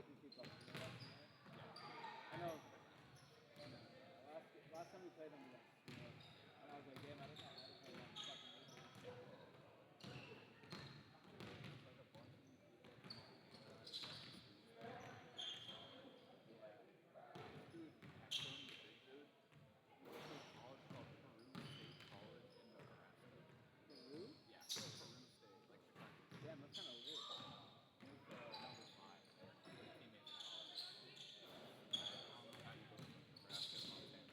can keep up. I know. Last time we played them, when I was like, damn, I didn't play them fucking Dude, at Stony Creek, dude. There's a college called Peru State College in Nebraska. Peru? Yeah, Peru State, like the country. Damn, that's kind of weird. He's number 5 there. Their teammates in college. I don't know how you go from Nebraska to Montana.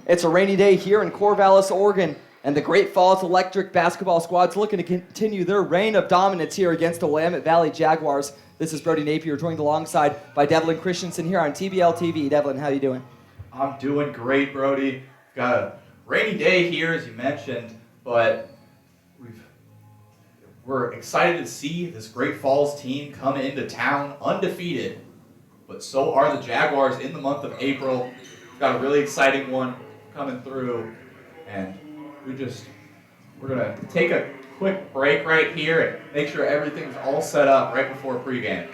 It's a rainy day here in Corvallis, Oregon, and the Great Falls Electric basketball squad's looking to continue their reign of dominance here against the Willamette Valley Jaguars. This is Brody Napier, joined alongside by Devlin Christensen here on TBL TV. Devlin, how you doing? I'm doing great, Brody. Got a rainy day here, as you mentioned, but we're excited to see this Great Falls team come into town undefeated. But so are the Jaguars in the month of April. We've got a really exciting one coming through, and we're gonna take a quick break right here and make sure everything's all set up right before pregame.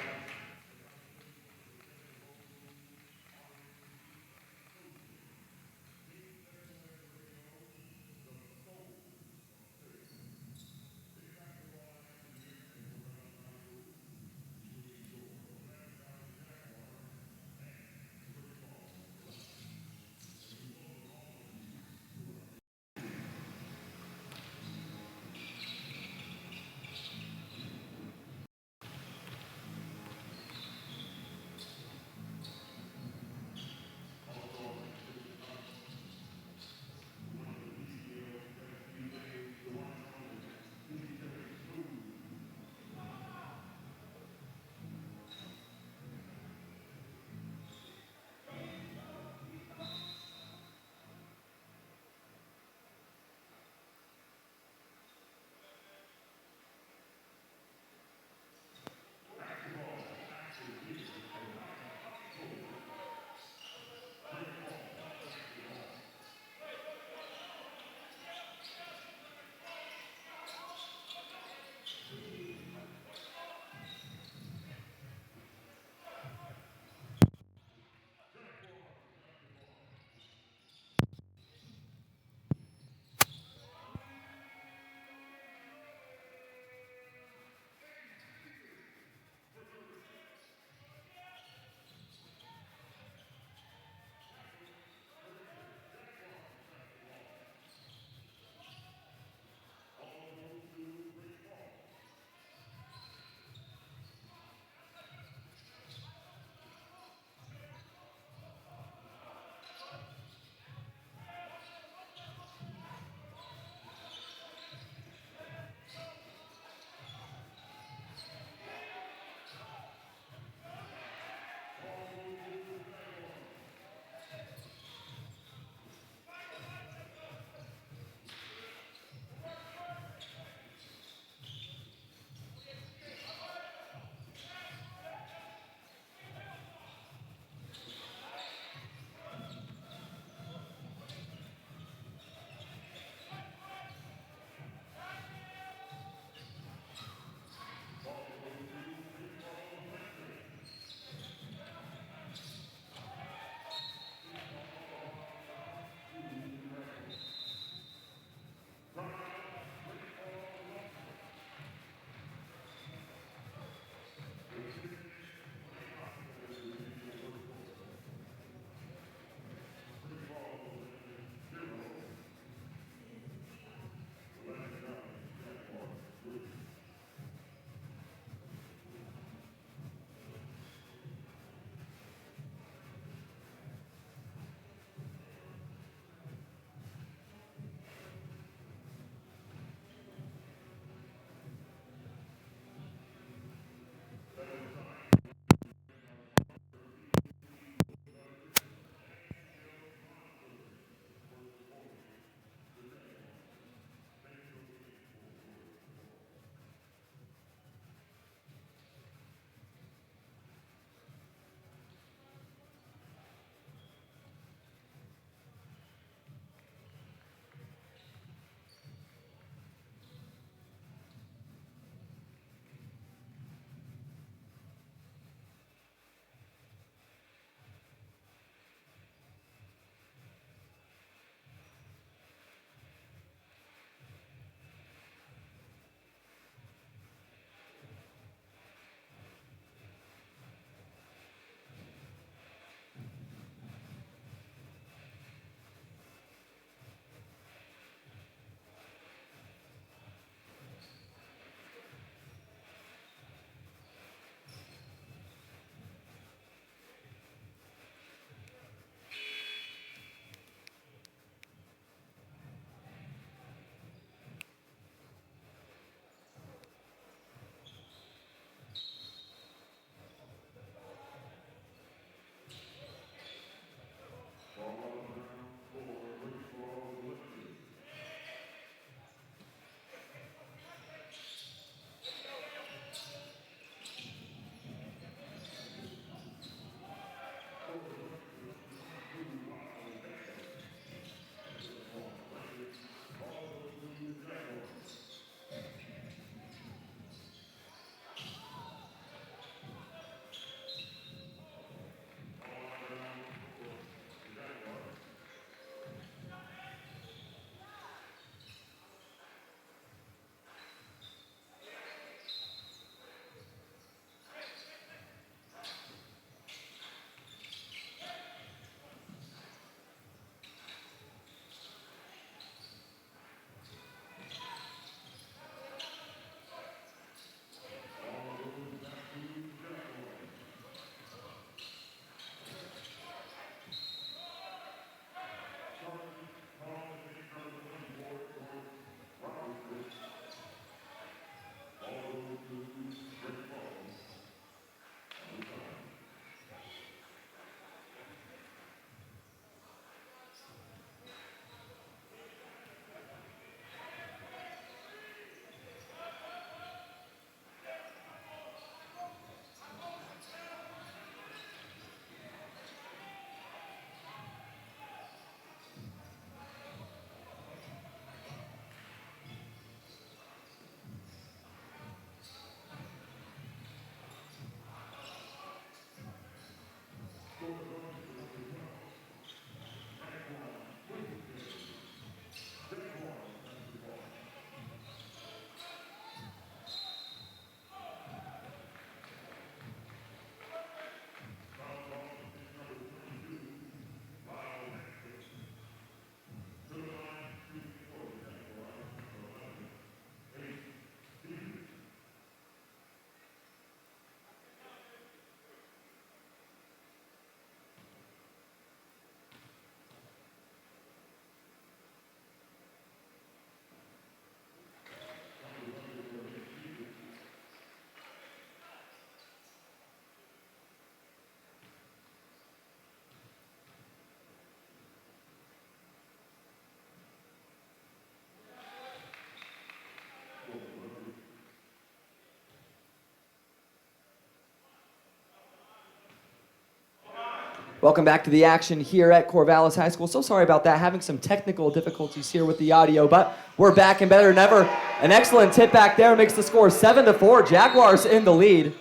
Welcome back to the action here at Corvallis High School. So sorry about that, having some technical difficulties here with the audio, but we're back and better than ever. An excellent tip back there makes the score 7-4. Jaguars in the lead.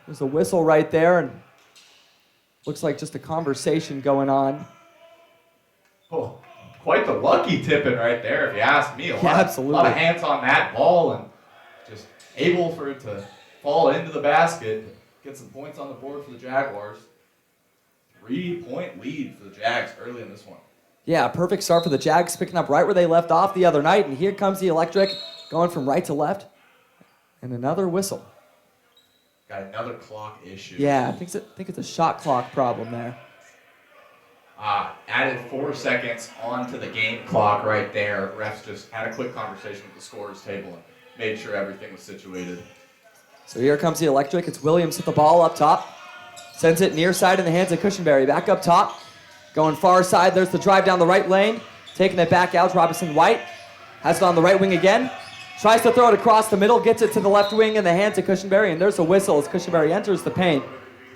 There's a whistle right there, and looks like just a conversation going on. Oh, quite the lucky tipping right there, if you ask me. Absolutely. A lot of hands on that ball and just able for it to fall into the basket. Get some points on the board for the Jaguars. 3-point lead for the Jags early in this one. Yeah, perfect start for the Jags, picking up right where they left off the other night. And here comes the Electric, going from right to left. And another whistle. Got another clock issue. Yeah, I think it's a shot clock problem there. Added 4 seconds onto the game clock right there. Refs just had a quick conversation with the scorer's table and made sure everything was situated. So here comes the Electric. It's Williams with the ball up top. Sends it near side in the hands of Cushenberry. Back up top. Going far side. There's the drive down the right lane. Taking it back out. Robinson White has it on the right wing again. Tries to throw it across the middle. Gets it to the left wing in the hands of Cushenberry. And there's a whistle as Cushenberry enters the paint.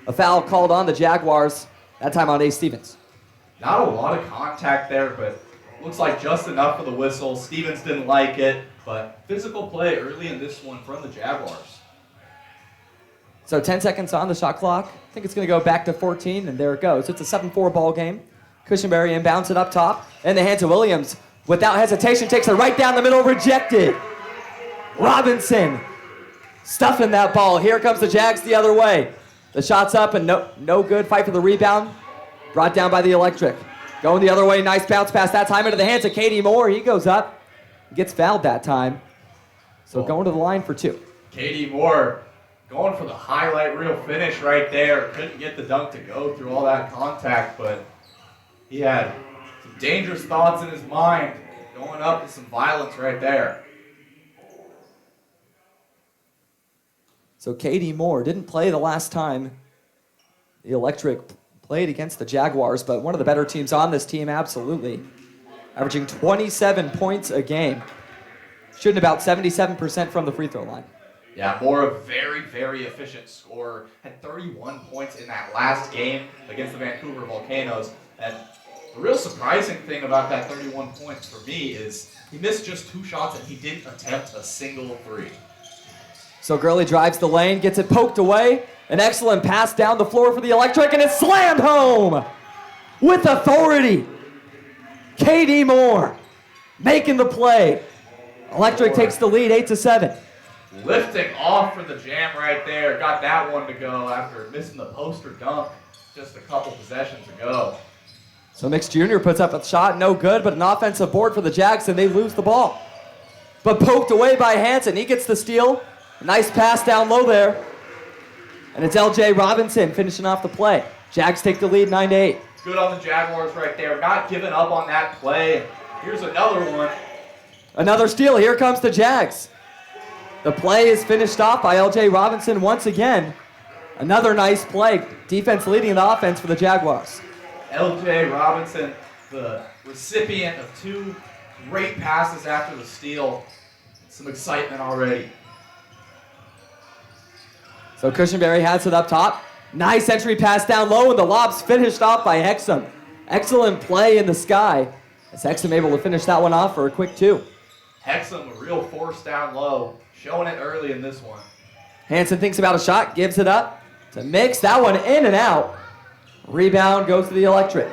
A foul called on the Jaguars. That time on Ace Stevens. Not a lot of contact there, but looks like just enough for the whistle. Stevens didn't like it, but physical play early in this one from the Jaguars. So 10 seconds on the shot clock. I think it's going to go back to 14, and there it goes. It's a 7-4 ball game. Cushenberry inbounds it up top. In the hands of Williams. Without hesitation, takes it right down the middle, rejected. Robinson stuffing that ball. Here comes the Jags the other way. The shot's up and no good. Fight for the rebound. Brought down by the Electric. Going the other way, nice bounce pass that time into the hands of Katie Moore. He goes up, gets fouled that time. So going to the line for 2. Katie Moore going for the highlight reel finish right there. Couldn't get the dunk to go through all that contact, but he had some dangerous thoughts in his mind. Going up with some violence right there. So Katie Moore didn't play the last time the Electric played against the Jaguars, but one of the better teams on this team, absolutely. Averaging 27 points a game. Shooting about 77% from the free throw line. Yeah, Moore, a very, very efficient scorer. Had 31 points in that last game against the Vancouver Volcanoes. And the real surprising thing about that 31 points for me is he missed just 2 shots and he didn't attempt a single 3. So Gurley drives the lane, gets it poked away. An excellent pass down the floor for the Electric, and it's slammed home with authority. Katie Moore making the play. Electric takes the lead 8-7. Lifting off for the jam right there. Got that one to go after missing the poster dunk just a couple possessions ago. So Mix Jr. puts up a shot, no good, but an offensive board for the Jags, and they lose the ball. But poked away by Hansen. He gets the steal. Nice pass down low there. And it's L.J. Robinson finishing off the play. Jags take the lead 9-8. Good on the Jaguars right there. Not giving up on that play. Here's another one. Another steal. Here comes the Jags. The play is finished off by L.J. Robinson once again. Another nice play. Defense leading the offense for the Jaguars. L.J. Robinson, the recipient of 2 great passes after the steal. Some excitement already. So Cushenberry has it up top. Nice entry pass down low, and the lob's finished off by Hexum. Excellent play in the sky. As Hexum able to finish that one off for a quick 2. Hexum, a real force down low. Showing it early in this one. Hansen thinks about a shot, gives it up to Mix. That one in and out. Rebound goes to the Electric.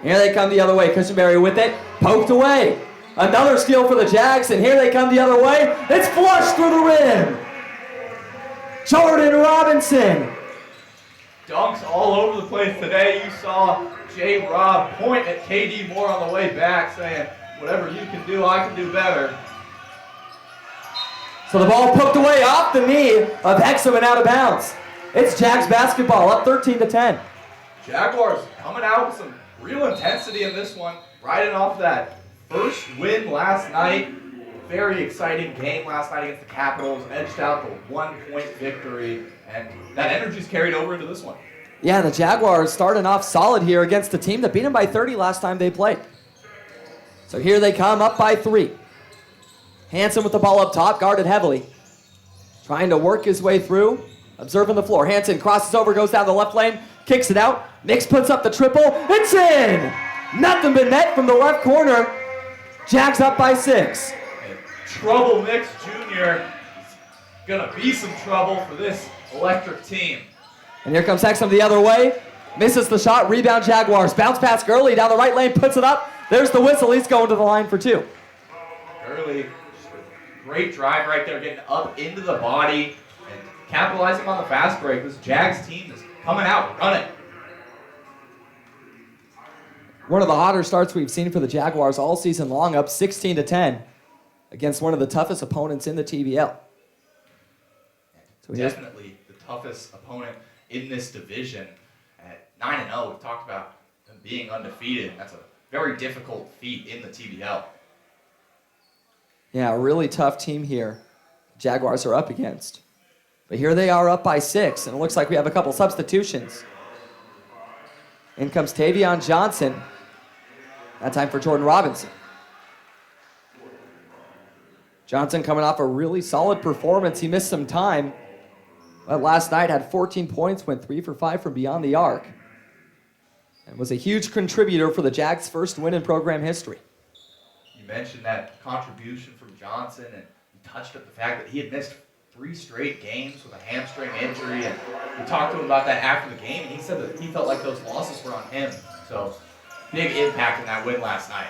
Here they come the other way. Cushenberry with it. Poked away. Another steal for the Jags, and here they come the other way. It's flushed through the rim. Jordan Robinson. Dunks all over the place today. You saw J. Rob point at KD Moore on the way back saying, whatever you can do, I can do better. So the ball poked away off the knee of Hexum and out of bounds. It's Jags basketball, up 13-10. Jaguars coming out with some real intensity in this one, riding off that first win last night. Very exciting game last night against the Capitals. Edged out the 1-point victory, and that energy's carried over into this one. Yeah, the Jaguars starting off solid here against a team that beat them by 30 last time they played. So here they come, up by 3. Hansen with the ball up top, guarded heavily. Trying to work his way through. observing the floor. Hansen crosses over, goes down the left lane, kicks it out. Mix puts up the triple. It's in! Nothing but net from the left corner. Jags up by 6. And Trouble Mix Jr. is gonna be some trouble for this electric team. And here comes Hexum the other way. Misses the shot. Rebound Jaguars. Bounce pass Gurley down the right lane. Puts it up. There's the whistle. He's going to the line for 2. Gurley, great drive right there, getting up into the body and capitalizing on the fast break. This Jags team is coming out, running. One of the hotter starts we've seen for the Jaguars all season long, up 16-10 against one of the toughest opponents in the TBL. So Definitely the toughest opponent in this division. At 9-0, we've talked about them being undefeated. That's a very difficult feat in the TBL. yeah, a really tough team here. Jaguars are up against. But here they are up by 6, and it looks like we have a couple substitutions. In comes Tavion Johnson. That time for Jordan Robinson. Johnson coming off a really solid performance. He missed some time, but last night had 14 points, went 3 for 5 from beyond the arc, and was a huge contributor for the Jags' first win in program history. You mentioned that contribution from Johnson, and you touched up the fact that he had missed 3 straight games with a hamstring injury, and we talked to him about that after the game, and he said that he felt like those losses were on him. So, big impact in that win last night.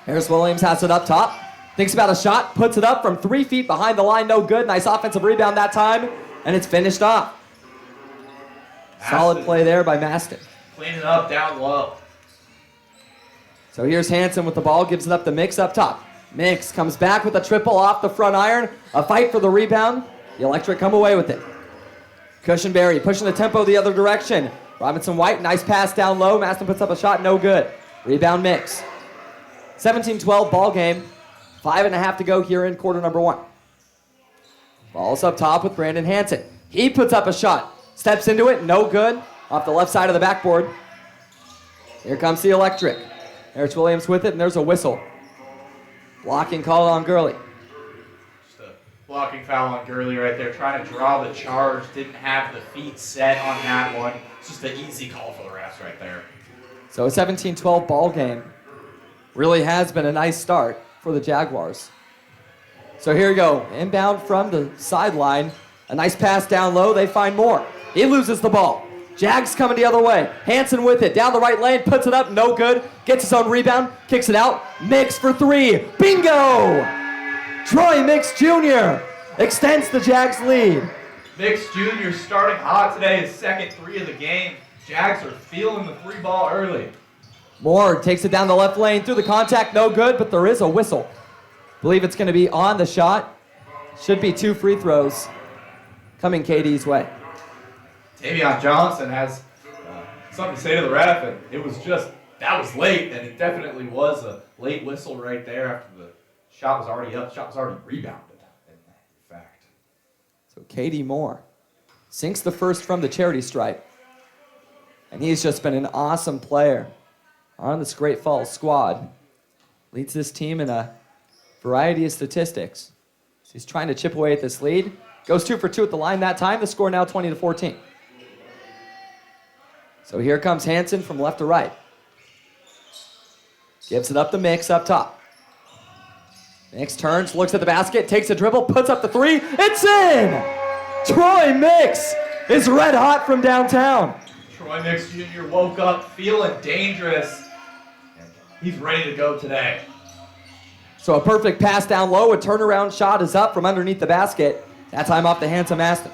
Harris Williams has it up top. Thinks about a shot, puts it up from 3 feet behind the line, no good. Nice offensive rebound that time, and it's finished off. Solid play there by Maston. Cleaning up down low. So here's Hansen with the ball, gives it up to Mix up top. Mix comes back with a triple off the front iron. A fight for the rebound. The Electric come away with it. Cushenberry pushing the tempo the other direction. Robinson White, nice pass down low. Maston puts up a shot, no good. Rebound Mix. 17-12 ball game. 5.5 to go here in quarter number 1. Ball's up top with Brandon Hansen. He puts up a shot. Steps into it, no good. Off the left side of the backboard. Here comes the Electric. Harris Williams with it, and there's a whistle. Blocking call on Gurley. Just a blocking foul on Gurley right there, trying to draw the charge. Didn't have the feet set on that one. It's just an easy call for the refs right there. So a 17-12 ball game. Really has been a nice start for the Jaguars. So here we go. Inbound from the sideline. A nice pass down low. They find more. He loses the ball. Jags coming the other way. Hansen with it. Down the right lane. Puts it up. No good. Gets his own rebound. Kicks it out. Mix for 3. Bingo! Troy Mix Jr. extends the Jags lead. Mix Jr. starting hot today. His second 3 of the game. Jags are feeling the 3 ball early. Moore takes it down the left lane. Through the contact. No good, but there is a whistle. Believe it's going to be on the shot. Should be 2 free throws coming KD's way. Tavion Johnson has something to say to the ref, and it was just, that was late, and it definitely was a late whistle right there after the shot was already up. The shot was already rebounded, in fact. So KD Moore sinks the first from the charity stripe, and he's just been an awesome player on this Great Falls squad. Leads this team in a variety of statistics. So he's trying to chip away at this lead. Goes 2 for 2 at the line that time. The score now 20-14. So here comes Hansen from left to right. Gives it up to Mix up top. Mix turns, looks at the basket, takes a dribble, puts up the 3. It's in! Troy Mix is red hot from downtown. Troy Mix Jr. woke up feeling dangerous, and he's ready to go today. So a perfect pass down low, a turnaround shot is up from underneath the basket. That time off the hands of Maston.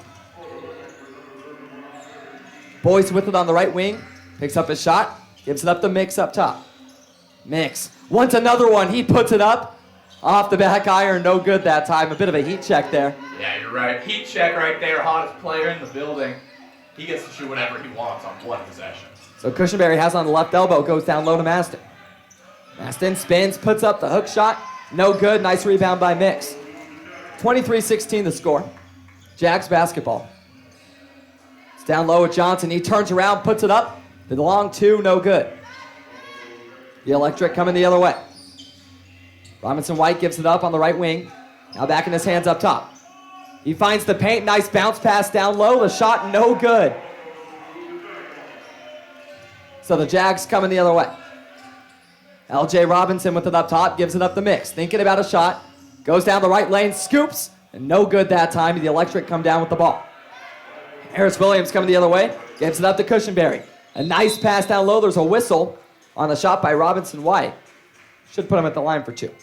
Boyce with it on the right wing, picks up his shot, gives it up to Mix up top. Mix wants another one, he puts it up, off the back iron, no good that time. A bit of a heat check there. Yeah, you're right. Heat check right there, hottest player in the building. He gets to shoot whatever he wants on one possession. So Cushenberry has on the left elbow, goes down low to Maston. Maston spins, puts up the hook shot, no good, nice rebound by Mix. 23-16 the score. Jags basketball. It's down low with Johnson. He turns around, puts it up. The long 2, no good. The Electric coming the other way. Robinson White gives it up on the right wing. Now back in his hands up top. He finds the paint, nice bounce pass down low. The shot no good. So the Jags coming the other way. L.J. Robinson with it up top, gives it up the mix. Thinking about a shot, goes down the right lane, scoops, and no good that time. The Electric come down with the ball. Harris Williams coming the other way, gives it up to Cushenberry. A nice pass down low. There's a whistle on the shot by Robinson White. Should put him at the line for two.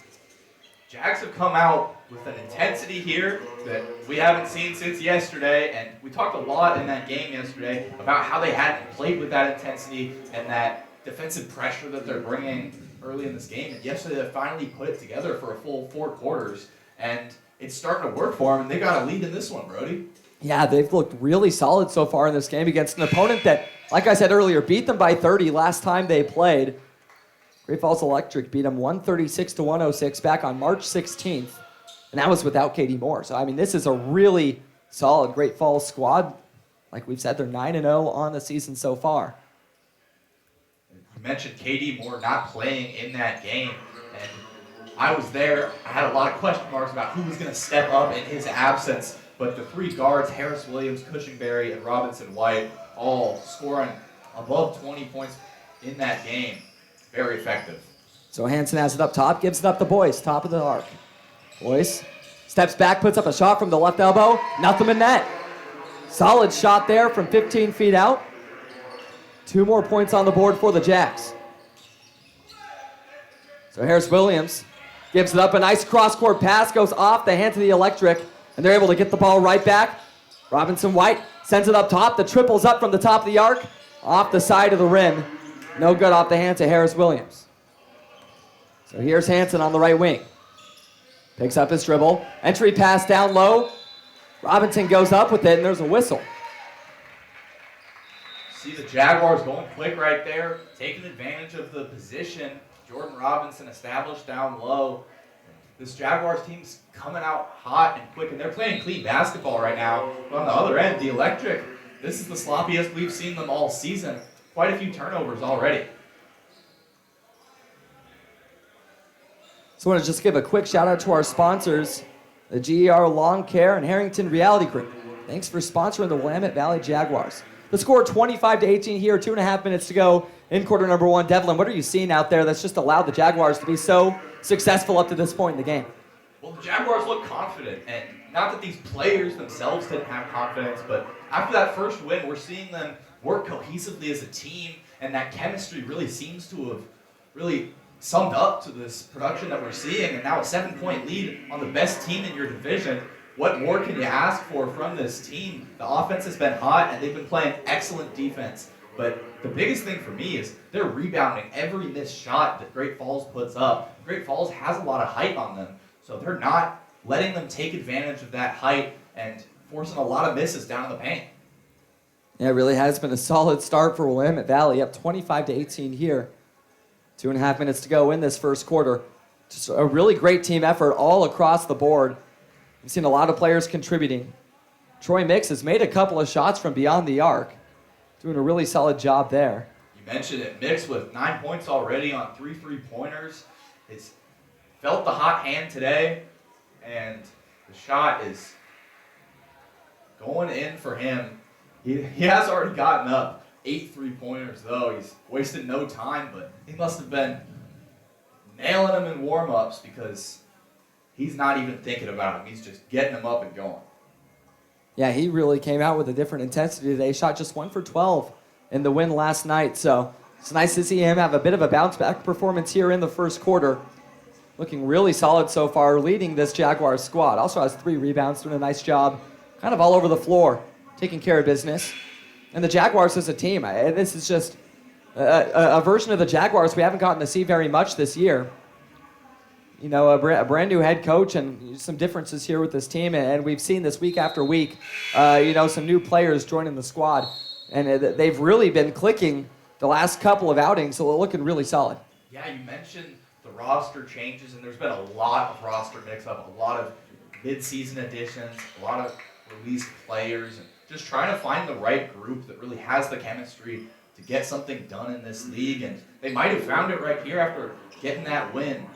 Jags have come out with an intensity here that we haven't seen since yesterday, and we talked a lot in that game yesterday about how they hadn't played with that intensity and that defensive pressure that they're bringing early in this game. And yesterday they finally put it together for a full 4 quarters, and it's starting to work for them, and they got a lead in this one, Brody. Yeah, they've looked really solid so far in this game against an opponent that, like I said earlier, beat them by 30 last time they played. Great Falls Electric beat them 136-106 back on March 16th, and that was without Katie Moore. So, I mean, this is a really solid Great Falls squad. Like we've said, they're 9-0 on the season so far. You mentioned Katie Moore not playing in that game, and I was there. I had a lot of question marks about who was going to step up in his absence, but the 3 guards, Harris Williams, Cushenberry, and Robinson White, all scoring above 20 points in that game. Very effective. So Hansen has it up top, gives it up to Boyce, top of the arc. Boyce steps back, puts up a shot from the left elbow, nothing in net. Solid shot there from 15 feet out. 2 more points on the board for the Jacks. So Harris Williams gives it up, a nice cross-court pass, goes off the hands of the Electric, and they're able to get the ball right back. Robinson White sends it up top, the triple's up from the top of the arc, off the side of the rim. No good off the hands of Harris Williams. So here's Hansen on the right wing. Picks up his dribble. Entry pass down low. Robinson goes up with it, and there's a whistle. See the Jaguars going quick right there, taking advantage of the position. Jordan Robinson established down low. This Jaguars team's coming out hot and quick, and they're playing clean basketball right now. But on the other end, the Electric, this is the sloppiest we've seen them all season. Quite a few turnovers already. So I want to just give a quick shout out to our sponsors, the GER Lawn Care and Harrington Reality Group. Thanks for sponsoring the Willamette Valley Jaguars. The score 25-18 here, 2.5 minutes to go in quarter number 1. Devlin, what are you seeing out there that's just allowed the Jaguars to be so successful up to this point in the game? Well, the Jaguars look confident, and not that these players themselves didn't have confidence, but after that first win, we're seeing them work cohesively as a team, and that chemistry really seems to have really summed up to this production that we're seeing, and now a 7-point lead on the best team in your division. What more can you ask for from this team? The offense has been hot, and they've been playing excellent defense, but the biggest thing for me is they're rebounding every missed shot that Great Falls puts up. Great Falls has a lot of height on them, so they're not letting them take advantage of that height and forcing a lot of misses down in the paint. Yeah, it really has been a solid start for Willamette Valley, up 25-18 here. 2.5 minutes to go in this first quarter. Just a really great team effort all across the board. We've seen a lot of players contributing. Troy Mix has made a couple of shots from beyond the arc, doing a really solid job there. You mentioned it, Mix with 9 points already on 3 3-pointers. It's felt the hot hand today, and the shot is going in for him. He has already gotten up 8 3-pointers, though. He's wasted no time, but he must have been nailing them in warm-ups because he's not even thinking about them. He's just getting them up and going. Yeah, he really came out with a different intensity today. Shot just 1 for 12 in the win last night, so it's nice to see him have a bit of a bounce-back performance here in the first quarter. Looking really solid so far, leading this Jaguars squad. Also has 3 rebounds, doing a nice job, kind of all over the floor, taking care of business. And the Jaguars as a team, this is just a version of the Jaguars we haven't gotten to see very much this year. You know, a brand new head coach and some differences here with this team, and we've seen this week after week, some new players joining the squad, and they've really been clicking the last couple of outings, so they're looking really solid. Yeah, you mentioned the roster changes, and there's been a lot of roster mix-up, a lot of mid-season additions, a lot of released players, and just trying to find the right group that really has the chemistry to get something done in this league, and they might have found it right here after getting that win.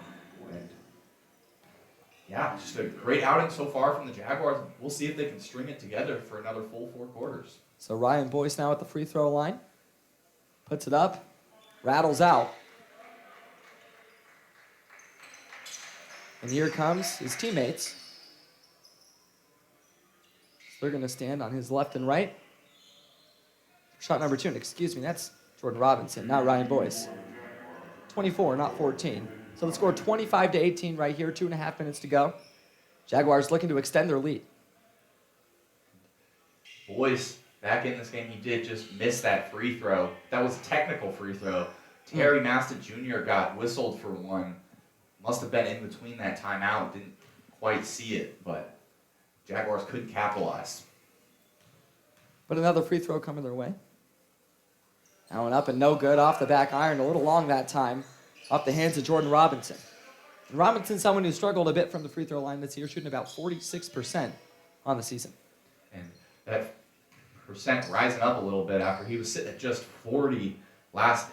yeah, just a great outing so far from the Jaguars. We'll see if they can string it together for another full 4 quarters. So Ryan Boyce now at the free throw line. Puts it up, rattles out. And here comes his teammates. They're going to stand on his left and right. Shot number 2, and excuse me, that's Jordan Robinson, not Ryan Boyce. 24, not 14. So the score 25-18 right here, 2.5 minutes to go. Jaguars looking to extend their lead. Boyce, back in this game, he did just miss that free throw. That was a technical free throw. Terry Maston Jr. got whistled for one. Must have been in between that timeout. Didn't quite see it, but Jaguars couldn't capitalize. But another free throw coming their way. That one up and no good off the back iron. A little long that time. Off the hands of Jordan Robinson. And Robinson's someone who struggled a bit from the free throw line this year, shooting about 46% on the season. And that percent rising up a little bit after he was sitting at just 40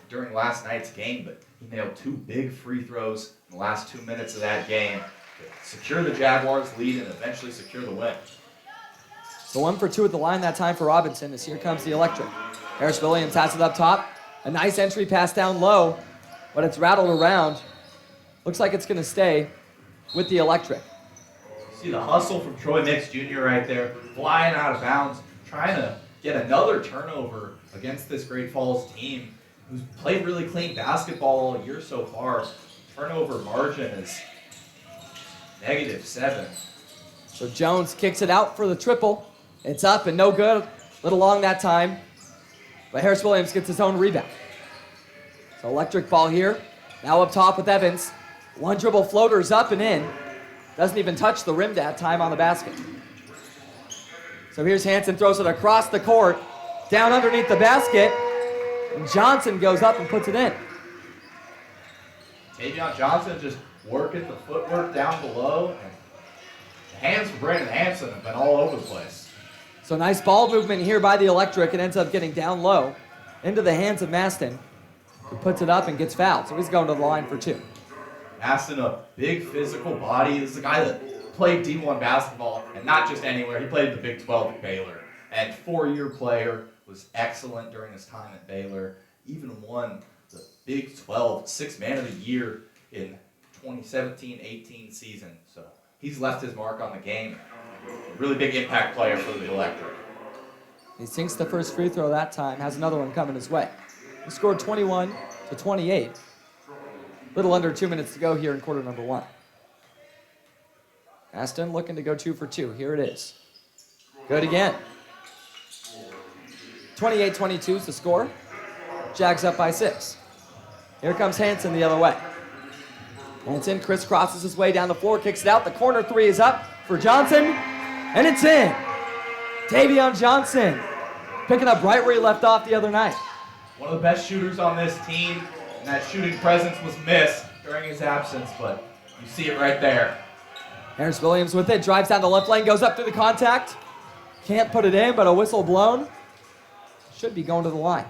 during last night's game, but he nailed 2 big free throws in the last 2 minutes of that game to secure the Jaguars' lead and eventually secure the win. So 1 for 2 at the line that time for Robinson as here comes the Electric. Harris Williams has it up top. A nice entry pass down low, but it's rattled around. Looks like it's going to stay with the Electric. See the hustle from Troy Mix Jr. right there, flying out of bounds, trying to get another turnover against this Great Falls team who's played really clean basketball all year so far. Turnover margin is -7. So Jones kicks it out for the triple. It's up and no good. A little long that time. But Harris Williams gets his own rebound. So Electric ball here. Now up top with Evans. 1 dribble floaters up and in. Doesn't even touch the rim that time on the basket. So here's Hansen, throws it across the court. Down underneath the basket. And Johnson goes up and puts it in. Tavion Johnson just working the footwork down below. And the hands for Brandon Hansen have been all over the place. So nice ball movement here by the Electric. It ends up getting down low into the hands of Maston, who puts it up and gets fouled. So he's going to the line for 2. Maston, a big physical body. This is a guy that played D1 basketball, and not just anywhere. He played the Big 12 at Baylor. And 4-year player, was excellent during his time at Baylor. Even won the Big 12 Sixth Man of the Year in 2017-18 season. So he's left his mark on the game. A really big impact player for the Electric. He sinks the first free throw that time, has another one coming his way. He scored 21-28. Little under 2 minutes to go here in quarter number 1. Aston looking to go 2 for 2. Here it is. Good again. 28-22 is the score. Jags up by 6. Here comes Hansen the other way. Hansen crisscrosses his way down the floor, kicks it out. The corner 3 is up for Johnson, and it's in. Tavion Johnson picking up right where he left off the other night. One of the best shooters on this team, and that shooting presence was missed during his absence, but you see it right there. Harris Williams with it, drives down the left lane, goes up through the contact. Can't put it in, but a whistle blown. Should be going to the line.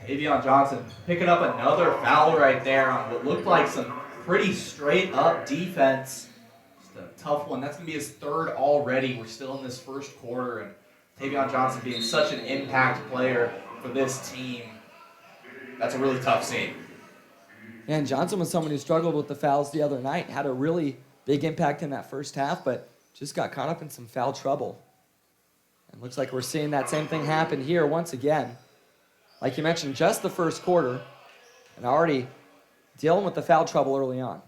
Tavion Johnson picking up another foul right there on what looked like some pretty straight up defense. Just a tough one. That's going to be his 3rd already. We're still in this first quarter, and Tavion Johnson being such an impact player for this team. That's a really tough scene. And Johnson was someone who struggled with the fouls the other night. Had a really big impact in that first half, but just got caught up in some foul trouble. And looks like we're seeing that same thing happen here once again. Like you mentioned, just the first quarter, and already dealing with the foul trouble early on.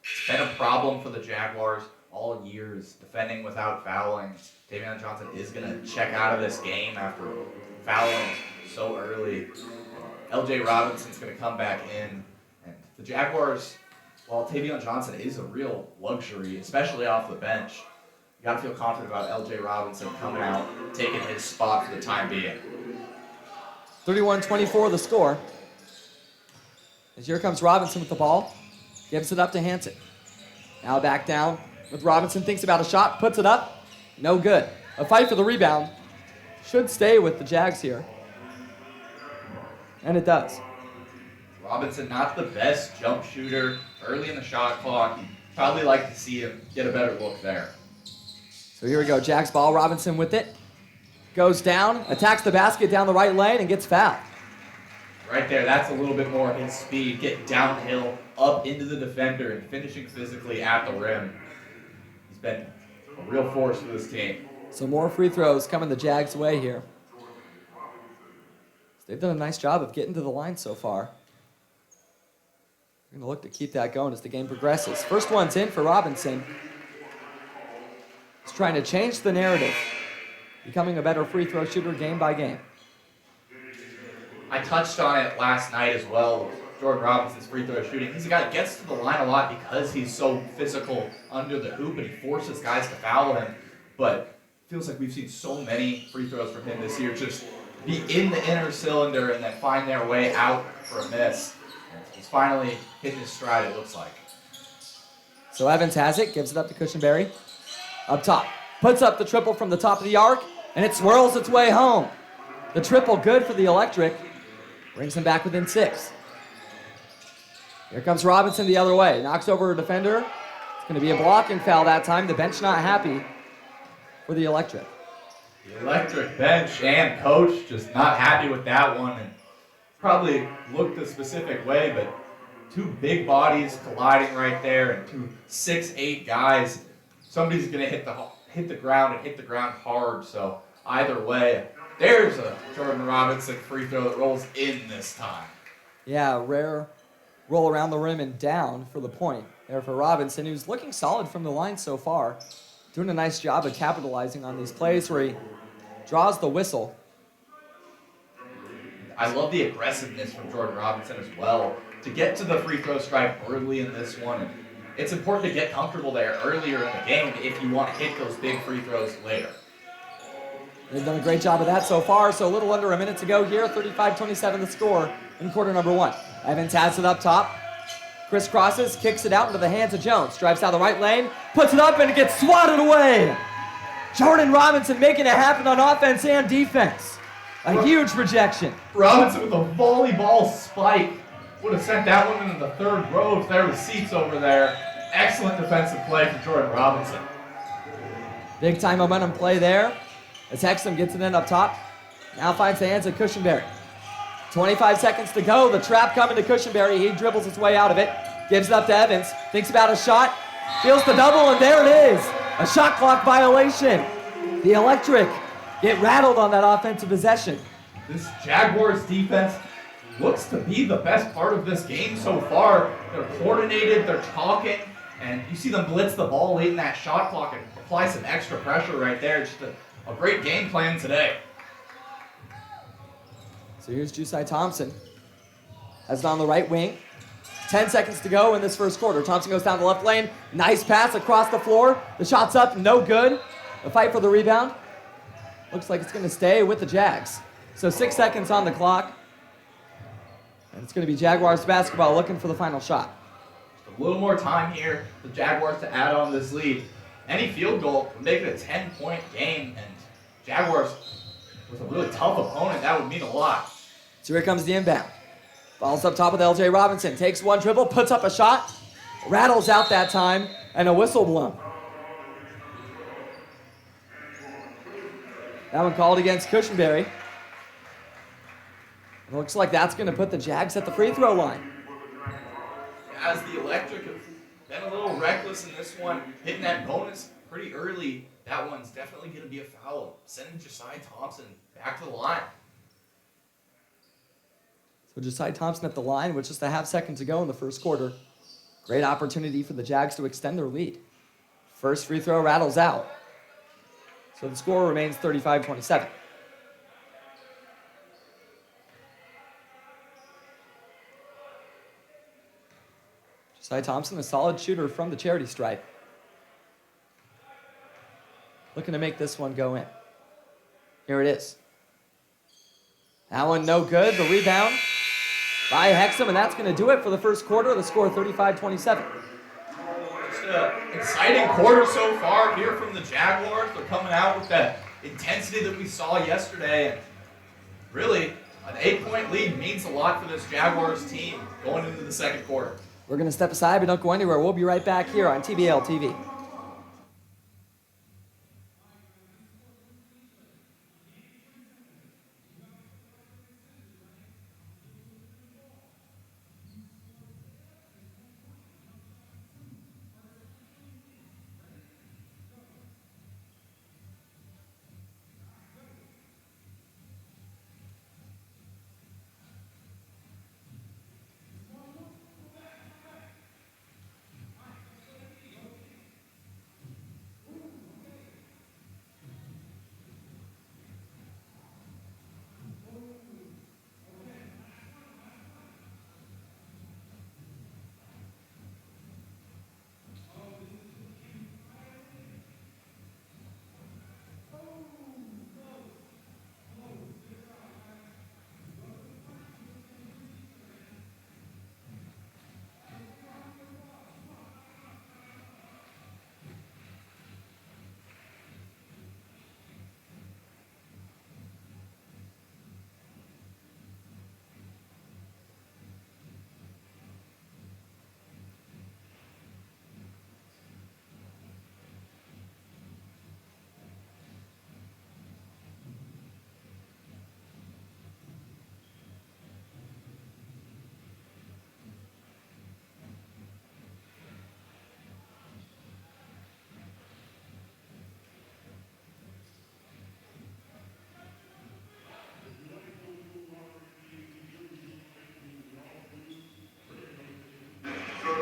It's been a problem for the Jaguars all years, defending without fouling. Tavion Johnson is going to check out of this game after fouling so early. LJ Robinson's going to come back in. And the Jaguars, while Tavion Johnson is a real luxury, especially off the bench, you got to feel confident about LJ Robinson coming out, taking his spot for the time being. 31-24 the score. As here comes Robinson with the ball. Gives it up to Hansen. Now back down with Robinson. Thinks about a shot. Puts it up. No good. A fight for the rebound. Should stay with the Jags here. And it does. Robinson, not the best jump shooter early in the shot clock. He Probably like to see him get a better look there. So here we go. Jack's ball. Robinson with it. Goes down, attacks the basket down the right lane, and gets fouled. Right there, that's a little bit more his speed, getting downhill, up into the defender, and finishing physically at the rim. He's been a real force for this team. So more free throws coming the Jags' way here. They've done a nice job of getting to the line so far. We're going to look to keep that going as the game progresses. First one's in for Robinson. He's trying to change the narrative, becoming a better free throw shooter game by game. I touched on it last night as well. Jordan Robinson's free throw shooting. He's a guy that gets to the line a lot because he's so physical under the hoop and he forces guys to foul him. But it feels like we've seen so many free throws from him this year just be in the inner cylinder and then find their way out for a miss. And he's finally hitting his stride, it looks like. So Evans has it, gives it up to Cushenberry. Up top, puts up the triple from the top of the arc, and it swirls its way home. The triple good for the Electric. Brings him back within 6. Here comes Robinson the other way. Knocks over a defender. It's going to be a blocking foul that time. The bench not happy for the Electric. The Electric bench and coach just not happy with that one. And probably looked a specific way, but two big bodies colliding right there and two 6'8" guys. Somebody's going to hit the ground and hit the ground hard. So either way, there's a Jordan Robinson free throw that rolls in this time. Yeah, rare roll around the rim and down for the point there for Robinson, who's looking solid from the line so far. Doing a nice job of capitalizing on these plays where he draws the whistle. I love the aggressiveness from Jordan Robinson as well to get to the free throw stripe early in this one. And it's important to get comfortable there earlier in the game if you want to hit those big free throws later. They've done a great job of that so far, so a little under a minute to go here. 35-27 the score in quarter number 1. Evans has it up top. Crisscrosses, kicks it out into the hands of Jones. Drives down the right lane, puts it up, and it gets swatted away. Jordan Robinson making it happen on offense and defense. A huge rejection. Robinson with a volleyball spike. Would have sent that one into the third row if there were seats over there. Excellent defensive play from Jordan Robinson. Big time momentum play there as Hexum gets it in up top. Now finds the hands of Cushenberry. 25 seconds to go. The trap coming to Cushenberry. He dribbles his way out of it. Gives it up to Evans. Thinks about a shot. Feels the double, and there it is. A shot clock violation. The Electric get rattled on that offensive possession. This Jaguars defense looks to be the best part of this game so far. They're coordinated, they're talking, and you see them blitz the ball late in that shot clock and apply some extra pressure right there. Just a great game plan today. So here's Jusai Thompson. Has it on the right wing. 10 seconds to go in this first quarter. Thompson goes down the left lane. Nice pass across the floor. The shot's up, no good. The fight for the rebound. Looks like it's going to stay with the Jags. So 6 seconds on the clock. And it's going to be Jaguars basketball looking for the final shot. Just a little more time here for the Jaguars to add on this lead. Any field goal would make it a 10-point game, and Jaguars with a really tough opponent, that would mean a lot. So here comes the inbound. Ball's up top with L.J. Robinson. Takes one dribble, puts up a shot, rattles out that time, and a whistle blown. That one called against Cushenberry. It looks like that's going to put the Jags at the free throw line. As the Electric have been a little reckless in this one, hitting that bonus pretty early, that one's definitely going to be a foul. Sending Jusai Thompson back to the line. So Jusai Thompson at the line with just a half second to go in the first quarter. Great opportunity for the Jags to extend their lead. First free throw rattles out. So the score remains 35-27. Jusai Thompson, a solid shooter from the charity stripe. Looking to make this one go in. Here it is. That one no good. The rebound by Hexum, and that's going to do it for the first quarter. The score 35-27. Just an exciting quarter so far here from the Jaguars. They're coming out with that intensity that we saw yesterday. And really, an 8-point lead means a lot for this Jaguars team going into the second quarter. We're going to step aside, but don't go anywhere. We'll be right back here on TBL TV.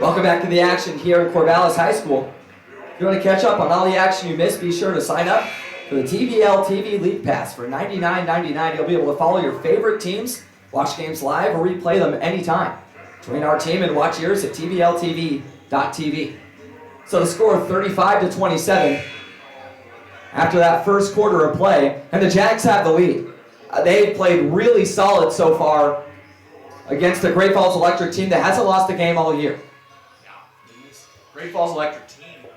Welcome back to the action here in Corvallis High School. If you want to catch up on all the action you missed, be sure to sign up for the TBL TV League Pass for $99.99. You'll be able to follow your favorite teams, watch games live, or replay them anytime. Join our team and watch yours at tbltv.tv. So the score 35-27 after that first quarter of play, and the Jags have the lead. They've played really solid so far against the Great Falls Electric team that hasn't lost a game all year. Great Falls Electric team,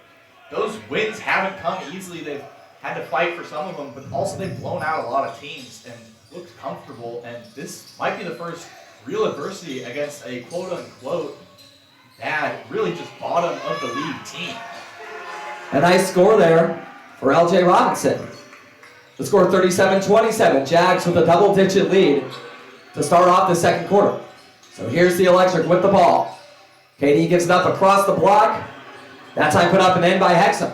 those wins haven't come easily. They've had to fight for some of them, but also they've blown out a lot of teams and looked comfortable. And this might be the first real adversity against a quote-unquote bad, really just bottom of the league team. A nice score there for LJ Robinson. The score 37-27. Jags with a double-digit lead to start off the second quarter. So here's the Electric with the ball. KD gives it up across the block. That time put up and in by Hexham.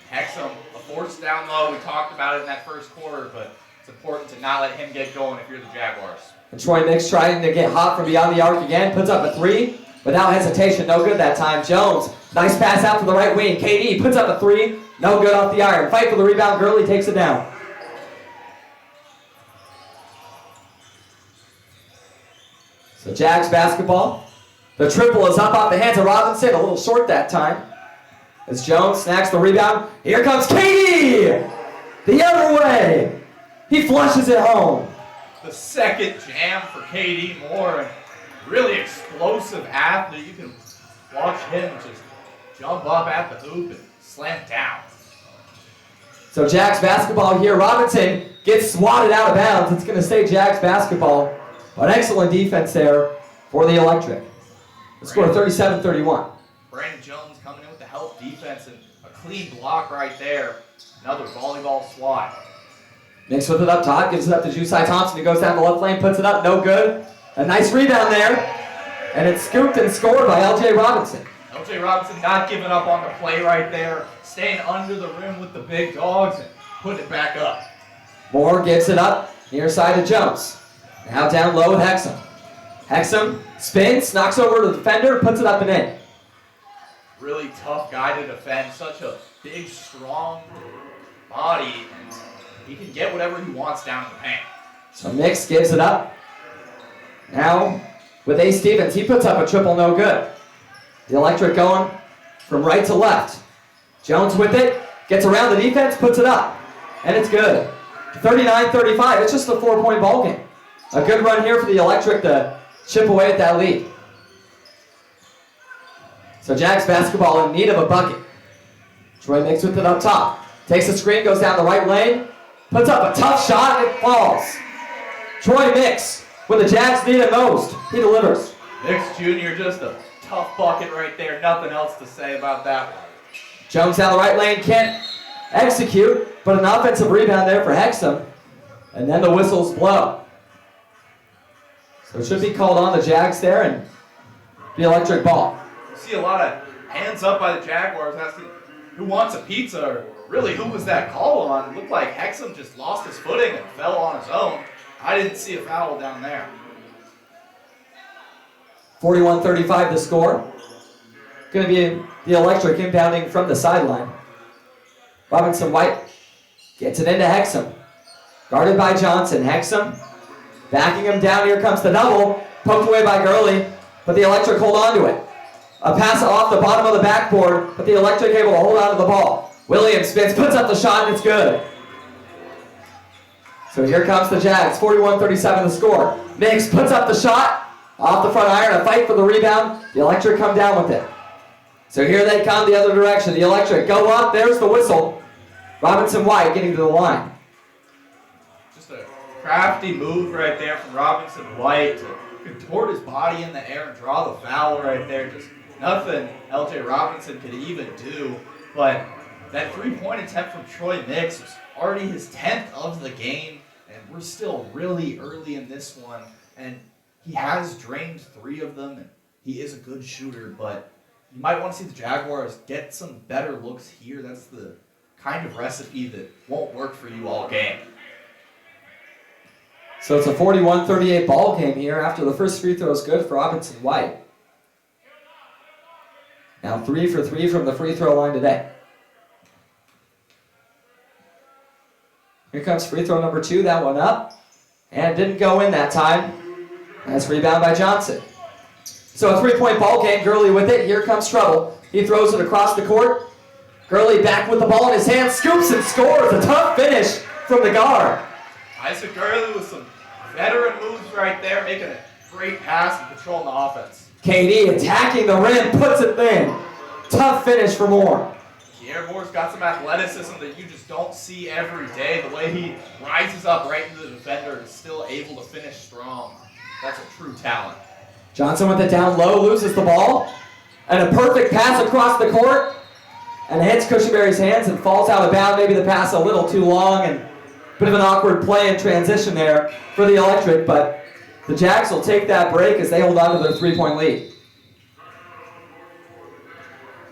Hexham, a force down low. We talked about it in that first quarter, but it's important to not let him get going if you're the Jaguars. And Troy Mix trying to get hot from beyond the arc again. Puts up a three without hesitation. No good that time. Jones, nice pass out to the right wing. KD puts up a three. No good off the iron. Fight for the rebound. Gurley takes it down. So Jags basketball. The triple is up off the hands of Robinson. A little short that time. As Jones snacks the rebound. Here comes KD! The other way. He flushes it home. The second jam for KD Moore. Really explosive athlete. You can watch him just jump up at the hoop and slam down. So Jags basketball here. Robinson gets swatted out of bounds. It's going to stay Jags basketball. But excellent defense there for the Electric. The score 37-31. Brandon Jones coming in with the help defense and a clean block right there. Another volleyball swat. Mix with it up top, gives it up to Jusai Thompson, who goes down the left lane, puts it up, no good. A nice rebound there. And it's scooped and scored by LJ Robinson. LJ Robinson not giving up on the play right there. Staying under the rim with the big dogs and putting it back up. Moore gives it up, near side to Jones. Now down low with Hexham. Hexham spins, knocks over to the defender, puts it up and in. Really tough guy to defend. Such a big, strong body. And he can get whatever he wants down in the paint. So Mix gives it up. Now with A. Stevens, he puts up a triple, no good. The Electric going from right to left. Jones with it, gets around the defense, puts it up. And it's good. 39-35, it's just a 4-point ball game. A good run here for the Electric to chip away at that lead. So Jags basketball in need of a bucket. Troy Mix with it up top. Takes the screen, goes down the right lane. Puts up a tough shot, and it falls. Troy Mix, when the Jags need it most, he delivers. Nix Jr. just a tough bucket right there. Nothing else to say about that one. Jones down the right lane, can't execute, but an offensive rebound there for Hexham. And then the whistles blow. So it should be called on the Jags there and the electric ball. You see a lot of hands up by the Jaguars asking who wants a pizza, or really who was that call on? It looked like Hexham just lost his footing and fell on his own. I didn't see a foul down there. 41-35 the score. Going to be the electric inbounding from the sideline. Robinson White gets it into Hexham. Guarded by Johnson. Hexham backing him down. Here comes the double. Poked away by Gurley, but the electric hold on to it. A pass off the bottom of the backboard, but the electric able to hold on to the ball. Williams spins, puts up the shot, and it's good. So here comes the Jags. 41-37 the score. Nix puts up the shot. Off the front iron, a fight for the rebound. The electric come down with it. So here they come the other direction. The electric go up. There's the whistle. Robinson White getting to the line. Just a crafty move right there from Robinson White to contort his body in the air and draw the foul right there. Just nothing LJ Robinson could even do. But that three-point attempt from Troy Nix was already his 10th of the game. And we're still really early in this one. And he has drained 3 of them. And he is a good shooter, but you might want to see the Jaguars get some better looks here. That's the kind of recipe that won't work for you all game. So it's a 41-38 ball game here after the first free throw is good for Robinson White. Now 3 for 3 from the free throw line today. Here comes free throw number 2, that one up. And didn't go in that time. Nice rebound by Johnson. So a 3-point ball game, Gurley with it. Here comes trouble. He throws it across the court. Gurley back with the ball in his hand, scoops and scores. A tough finish from the guard. Isaac Gurley with some veteran moves right there, making a great pass and controlling the offense. KD attacking the rim, puts it in. Tough finish for Moore. Kier Moore's got some athleticism that you just don't see every day. The way he rises up right into the defender and is still able to finish strong. That's a true talent. Johnson with it down low, loses the ball. And a perfect pass across the court. And hits Cushenberry's hands and falls out of bounds. Maybe the pass a little too long and a bit of an awkward play in transition there for the Electric. But the Jags will take that break as they hold on to their 3-point lead.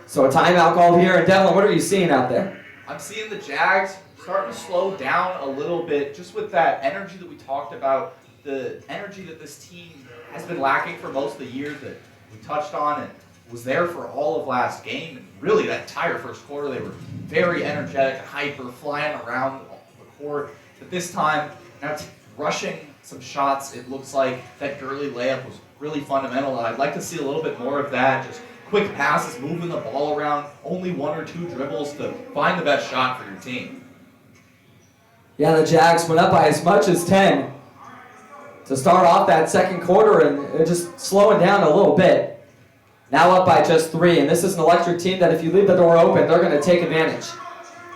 So a timeout called here. And Devlin, what are you seeing out there? I'm seeing the Jags starting to slow down a little bit just with that energy that we talked about. The energy that this team has been lacking for most of the year that we touched on and was there for all of last game. And really that entire first quarter, they were very energetic, hyper, flying around the court. But this time, now rushing some shots, it looks like that Gurley layup was really fundamental. I'd like to see a little bit more of that. Just quick passes, moving the ball around, only 1 or 2 dribbles to find the best shot for your team. Yeah, the Jags went up by as much as 10 to start off that second quarter, and they're just slowing down a little bit. Now up by just 3, and this is an Electric team that if you leave the door open, they're going to take advantage.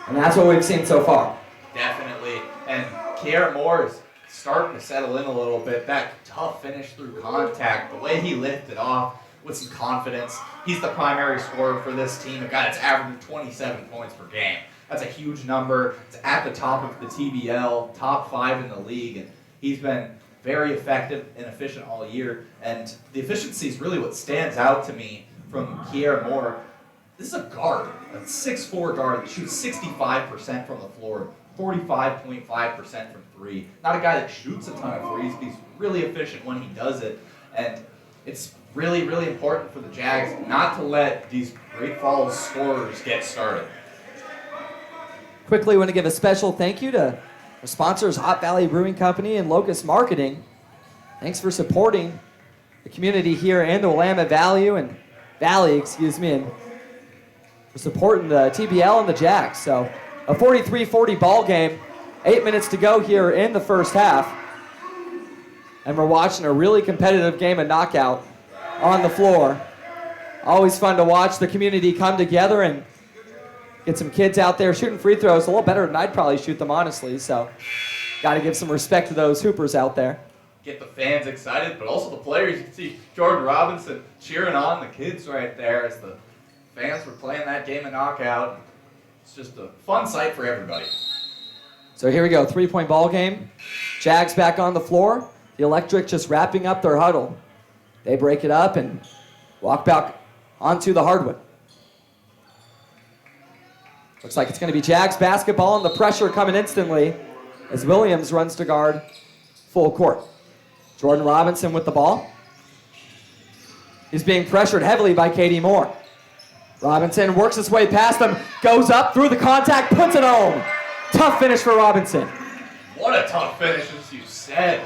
And that's what we've seen so far. Definitely. And Kier Moore is starting to settle in a little bit. That tough finish through contact, the way he lifted off with some confidence. He's the primary scorer for this team, a guy that's averaging 27 points per game. That's a huge number. It's at the top of the TBL, top 5 in the league, and he's been very effective and efficient all year. And the efficiency is really what stands out to me from Kier Moore. This is a guard, a 6'4" guard that shoots 65% from the floor, 45.5% from 3. Not a guy that shoots a ton of threes, but he's really efficient when he does it. And it's really, really important for the Jags not to let these Great Falls scorers get started. Quickly want to give a special thank you to our sponsors, Hot Valley Brewing Company and Locust Marketing. Thanks for supporting the community here in the Willamette Valley, and for supporting the TBL and the Jags. So a 43-40 ball game, 8 minutes to go here in the first half. And we're watching a really competitive game of knockout on the floor. Always fun to watch the community come together and get some kids out there shooting free throws a little better than I'd probably shoot them, honestly. So got to give some respect to those hoopers out there. get the fans excited, but also the players. You can see Jordan Robinson cheering on the kids right there as the fans were playing that game of knockout. It's just a fun sight for everybody. So here we go, 3-point ball game. Jags back on the floor. The Electric just wrapping up their huddle. They break it up and walk back onto the hardwood. Looks like it's going to be Jags basketball, and the pressure coming instantly as Williams runs to guard full court. Jordan Robinson with the ball. He's being pressured heavily by Katie Moore. Robinson works his way past them, goes up through the contact, puts it home. Tough finish for Robinson. What a tough finish, as you said.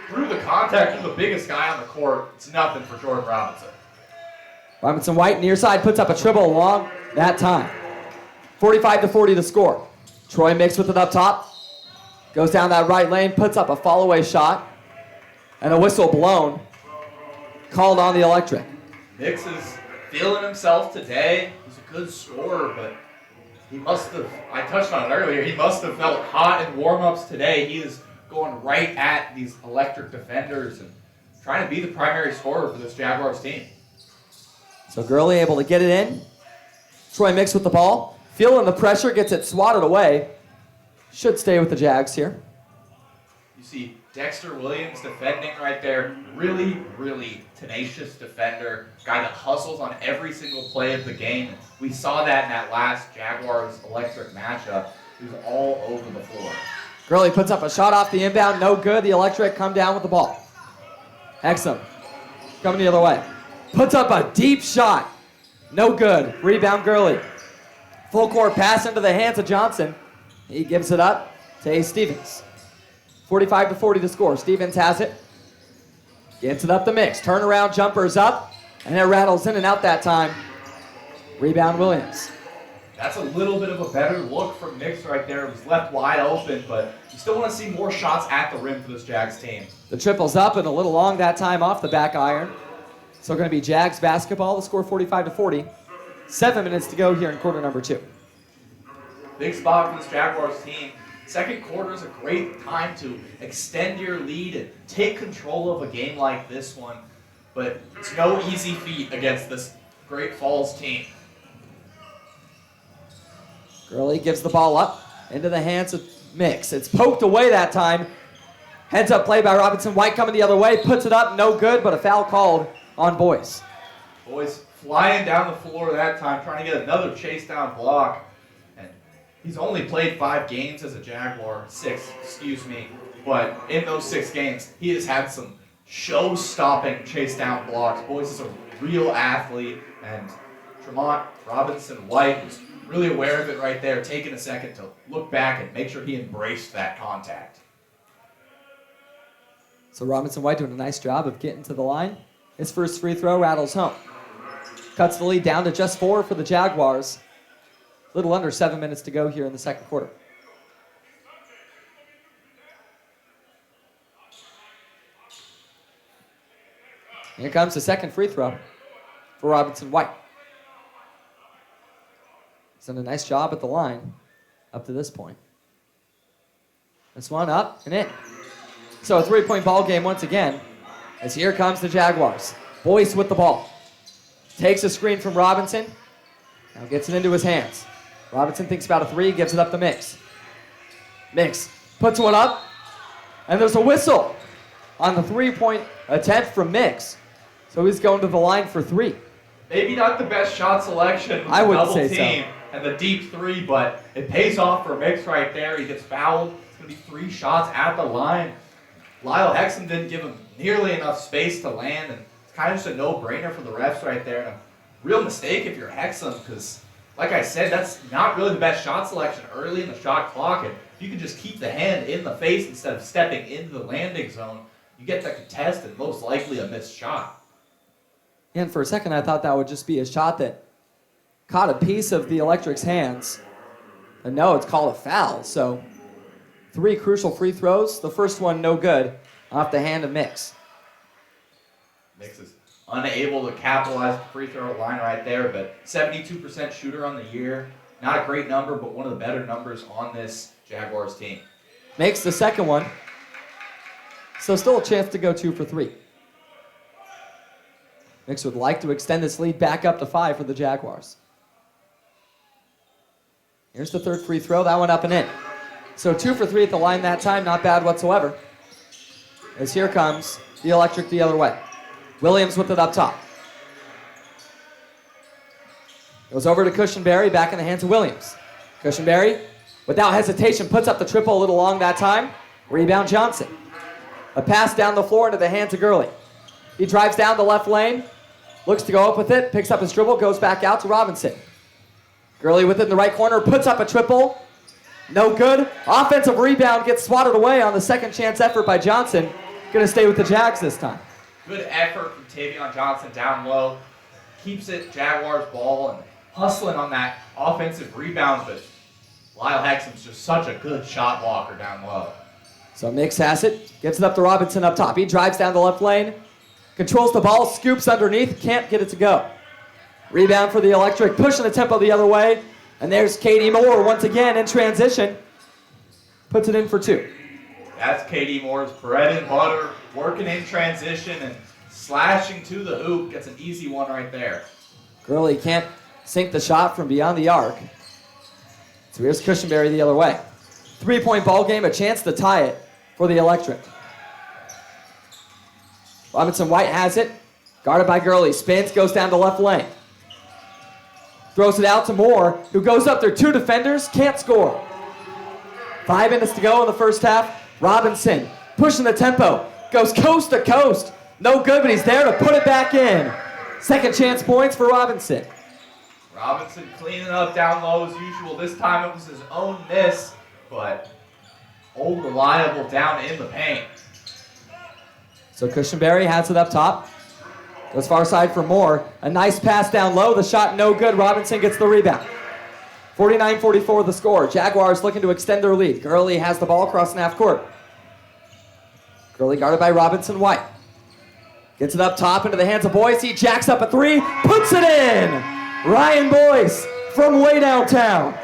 Through the contact of the biggest guy on the court, it's nothing for Jordan Robinson. Robinson White near side puts up a triple along that time. 45-40 the score. Troy Mix with it up top. Goes down that right lane, puts up a fall-away shot. And a whistle blown. Called on the Electric. Mix is feeling himself today. He's a good scorer, but he must have, I touched on it earlier, he must have felt hot in warm-ups today. He is going right at these Electric defenders and trying to be the primary scorer for this Jaguars team. So Gurley able to get it in. Troy Mix with the ball. Feeling the pressure, gets it swatted away. Should stay with the Jags here. You see Dexter Williams defending right there. Really, really tenacious defender. Guy that hustles on every single play of the game. We saw that in that last Jaguars-Electric matchup. He was all over the floor. Gurley puts up a shot off the inbound. No good. The Electric come down with the ball. Exum coming the other way. Puts up a deep shot. No good. Rebound Gurley. Full court pass into the hands of Johnson. He gives it up to A. Stevens. 45-40 the score. Stevens has it. Gets it up the Mix. Turnaround jumper's up. And it rattles in and out that time. Rebound Williams. That's a little bit of a better look from Mix right there. It was left wide open, but you still want to see more shots at the rim for this Jags team. The triple's up and a little long that time off the back iron. So going to be Jags basketball. The score 45-40. 7 minutes to go here in quarter number 2. Big spot for this Jaguars team. Second quarter is a great time to extend your lead and take control of a game like this one. But it's no easy feat against this Great Falls team. Gurley gives the ball up into the hands of Mix. It's poked away that time. Heads up play by Robinson White coming the other way. Puts it up, no good, but a foul called on Boyce. Boyce flying down the floor that time, trying to get another chase down block. And he's only played 5 games as a Jaguar, 6, excuse me. But in those 6 games, he has had some show-stopping chase down blocks. Boyce is a real athlete, and Tremont Robinson White was really aware of it right there, taking a second to look back and make sure he embraced that contact. So Robinson White doing a nice job of getting to the line. His first free throw rattles home. Cuts the lead down to just 4 for the Jaguars. A little under 7 minutes to go here in the second quarter. Here comes the second free throw for Robinson White. He's done a nice job at the line up to this point. This one up and in. So a 3-point ball game once again, as here comes the Jaguars. Boyce with the ball. Takes a screen from Robinson. Now gets it into his hands. Robinson thinks about a 3, gives it up to Mix. Mix puts one up, and there's a whistle on the 3-point attempt from Mix. So he's going to the line for 3. Maybe not the best shot selection with I the would double say team so. and the deep 3, but it pays off for Mix right there. He gets fouled. It's going to be 3 shots at the line. Lyle Hexum didn't give him nearly enough space to land, and it's kind of just a no-brainer for the refs right there. And a real mistake if you're Hexum, because, like I said, that's not really the best shot selection early in the shot clock. And if you can just keep the hand in the face instead of stepping into the landing zone, you get the contest and most likely a missed shot. And for a second, I thought that would just be a shot that caught a piece of the Electric's hands. And no, it's called a foul. So 3 crucial free throws. The first one, no good, off the hand of Mix. Mix is unable to capitalize the free throw line right there, but 72% shooter on the year. Not a great number, but one of the better numbers on this Jaguars team. Makes the second one. So still a chance to go 2 for 3. Knicks would like to extend this lead back up to 5 for the Jaguars. Here's the third free throw. That one up and in. So 2 for 3 at the line that time. Not bad whatsoever. As here comes the Electric the other way. Williams with it up top. Goes over to Cushenberry. Back in the hands of Williams. Cushenberry, without hesitation, puts up the triple a little long that time. Rebound Johnson. A pass down the floor into the hands of Gurley. He drives down the left lane. Looks to go up with it. Picks up his dribble. Goes back out to Robinson. Gurley with it in the right corner. Puts up a triple. No good. Offensive rebound gets swatted away on the second chance effort by Johnson. Going to stay with the Jags this time. Good effort from Tavion Johnson down low. Keeps it Jaguars ball and hustling on that offensive rebound, but Lyle Hexam's just such a good shot blocker down low. So Mix has it. Gets it up to Robinson up top. He drives down the left lane. Controls the ball. Scoops underneath. Can't get it to go. Rebound for the Electric. Pushing the tempo the other way. And there's Katie Moore once again in transition. Puts it in for 2. That's Katie Moore's bread and butter. Working in transition and slashing to the hoop. Gets an easy one right there. Gurley can't sink the shot from beyond the arc. So here's Cushenberry the other way. 3-point ball game. A chance to tie it for the Electric. Robinson White has it. Guarded by Gurley. Spins. Goes down the left lane. Throws it out to Moore, who goes up there. 2 defenders, can't score. 5 minutes to go in the first half. Robinson pushing the tempo. Goes coast to coast. No good, but he's there to put it back in. Second chance points for Robinson. Robinson cleaning up down low as usual. This time it was his own miss, but old reliable down in the paint. So Cushenberry has it up top. Goes far side for Moore. A nice pass down low. The shot no good. Robinson gets the rebound. 49-44 the score. Jaguars looking to extend their lead. Gurley has the ball across half court. Gurley guarded by Robinson White. Gets it up top into the hands of Boyce. He jacks up a 3. Puts it in. Ryan Boyce from way downtown.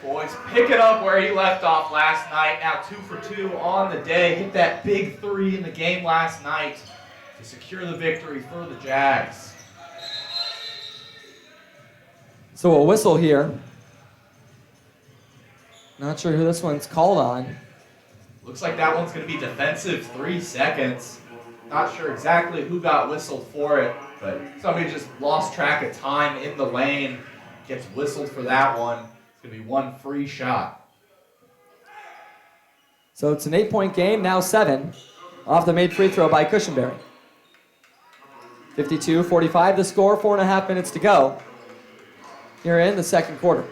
Boyce pick it up where he left off last night. Now 2 for 2 on the day. Hit that big 3 in the game last night to secure the victory for the Jags. So a whistle here. Not sure who this one's called on. Looks like that one's going to be defensive 3 seconds. Not sure exactly who got whistled for it, but somebody just lost track of time in the lane. Gets whistled for that one. It's going to be 1 free shot. So it's an 8-point game, now 7. Off the made free throw by Cushenberry. 52-45 the score, 4.5 minutes to go here in the second quarter.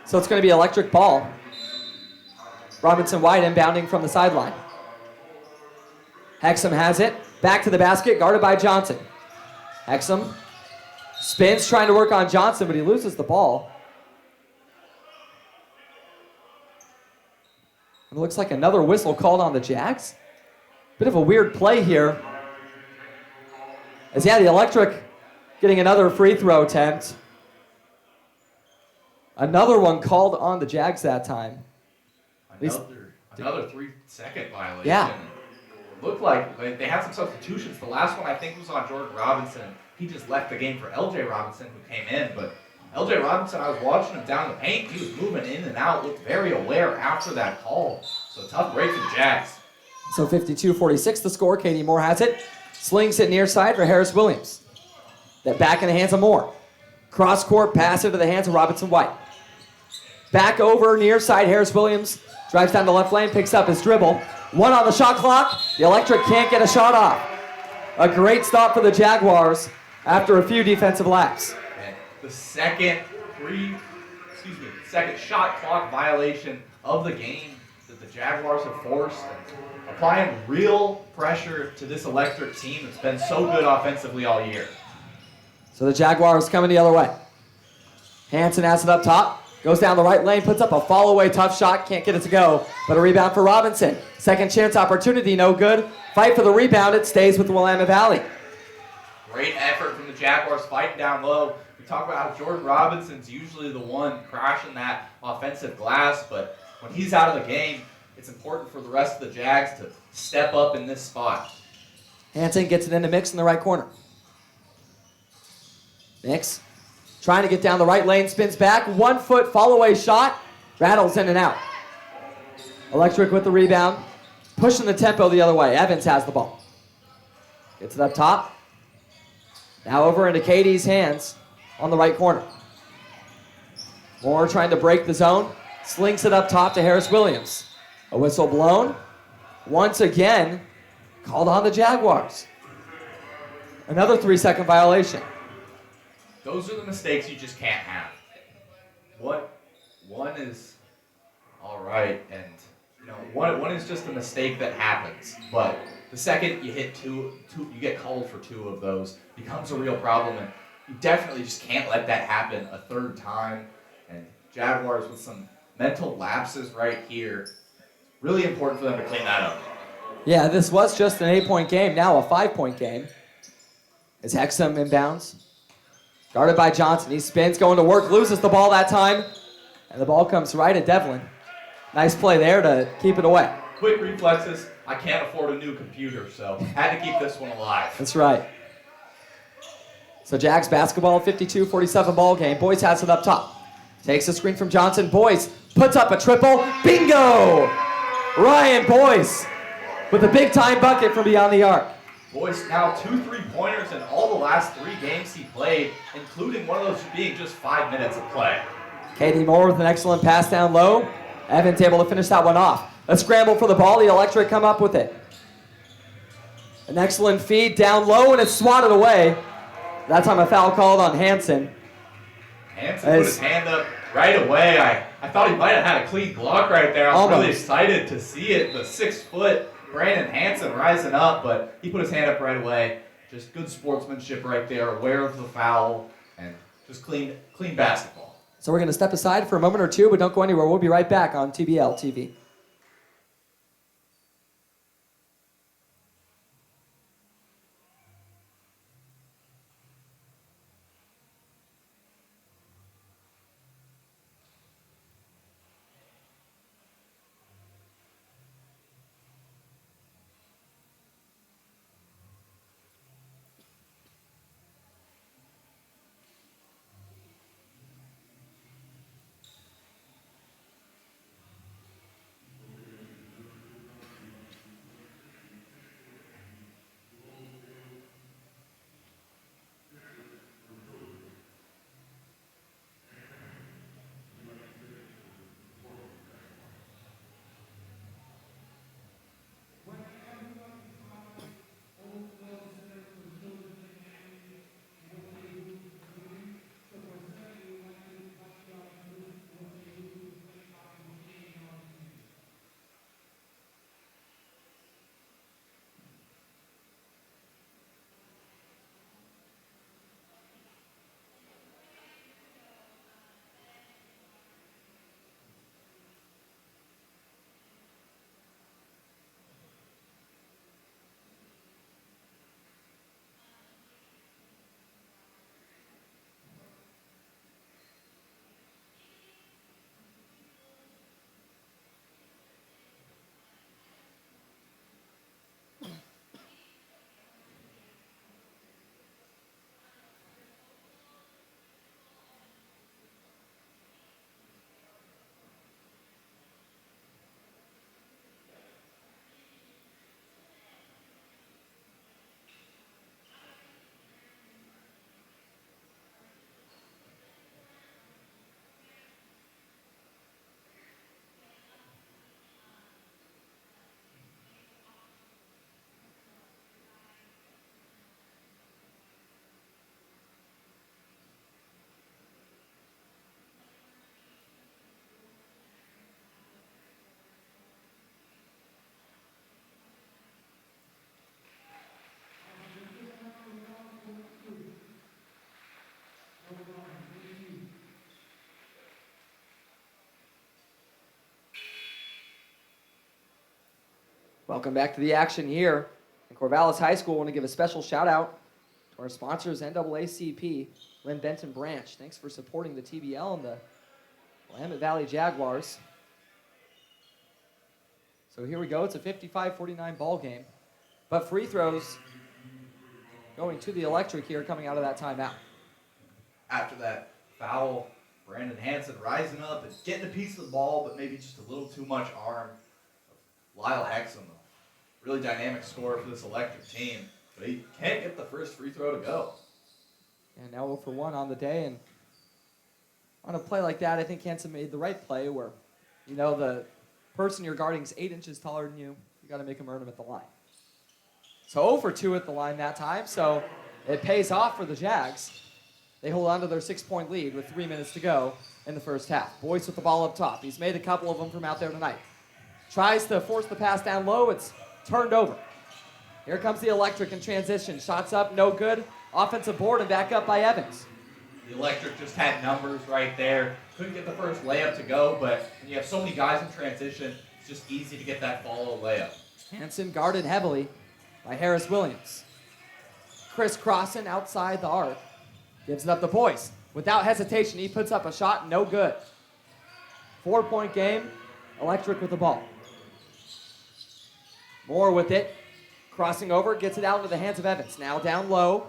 So it's going to be Electric ball. Robinson White inbounding from the sideline. Hexam has it. Back to the basket, guarded by Johnson. Hexam spins, trying to work on Johnson, but he loses the ball. And it looks like another whistle called on the Jags. Bit of a weird play here. As the Electric getting another free throw attempt. Another one called on the Jags that time. Another 3-second violation. Yeah. It looked like they had some substitutions. The last one I think was on Jordan Robinson. He just left the game for LJ Robinson, who came in. But LJ Robinson, I was watching him down the paint. He was moving in and out, looked very aware after that call. So tough break for the Jags. So 52-46 the score. Katie Moore has it. Slings it near side for Harris Williams. That back in the hands of Moore. Cross court pass into the hands of Robinson White. Back over near side, Harris Williams drives down the left lane, picks up his dribble. 1 on the shot clock. The Electric can't get a shot off. A great stop for the Jaguars after a few defensive laps. And the second shot clock violation of the game that the Jaguars have forced, and applying real pressure to this Electric team that's been so good offensively all year. So the Jaguars coming the other way. Hanson has it up top. Goes down the right lane, puts up a fall-away tough shot. Can't get it to go, but a rebound for Robinson. Second chance opportunity, no good. Fight for the rebound. It stays with the Willamette Valley. Great effort from the Jaguars fighting down low. We talk about how Jordan Robinson's usually the one crashing that offensive glass, but when he's out of the game, it's important for the rest of the Jags to step up in this spot. Hansen gets it into Mix in the right corner. Mix trying to get down the right lane, spins back, 1 foot fall away shot, rattles in and out. Electric with the rebound, pushing the tempo the other way. Evans has the ball. Gets it up top. Now over into Katie's hands on the right corner. Moore trying to break the zone, slings it up top to Harris Williams. A whistle blown. Once again, called on the Jaguars. Another 3-second violation. Those are the mistakes you just can't have. One is all right, and one is just a mistake that happens. But the second you hit two, you get called for 2 of those, becomes a real problem, and you definitely just can't let that happen a third time. And Jaguars with some mental lapses right here. Really important for them to clean that up. Yeah, this was just an 8-point game, now a 5-point game. Is Hexum inbounds? Guarded by Johnson. He spins, going to work, loses the ball that time. And the ball comes right at Devlin. Nice play there to keep it away. Quick reflexes. I can't afford a new computer, so had to keep this one alive. That's right. So Jags basketball, 52-47 ball game. Boyce has it up top. Takes a screen from Johnson. Boyce puts up a triple. Bingo! Ryan Boyce with a big-time bucket from beyond the arc. Boyce now 2 3-pointers in all the last 3 games he played, including one of those being just 5 minutes of play. Katie Moore with an excellent pass down low. Evans able to finish that one off. A scramble for the ball. The Electric come up with it. An excellent feed down low, and it's swatted away. That time a foul called on Hansen. Hansen put his hand up right away. I thought he might have had a clean block right there. I was really excited to see it. The 6-foot Brandon Hansen rising up, but he put his hand up right away. Just good sportsmanship right there, aware of the foul, and just clean basketball. So we're going to step aside for a moment or two, but don't go anywhere. We'll be right back on TBL TV. Welcome back to the action here at Corvallis High School. I want to give a special shout out to our sponsors, NAACP, Lynn Benton Branch. Thanks for supporting the TBL and the Willamette Valley Jaguars. So here we go. It's a 55-49 ball game. But free throws going to the Electric here coming out of that timeout. After that foul, Brandon Hansen rising up and getting a piece of the ball, but maybe just a little too much arm. Lyle Hexum, a really dynamic scorer for this Electric team, but he can't get the first free throw to go. And now 0 for 1 on the day. And on a play like that, I think Hansen made the right play where, you know, the person you're guarding is 8 inches taller than you. You got to make him earn him at the line. So 0 for 2 at the line that time. So it pays off for the Jags. They hold on to their 6-point lead with 3 minutes to go in the first half. Boyce with the ball up top. He's made a couple of them from out there tonight. Tries to force the pass down low. It's turned over. Here comes the Electric in transition. Shots up, no good. Offensive board and back up by Evans. The Electric just had numbers right there. Couldn't get the first layup to go, but when you have so many guys in transition, it's just easy to get that follow layup. Hansen guarded heavily by Harris Williams. Chris Crossan outside the arc. Gives it up to Boyce. Without hesitation, he puts up a shot, no good. 4-point game, Electric with the ball. Moore with it. Crossing over, gets it out into the hands of Evans. Now down low.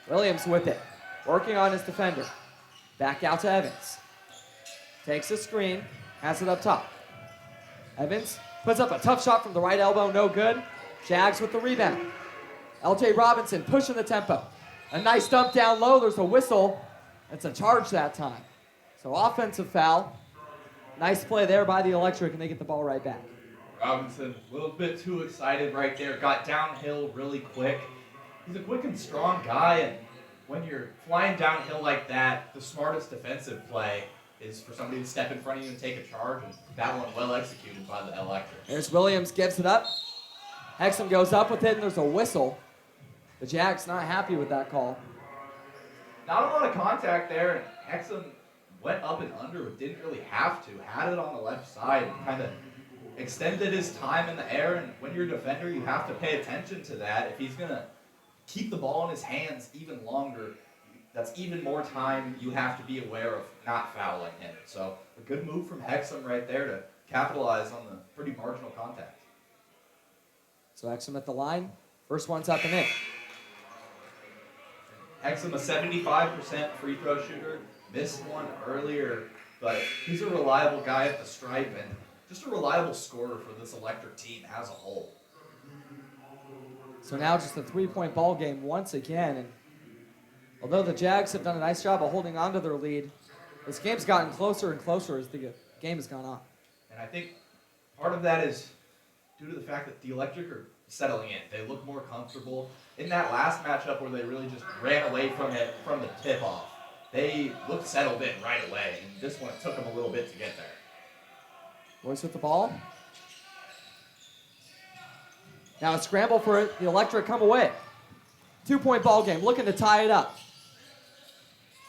Williams with it. Working on his defender. Back out to Evans. Takes a screen. Has it up top. Evans puts up a tough shot from the right elbow. No good. Jags with the rebound. LJ Robinson pushing the tempo. A nice dump down low. There's a whistle. It's a charge that time. So offensive foul. Nice play there by the Electric, and they get the ball right back. Robinson, a little bit too excited right there. Got downhill really quick. He's a quick and strong guy, and when you're flying downhill like that, the smartest defensive play is for somebody to step in front of you and take a charge, and that one well executed by the Electric. There's Williams, gives it up. Hexum goes up with it, and there's a whistle. The Jags not happy with that call. Not a lot of contact there, and Hexum went up and under, but didn't really have to. Had it on the left side and kind of extended his time in the air, and when you're a defender, you have to pay attention to that. If he's going to keep the ball in his hands even longer, that's even more time you have to be aware of not fouling him. So a good move from Hexum right there to capitalize on the pretty marginal contact. So Hexum at the line. First one's up and in. Hexum, a 75% free throw shooter. Missed one earlier, but he's a reliable guy at the stripe and just a reliable scorer for this Electric team as a whole. So now just a 3-point ball game once again. And although the Jags have done a nice job of holding on to their lead, this game's gotten closer and closer as the game has gone on. And I think part of that is due to the fact that the Electric are settling in. They look more comfortable. In that last matchup where they really just ran away from it from the tip-off, they looked settled in right away. And this one, it took them a little bit to get there. Boyce with the ball. Now a scramble for it. The Electric come away. 2-point ball game, looking to tie it up.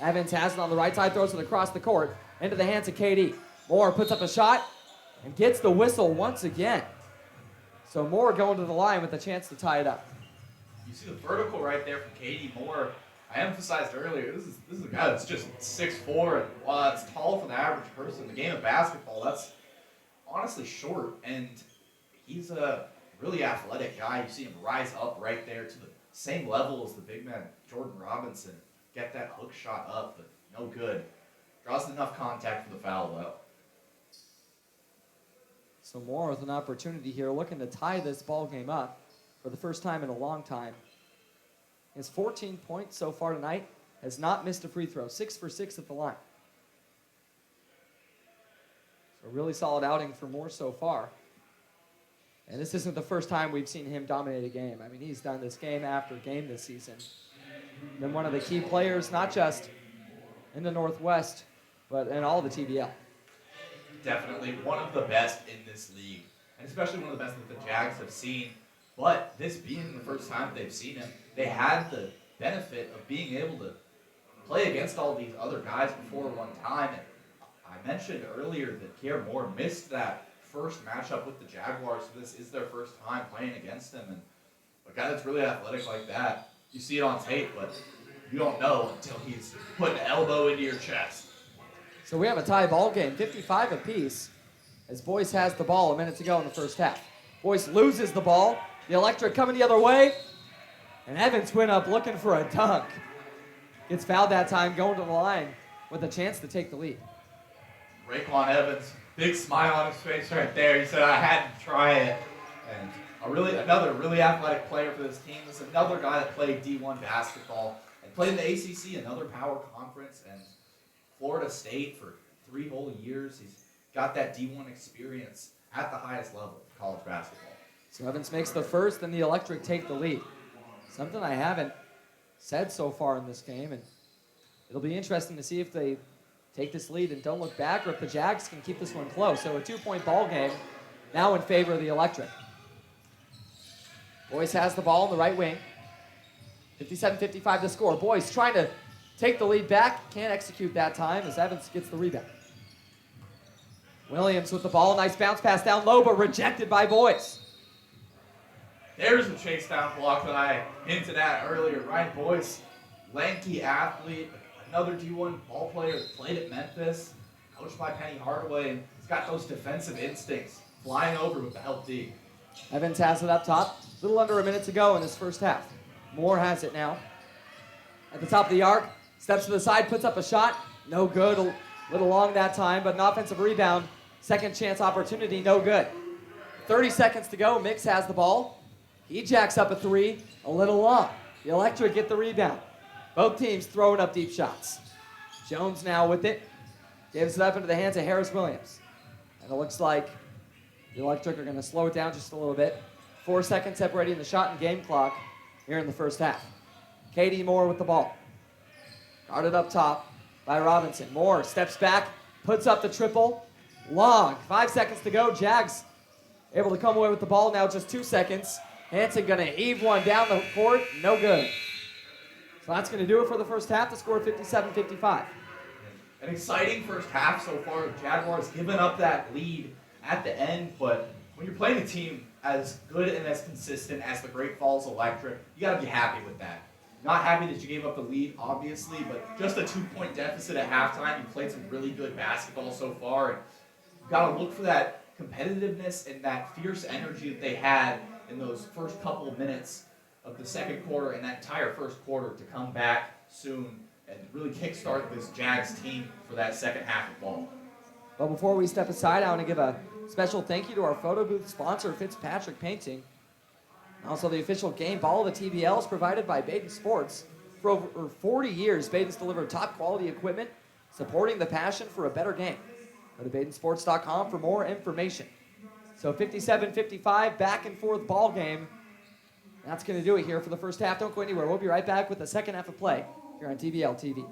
Evans has it on the right side, throws it across the court, into the hands of KD. Moore puts up a shot and gets the whistle once again. So Moore going to the line with a chance to tie it up. You see the vertical right there from KD Moore. I emphasized earlier, this is a guy that's just 6'4", and while that's tall for the average person, the game of basketball, that's honestly short, and he's a really athletic guy. You see him rise up right there to the same level as the big man, Jordan Robinson. Get that hook shot up, but no good. Draws enough contact for the foul, though. So Moore with an opportunity here, looking to tie this ball game up for the first time in a long time. He has 14 points so far tonight, has not missed a free throw, 6 for 6 at the line. So a really solid outing for Moore so far. And this isn't the first time we've seen him dominate a game. I mean, he's done this game after game this season. Been one of the key players, not just in the Northwest, but in all the TBL. Definitely one of the best in this league, and especially one of the best that the Jags have seen. But this being the first time they've seen him, they had the benefit of being able to play against all these other guys before one time. And I mentioned earlier that Kier Moore missed that first matchup with the Jaguars, so this is their first time playing against him. And a guy that's really athletic like that, you see it on tape, but you don't know until he's putting an elbow into your chest. So we have a tie ball game, 55 apiece, as Boyce has the ball a minute to go in the first half. Boyce loses the ball. The Electric coming the other way. And Evans went up looking for a dunk. Gets fouled that time, going to the line with a chance to take the lead. Raekwon Evans, big smile on his face right there. He said, I had to try it. And another really athletic player for this team. This is another guy that played D1 basketball and played in the ACC, another power conference, and Florida State for 3 whole years. He's got that D1 experience at the highest level of college basketball. So Evans makes the first, and the Electric take the lead. Something I haven't said so far in this game, and it'll be interesting to see if they take this lead and don't look back, or if the Jags can keep this one close. So a 2-point ball game now in favor of the Electric. Boyce has the ball in the right wing. 57-55 to score. Boyce trying to take the lead back. Can't execute that time as Evans gets the rebound. Williams with the ball. Nice bounce pass down low, but rejected by Boyce. There's a chase down block that I hinted at earlier. Ryan Boyce, lanky athlete, another D1 ball player that played at Memphis, coached by Penny Hardaway. He's got those defensive instincts, flying over with the help D. Evans has it up top. A little under a minute to go in this first half. Moore has it now. At the top of the arc, steps to the side, puts up a shot. No good, a little long that time, but an offensive rebound. Second chance opportunity, no good. 30 seconds to go, Mix has the ball. He jacks up a 3, a little long. The Electric get the rebound. Both teams throwing up deep shots. Jones now with it. Gives it up into the hands of Harris Williams. And it looks like the Electric are going to slow it down just a little bit. 4 seconds separating the shot and game clock here in the first half. Katie Moore with the ball. Guarded up top by Robinson. Moore steps back, puts up the triple. Long. 5 seconds to go. Jags able to come away with the ball. Now just 2 seconds. Hanson going to heave one down the court. No good. So that's going to do it for the first half. The score 57-55. An exciting first half so far. The Jaguars giving up that lead at the end, but when you're playing a team as good and as consistent as the Great Falls Electric, you got to be happy with that. Not happy that you gave up the lead, obviously, but just a 2-point deficit at halftime. You played some really good basketball so far, and you got to look for that competitiveness and that fierce energy that they had in those first couple of minutes of the second quarter and that entire first quarter to come back soon and really kickstart this Jags team for that second half of ball. But before we step aside, I want to give a special thank you to our photo booth sponsor, Fitzpatrick Painting. Also, the official game ball of the TBL is provided by Baden Sports. For over 40 years, Baden's delivered top quality equipment, supporting the passion for a better game. Go to BadenSports.com for more information. So 57-55, back and forth ball game. That's going to do it here for the first half. Don't go anywhere. We'll be right back with the second half of play here on TBL TV.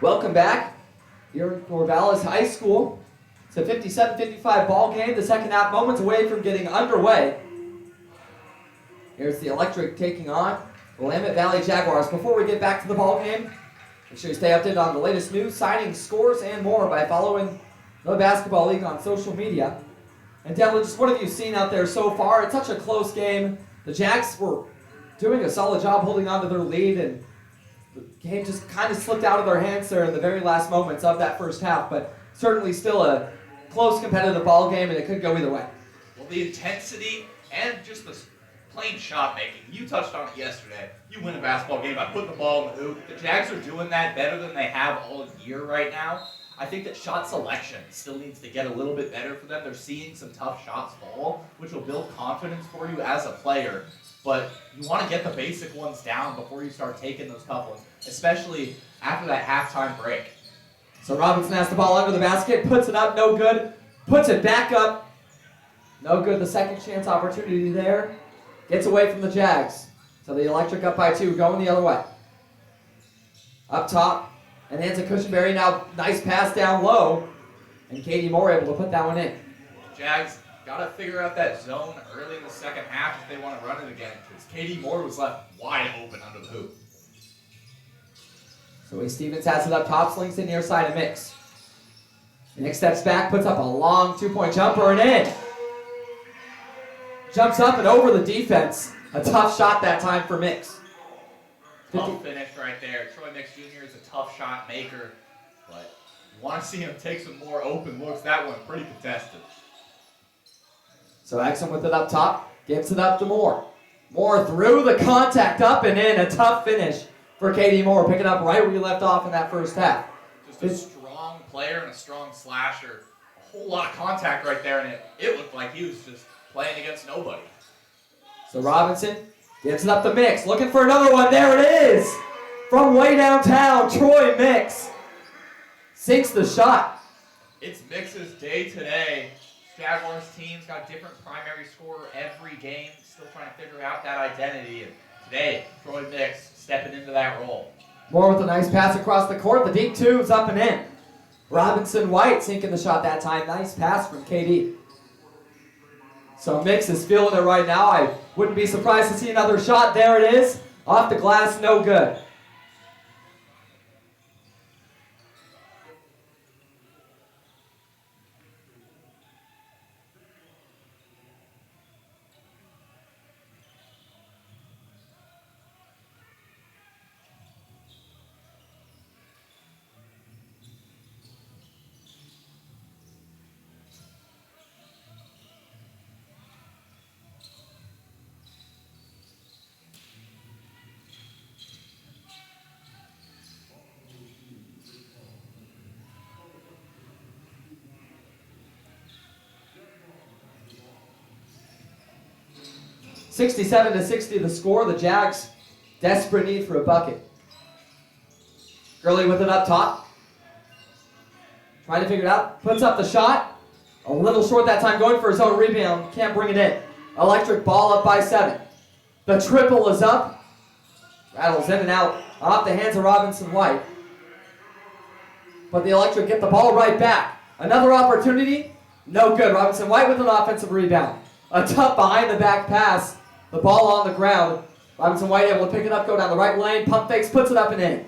Welcome back here at Corvallis High School. It's a 57-55 ball game. The second half moments away from getting underway. Here's the Electric taking on the Willamette Valley Jaguars. Before we get back to the ball game, make sure you stay updated on the latest news, signings, scores, and more by following the Basketball League on social media. And Devlin, just what have you seen out there so far? It's such a close game. The Jags were doing a solid job holding on to their lead, and the game just kind of slipped out of their hands there in the very last moments of that first half, but certainly still a close competitive ball game, and it could go either way. Well, the intensity and just the plain shot making. You touched on it yesterday. You win a basketball game by putting the ball in the hoop. The Jags are doing that better than they have all year right now. I think that shot selection still needs to get a little bit better for them. They're seeing some tough shots fall, which will build confidence for you as a player. But you want to get the basic ones down before you start taking those tough ones, especially after that halftime break. So Robinson has the ball under the basket, puts it up, no good. Puts it back up, no good. The second chance opportunity there. Gets away from the Jags. So the Electric up by 2, going the other way. Up top, and hands to Cushenberry. Now nice pass down low, and Katie Moore able to put that one in. Jags got to figure out that zone early in the second half if they want to run it again, because Katie Moore was left wide open under the hoop. So Lee Stevens has it up top, slings it near side of Mix. Mix steps back, puts up a long two-point jumper and in. Jumps up and over the defense. A tough shot that time for Mix. Tough finish right there. Troy Mix Jr. is a tough shot maker, but you want to see him take some more open looks. That one pretty contested. So Exum with it up top, gives it up to Moore. Moore through the contact, up and in. A tough finish for Katie Moore, picking up right where you left off in that first half. Just a strong player and a strong slasher. A whole lot of contact right there, and it looked like he was just playing against nobody. So Robinson gives it up to Mix, looking for another one. There it is! From way downtown, Troy Mix sinks the shot. It's Mix's day today. Jaguars team's got a different primary scorer every game, still trying to figure out that identity. And today, Troy Mix stepping into that role. Moore with a nice pass across the court. The deep two's up and in. Robinson White sinking the shot that time. Nice pass from KD. So Mix is feeling it right now. I wouldn't be surprised to see another shot. There it is. Off the glass, no good. (67-60) the score. The Jags desperate need for a bucket. Gurley with it up top. Trying to figure it out. Puts up the shot. A little short that time, going for his own rebound. Can't bring it in. Electric ball up by 7. The triple is up. Rattles in and out off the hands of Robinson White. But the Electric get the ball right back. Another opportunity. No good. Robinson White with an offensive rebound. A tough behind the back pass. The ball on the ground. Robinson White able to pick it up, go down the right lane. Pump fakes, puts it up and in.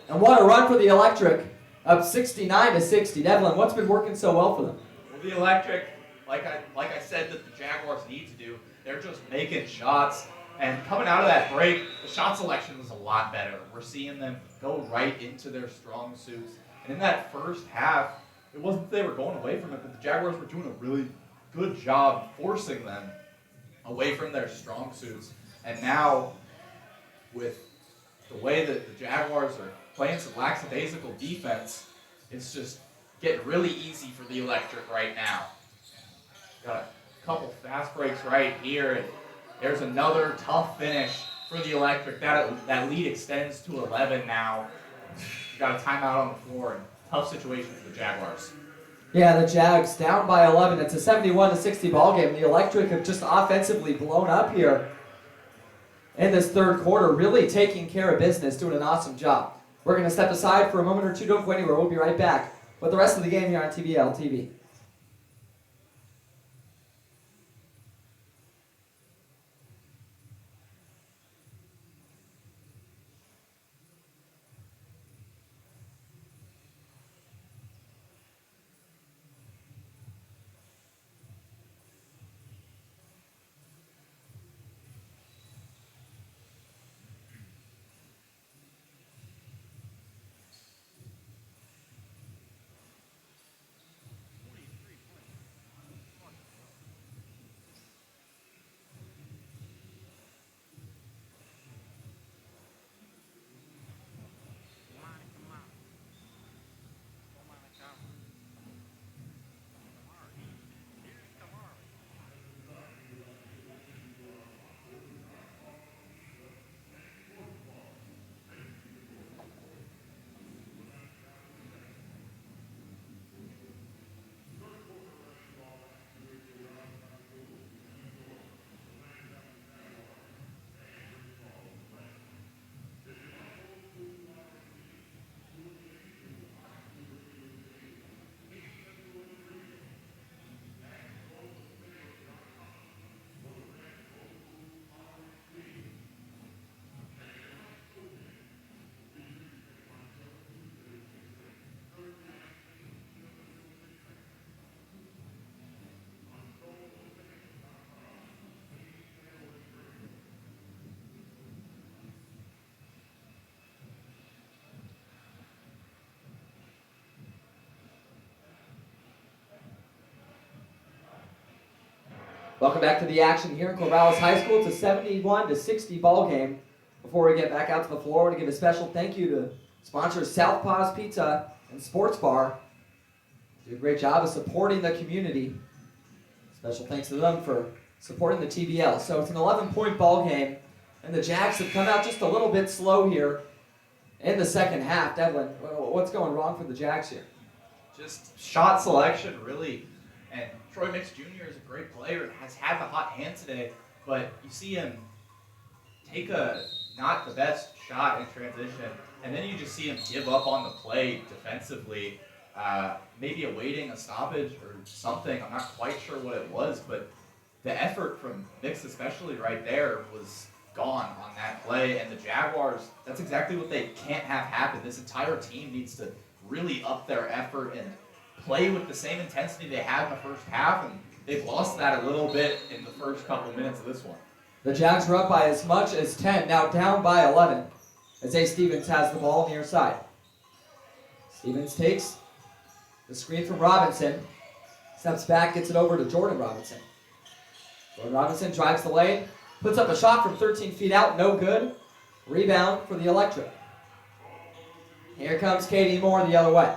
And what a run for the Electric. Up 69-60. Devlin, what's been working so well for them? Well, the Electric, like I said that the Jaguars need to do, they're just making shots. And coming out of that break, the shot selection was a lot better. We're seeing them go right into their strong suits. And in that first half, it wasn't that they were going away from it, but the Jaguars were doing a really good job forcing them away from their strong suits. And now, with the way that the Jaguars are playing some lackadaisical defense, it's just getting really easy for the Electric right now. Got a couple fast breaks right here, and there's another tough finish for the Electric. That lead extends to 11 now. Got a timeout on the floor, and tough situation for the Jaguars. Yeah, the Jags down by 11. It's a 71-60 ball game. The Electric have just offensively blown up here in this third quarter, really taking care of business, doing an awesome job. We're going to step aside for a moment or two. Don't go anywhere. We'll be right back with the rest of the game here on TBL TV. Welcome back to the action here in Corvallis High School. It's a 71-60 ball game. Before we get back out to the floor, I want to give a special thank you to sponsors Southpaw's Pizza and Sports Bar. They do a great job of supporting the community. Special thanks to them for supporting the TBL. So it's an 11-point ball game, and the Jags have come out just a little bit slow here in the second half. Devlin, what's going wrong for the Jags here? Just shot selection, really. And Troy Mix Jr. is a great player and has had the hot hand today, but you see him take a not the best shot in transition, and then you just see him give up on the play defensively, maybe awaiting a stoppage or something. I'm not quite sure what it was, but the effort from Mix especially right there was gone on that play, and the Jaguars, that's exactly what they can't have happen. This entire team needs to really up their effort and play with the same intensity they had in the first half, and they've lost that a little bit in the first couple minutes of this one. The Jags are up by as much as 10, now down by 11, as A. Stevens has the ball near side. Stevens takes the screen from Robinson, steps back, gets it over to Jordan Robinson. Jordan Robinson drives the lane, puts up a shot from 13 feet out, no good. Rebound for the Electric. Here comes Katie Moore the other way.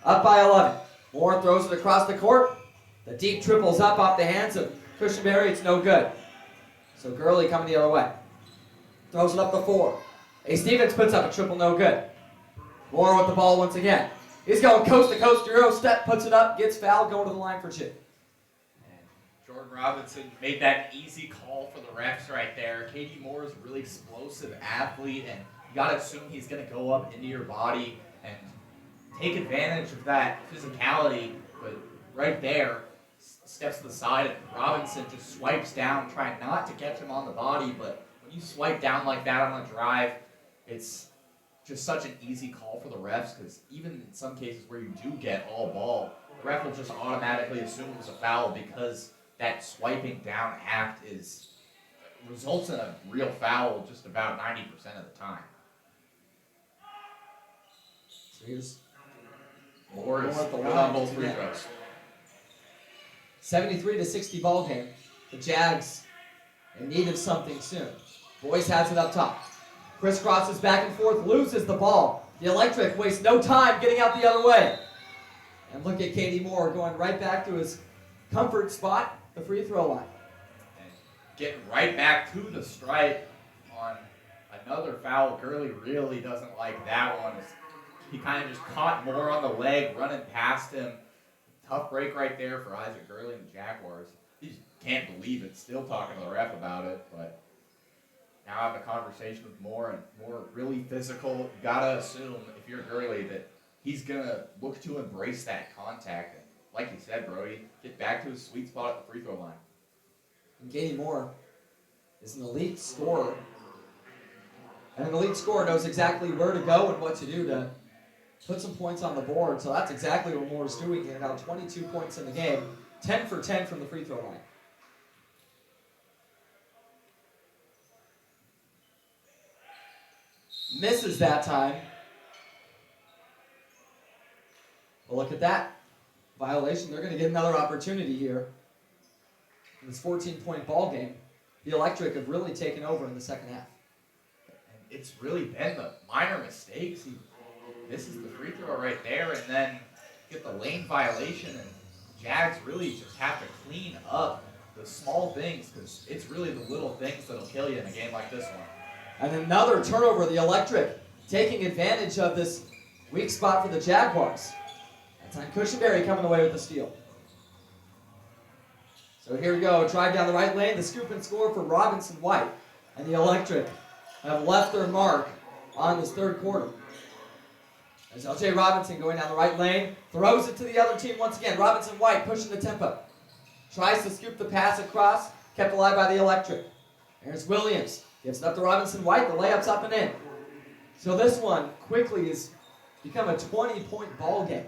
Up by 11. Moore throws it across the court. The deep triple's up off the hands of Cushionberry. It's no good. So Gurley coming the other way. Throws it up the 4. A. Stevens puts up a triple, no good. Moore with the ball once again. He's going coast to coast, Euro step, puts it up, gets fouled, going to the line for 2. And Jordan Robinson made that easy call for the refs right there. Katie Moore is a really explosive athlete, and you got to assume he's going to go up into your body and take advantage of that physicality, but right there, steps to the side, and Robinson just swipes down, trying not to catch him on the body, but when you swipe down like that on a drive, it's just such an easy call for the refs, because even in some cases where you do get all ball, the ref will just automatically assume it was a foul because that swiping down act results in a real foul just about 90% of the time. So here's Moore is at the good line on both free again. throws. 73-60 ball game. The Jags in need of something soon. Boyce has it up top. Crisscrosses back and forth, loses the ball. The Electric wastes no time getting out the other way. And look at Katie Moore going right back to his comfort spot, the free throw line. And getting right back to the stripe on another foul. Gurley really doesn't like that one. He kind of just caught Moore on the leg, running past him. Tough break right there for Isaac Gurley and the Jaguars. He just can't believe it. Still talking to the ref about it, but now having a conversation with Moore, and Moore really physical. You gotta assume, if you're Gurley, that he's gonna look to embrace that contact. And like you said, Brody, get back to his sweet spot at the free throw line. And Katie Moore is an elite scorer. And an elite scorer knows exactly where to go and what to do to put some points on the board. So that's exactly what Moore is doing here. Now 22 points in the game, 10 for 10 from the free throw line. Misses that time. But look at that. Violation. They're going to get another opportunity here. In this 14-point ball game, the Electric have really taken over in the second half. And it's really been the minor mistakes. He misses the free throw right there, and then get the lane violation, and Jags really just have to clean up the small things, because it's really the little things that'll kill you in a game like this one. And another turnover, the Electric taking advantage of this weak spot for the Jaguars. That time Cushenberry coming away with the steal. So here we go, drive down the right lane, the scoop and score for Robinson White. And the Electric have left their mark on this third quarter. As LJ Robinson going down the right lane, throws it to the other team once again. Robinson White pushing the tempo. Tries to scoop the pass across, kept alive by the Electric. Here's Williams, gives it up to Robinson White, the layup's up and in. So this one quickly has become a 20-point ball game.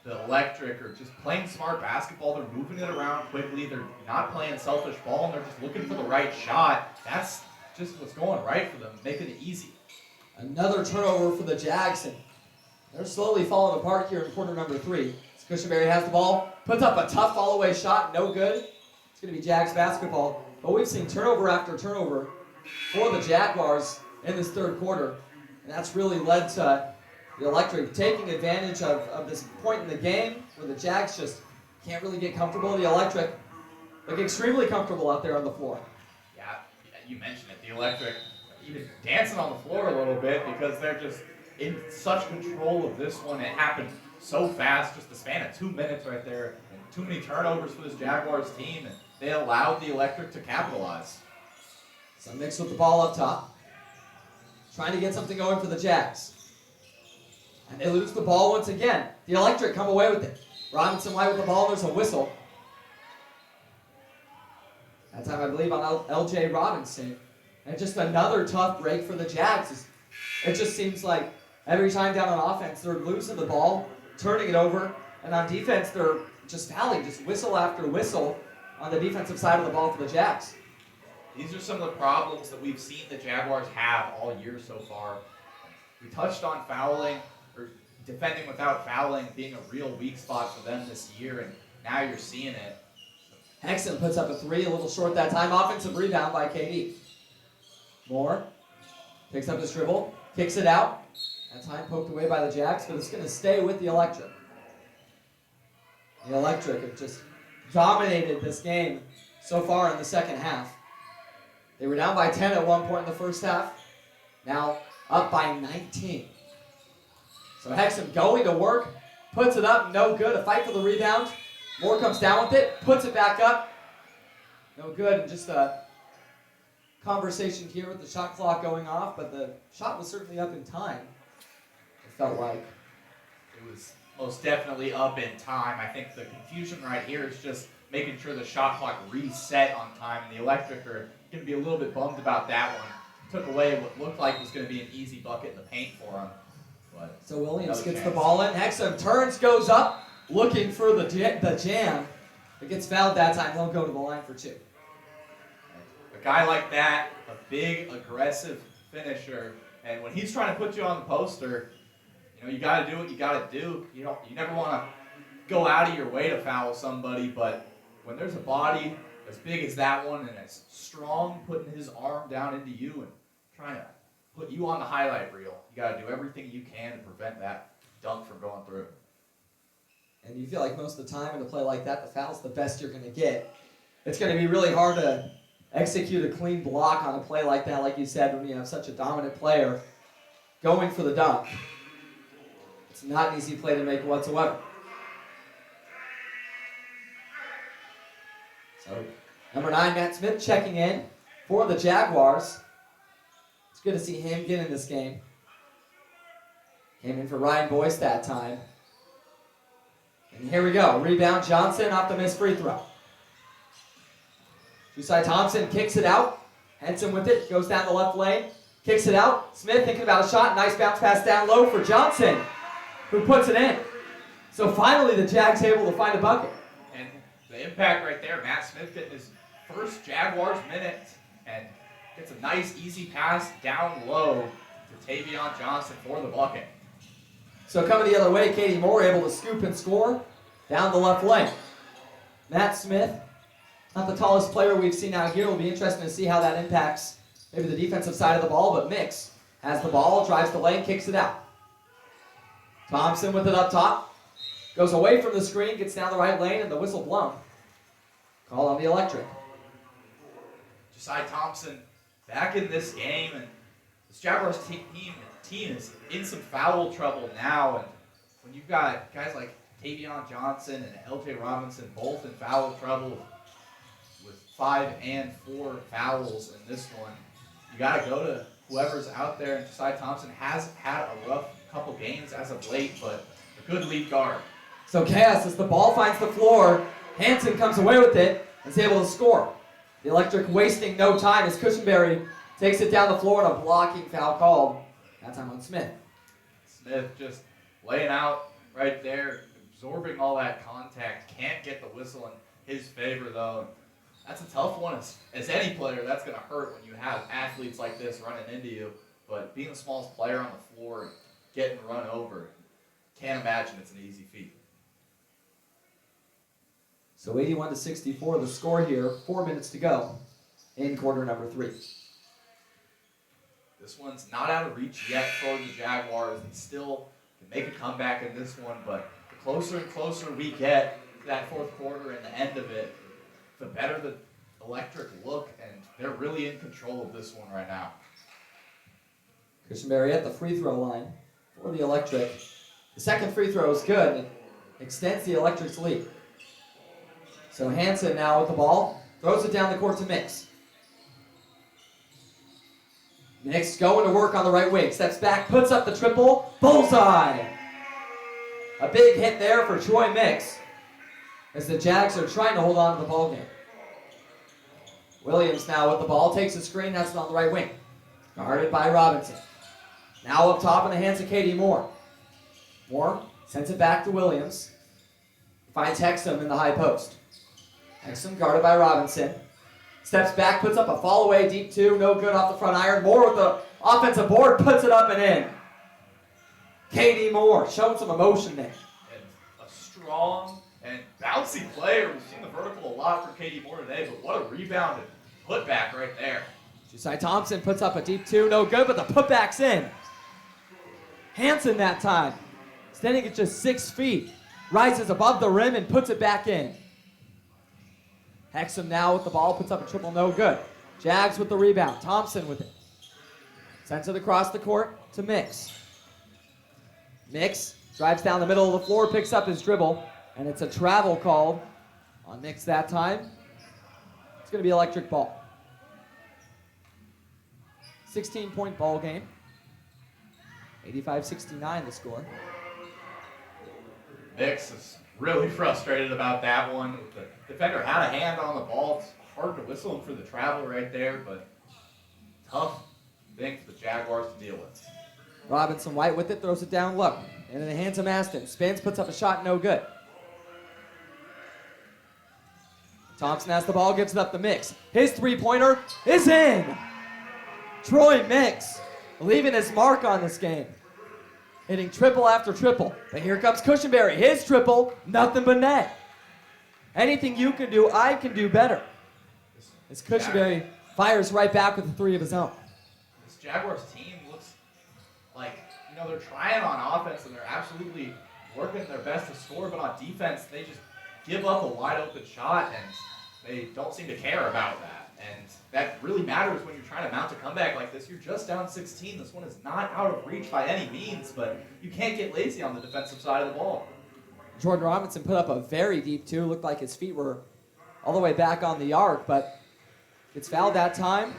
The Electric are just playing smart basketball. They're moving it around quickly. They're not playing selfish ball, and they're just looking for the right shot. That's just what's going right for them, making it easy. Another turnover for the Jags, and they're slowly falling apart here in quarter number 3. Cushenberry has the ball, puts up a tough fall-away shot, no good. It's going to be Jags basketball. But we've seen turnover after turnover for the Jaguars in this third quarter, and that's really led to the Electric taking advantage of this point in the game where the Jags just can't really get comfortable. The Electric look extremely comfortable out there on the floor. Yeah, you mentioned it. The Electric even dancing on the floor a little bit because they're just in such control of this one. It happened so fast, just the span of 2 minutes right there, and too many turnovers for this Jaguars team, and they allowed the Electric to capitalize. So mixed with the ball up top, trying to get something going for the Jags. And they lose the ball once again. The Electric come away with it. Robinson White with the ball, there's a whistle. That time I believe on L.J. Robinson. And just another tough break for the Jags. It just seems like every time down on offense, they're losing the ball, turning it over, and on defense, they're just fouling, just whistle after whistle on the defensive side of the ball for the Jags. These are some of the problems that we've seen the Jaguars have all year so far. We touched on fouling, or defending without fouling being a real weak spot for them this year, and now you're seeing it. Hexon puts up a three, a little short that time. Offensive rebound by KD. Moore picks up his dribble, kicks it out. That time poked away by the Jags, but it's going to stay with the Electric. The Electric have just dominated this game so far in the second half. They were down by 10 at one point in the first half. Now up by 19. So Hexon going to work, puts it up, no good. A fight for the rebound. Moore comes down with it, puts it back up. No good, and just a conversation here with the shot clock going off, but the shot was certainly up in time, it felt like. It was most definitely up in time. I think the confusion right here is just making sure the shot clock reset on time, and the Electric are going to be a little bit bummed about that one. Took away what looked like was going to be an easy bucket in the paint for them. But so Williams gets chance. the ball in. Hexon turns, goes up, looking for the jam. It gets fouled that time. He'll go to the line for two. A guy like that, a big, aggressive finisher, and when he's trying to put you on the poster, you got to do what you got to do. You never want to go out of your way to foul somebody, but when there's a body as big as that one and as strong, putting his arm down into you and trying to put you on the highlight reel, you got to do everything you can to prevent that dunk from going through. And you feel like most of the time in a play like that, the foul's the best you're going to get. It's going to be really hard to execute a clean block on a play like that, like you said, when you have such a dominant player going for the dunk. It's not an easy play to make whatsoever. So, number 9, Matt Smith checking in. for the Jaguars. It's good to see him get in this game. Came in for Ryan Boyce that time. And here we go. Rebound Johnson off the missed free throw. Josiah Thompson kicks it out. Henson with it. Goes down the left lane. Kicks it out. Smith thinking about a shot. Nice bounce pass down low for Johnson, who puts it in. So finally the Jags able to find a bucket. And the impact right there, Matt Smith getting his first Jaguars minute and gets a nice easy pass down low to Tavion Johnson for the bucket. So coming the other way, Katie Moore able to scoop and score down the left lane. Matt Smith, not the tallest player we've seen out here. It'll be interesting to see how that impacts maybe the defensive side of the ball, but Mix has the ball, drives the lane, kicks it out. Thompson with it up top. Goes away from the screen, gets down the right lane, and the whistle blown. Call on the electric. Josiah Thompson back in this game, and this Jaguars team is in some foul trouble now. And when you've got guys like Tavion Johnson and LJ Robinson both in foul trouble with 5 and 4 fouls in this one, you got to go to whoever's out there. And Josiah Thompson has had a rough couple games as of late, but a good lead guard. So chaos as the ball finds the floor. Hanson comes away with it and is able to score. The Electric wasting no time as Cushenberry takes it down the floor and a blocking foul called. That time on Smith. Smith just laying out right there, absorbing all that contact. Can't get the whistle in his favor, though. That's a tough one. As any player, that's going to hurt when you have athletes like this running into you. But being the smallest player on the floor, getting run over, can't imagine it's an easy feat. So 81-64, the score here. 4 minutes to go in quarter number 3. This one's not out of reach yet for the Jaguars. They still can make a comeback in this one, but the closer and closer we get to that fourth quarter and the end of it, the better the Electric look, and they're really in control of this one right now. Cushenberry at the free throw line for the Electric. The second free throw is good. It extends the Electric's lead. So Hanson now with the ball, throws it down the court to Mix. Mix going to work on the right wing, steps back, puts up the triple, bullseye! A big hit there for Troy Mix as the Jags are trying to hold on to the ball game. Williams now with the ball, takes the screen, has it on the right wing. Guarded by Robinson. Now up top in the hands of Katie Moore. Moore sends it back to Williams. Finds Hexum in the high post. Hexum guarded by Robinson. Steps back, puts up a fall away, deep 2, no good off the front iron. Moore with the offensive board, puts it up and in. Katie Moore showing some emotion there. And a strong and bouncy player. We've seen the vertical a lot for Katie Moore today, but what a rebound and putback right there. Josiah Thompson puts up a deep 2, no good, but the putback's in. Hanson that time, standing at just 6 feet, rises above the rim and puts it back in. Hexum now with the ball, puts up a triple, no good. Jags with the rebound, Thompson with it. Sends it across the court to Mix. Mix drives down the middle of the floor, picks up his dribble, and it's a travel called on Mix that time. It's going to be Electric ball. 16-point ball game. 85-69 the score. Mix is really frustrated about that one. The defender had a hand on the ball. It's hard to whistle him for the travel right there, but tough thing for the Jaguars to deal with. Robinson White with it, throws it down low. And in the hands of Maston. Spins, puts up a shot, no good. Thompson has the ball, gives it up to Mix. His three-pointer is in. Troy Mix leaving his mark on this game. Hitting triple after triple. But here comes Cushenberry. His triple, nothing but net. Anything you can do, I can do better. As Cushenberry fires right back with a 3 of his own. This Jaguars team looks like, they're trying on offense and they're absolutely working their best to score, but on defense, they just give up a wide open shot and they don't seem to care about that. And that really matters when you're trying to mount a comeback like this. You're just down 16. This one is not out of reach by any means, but you can't get lazy on the defensive side of the ball. Jordan Robinson put up a very deep 2. Looked like his feet were all the way back on the arc, but Gets fouled that time.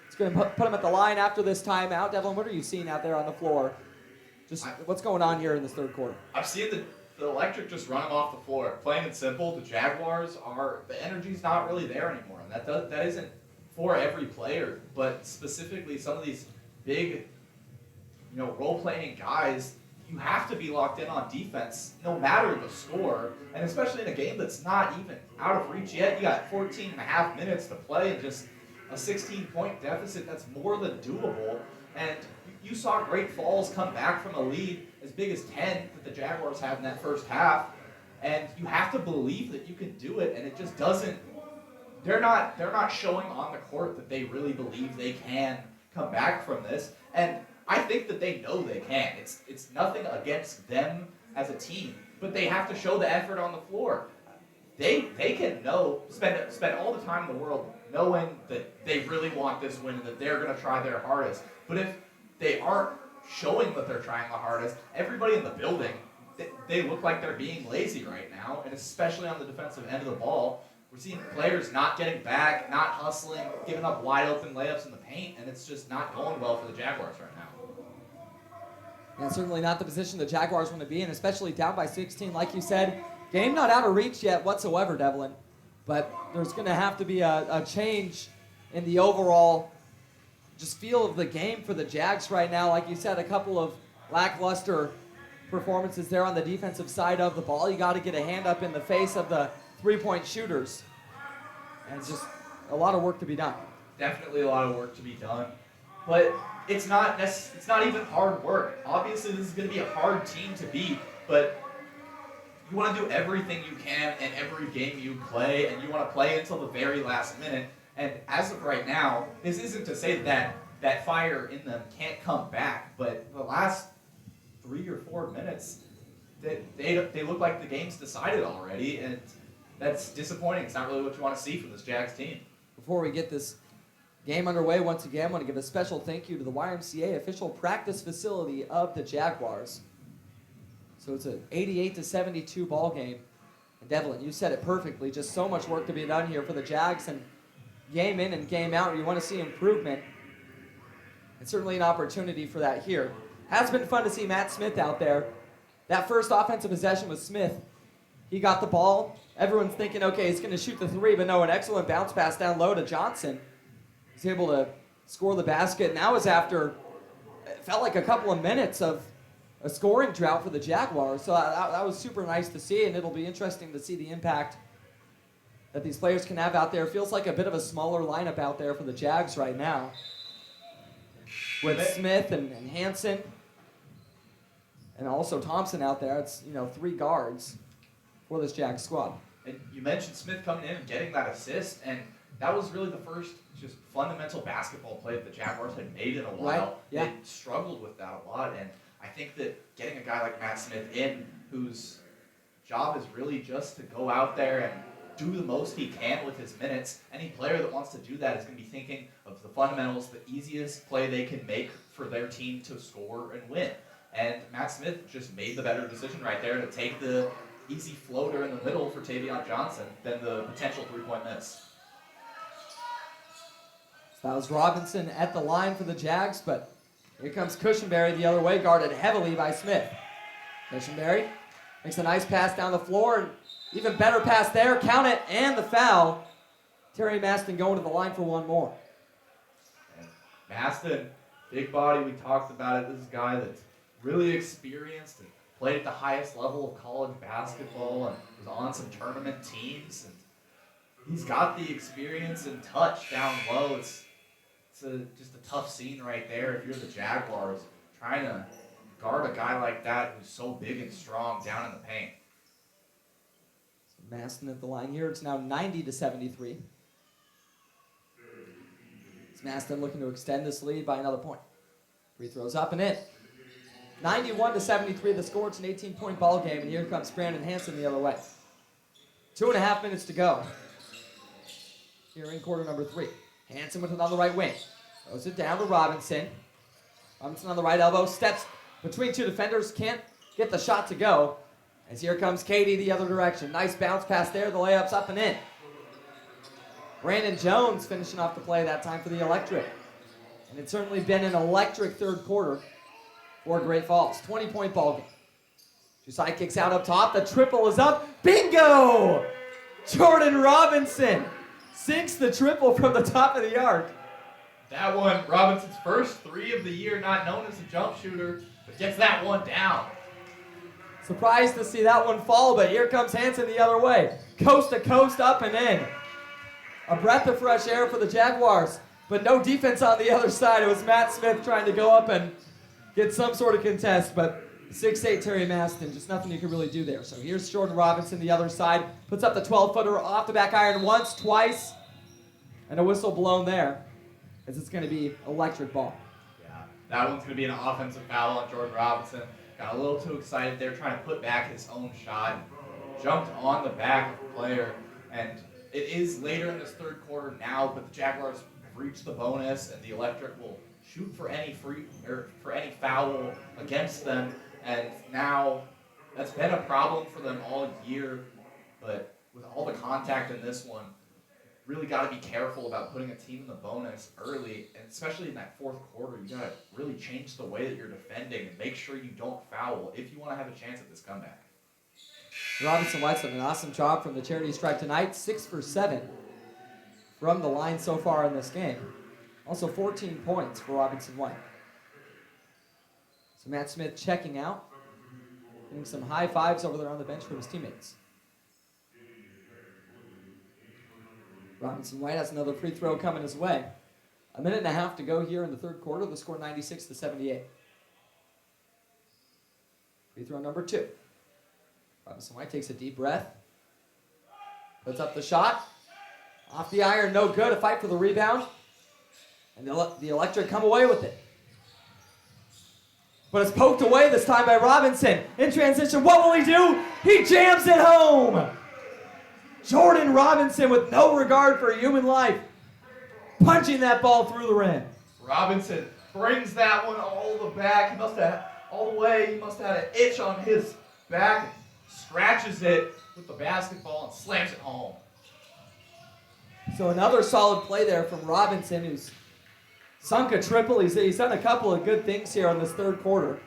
It's going to put him at the line after this timeout. Devlin, what are you seeing out there on the floor? Just what's going on here in this third quarter? I'm seeing the Electric just running off the floor. Plain and simple, the Jaguars the energy's not really there anymore. And that isn't for every player, but specifically some of these big, role-playing guys, you have to be locked in on defense no matter the score. And especially in a game that's not even out of reach yet. You got 14 and a half minutes to play and just a 16-point deficit that's more than doable. And you saw Great Falls come back from a lead as big as 10 that the Jaguars had in that first half. And you have to believe that you can do it, and it just doesn't. They're not showing on the court that they really believe they can come back from this. And I think that they know they can. It's nothing against them as a team, but they have to show the effort on the floor. They can spend all the time in the world knowing that they really want this win and that they're going to try their hardest. But if they aren't showing that they're trying the hardest, everybody in the building, they look like they're being lazy right now, and especially on the defensive end of the ball. We're seeing players not getting back, not hustling, giving up wide open layups in the paint, and it's just not going well for the Jaguars right now. And certainly not the position the Jaguars want to be in, especially down by 16, like you said. Game not out of reach yet whatsoever, Devlin. But there's going to have to be a change in the overall just feel of the game for the Jags right now. Like you said, a couple of lackluster performances there on the defensive side of the ball. You got to get a hand up in the face of the three-point shooters. And it's just a lot of work to be done. Definitely a lot of work to be done. But it's not even hard work. Obviously, this is going to be a hard team to beat, but you want to do everything you can in every game you play, and you want to play until the very last minute. And as of right now, this isn't to say that fire in them can't come back, but the last 3 or 4 minutes, they look like the game's decided already, and that's disappointing. It's not really what you want to see from this Jags team. Before we get this game underway, once again, I want to give a special thank you to the YMCA official practice facility of the Jaguars. So it's an 88-72 ball game. And Devlin, you said it perfectly. Just so much work to be done here for the Jags, and game in and game out, you want to see improvement. And certainly an opportunity for that here. Has been fun to see Matt Smith out there. That first offensive possession with Smith, he got the ball. Everyone's thinking, okay, he's going to shoot the three, but no, an excellent bounce pass down low to Johnson. He's able to score the basket, and that was after, it felt like a couple of minutes of a scoring drought for the Jaguars. So that was super nice to see, and it'll be interesting to see the impact that these players can have out there. Feels like a bit of a smaller lineup out there for the Jags right now, with Smith and Hansen, and also Thompson out there. It's 3 guards for this Jags squad. And you mentioned Smith coming in and getting that assist, and that was really the first just fundamental basketball play that the Jaguars had made in a while. Right. Yeah. They struggled with that a lot, and I think that getting a guy like Matt Smith in, whose job is really just to go out there and do the most he can with his minutes. Any player that wants to do that is going to be thinking of the fundamentals, the easiest play they can make for their team to score and win. And Matt Smith just made the better decision right there to take the easy floater in the middle for Tavion Johnson than the potential three-point miss. So that was Robinson at the line for the Jags, but here comes Cushenberry the other way, guarded heavily by Smith. Cushenberry makes a nice pass down the floor, and even better pass there, count it, and the foul. Terry Maston going to the line for one more. And Maston, big body, we talked about it. This is a guy that's really experienced and played at the highest level of college basketball and was on some tournament teams. And he's got the experience and touch down low. It's just a tough scene right there if you're the Jaguars trying to guard a guy like that who's so big and strong down in the paint. Maston at the line here. It's now 90-73. It's Maston looking to extend this lead by another point. Free throws up and in. 91-73 the score. It's an 18-point ball game, and here comes Brandon Hansen the other way. 2.5 minutes to go here in quarter number 3. Hansen with it on the right wing. Throws it down to Robinson. Robinson on the right elbow. Steps between 2 defenders. Can't get the shot to go. As here comes Katie the other direction. Nice bounce pass there. The layup's up and in. Brandon Jones finishing off the play that time for the Electric. And it's certainly been an electric third quarter for Great Falls. 20-point ball game. Josiah kicks out up top. The triple is up. Bingo! Jordan Robinson sinks the triple from the top of the arc. That one, Robinson's first three of the year, not known as a jump shooter, but gets that one down. Surprised to see that one fall, but here comes Hansen the other way. Coast to coast, up and in. A breath of fresh air for the Jaguars, but no defense on the other side. It was Matt Smith trying to go up and get some sort of contest, but 6'8" Terry Maston, just nothing you can really do there. So here's Jordan Robinson the other side, puts up the 12-footer off the back iron once, twice, and a whistle blown there, as it's going to be electric ball. Yeah, that one's going to be an offensive foul on Jordan Robinson. Got a little too excited there, trying to put back his own shot. Jumped on the back of the player, and it is later in this third quarter now, but the Jaguars have reached the bonus, and the Electric will shoot for any foul against them. And now that's been a problem for them all year, but with all the contact in this one, really got to be careful about putting a team in the bonus early, and especially in that fourth quarter, you got to really change the way that you're defending and make sure you don't foul if you want to have a chance at this comeback. Robinson White's done an awesome job from the charity stripe tonight. 6 for 7 from the line so far in this game. Also 14 points for Robinson White. So Matt Smith checking out, getting some high fives over there on the bench from his teammates. Robinson White has another free throw coming his way. 1.5 minutes to go here in the third quarter. The score 96-78. Free throw number 2. Robinson White takes a deep breath. Puts up the shot. Off the iron, no good. A fight for the rebound. And the Electric come away with it. But it's poked away this time by Robinson. In transition, what will he do? He jams it home! Jordan Robinson with no regard for human life, punching that ball through the rim. Robinson brings that one all the back. He must have had an itch on his back. Scratches it with the basketball and slams it home. So another solid play there from Robinson, who's sunk a triple. He's done a couple of good things here in this third quarter.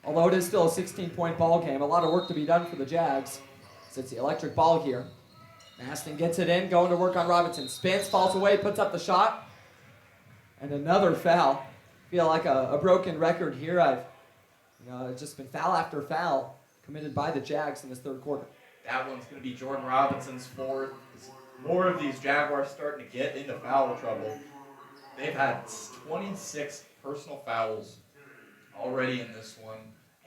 Although it is still a 16-point ball game. A lot of work to be done for the Jags. So it's the Electric ball here. Maston gets it in, going to work on Robinson. Spins, falls away, puts up the shot. And another foul. Feel like a broken record here. It's just been foul after foul committed by the Jags in this third quarter. That one's going to be Jordan Robinson's fourth. More of these Jaguars starting to get into foul trouble. They've had 26 personal fouls already in this one,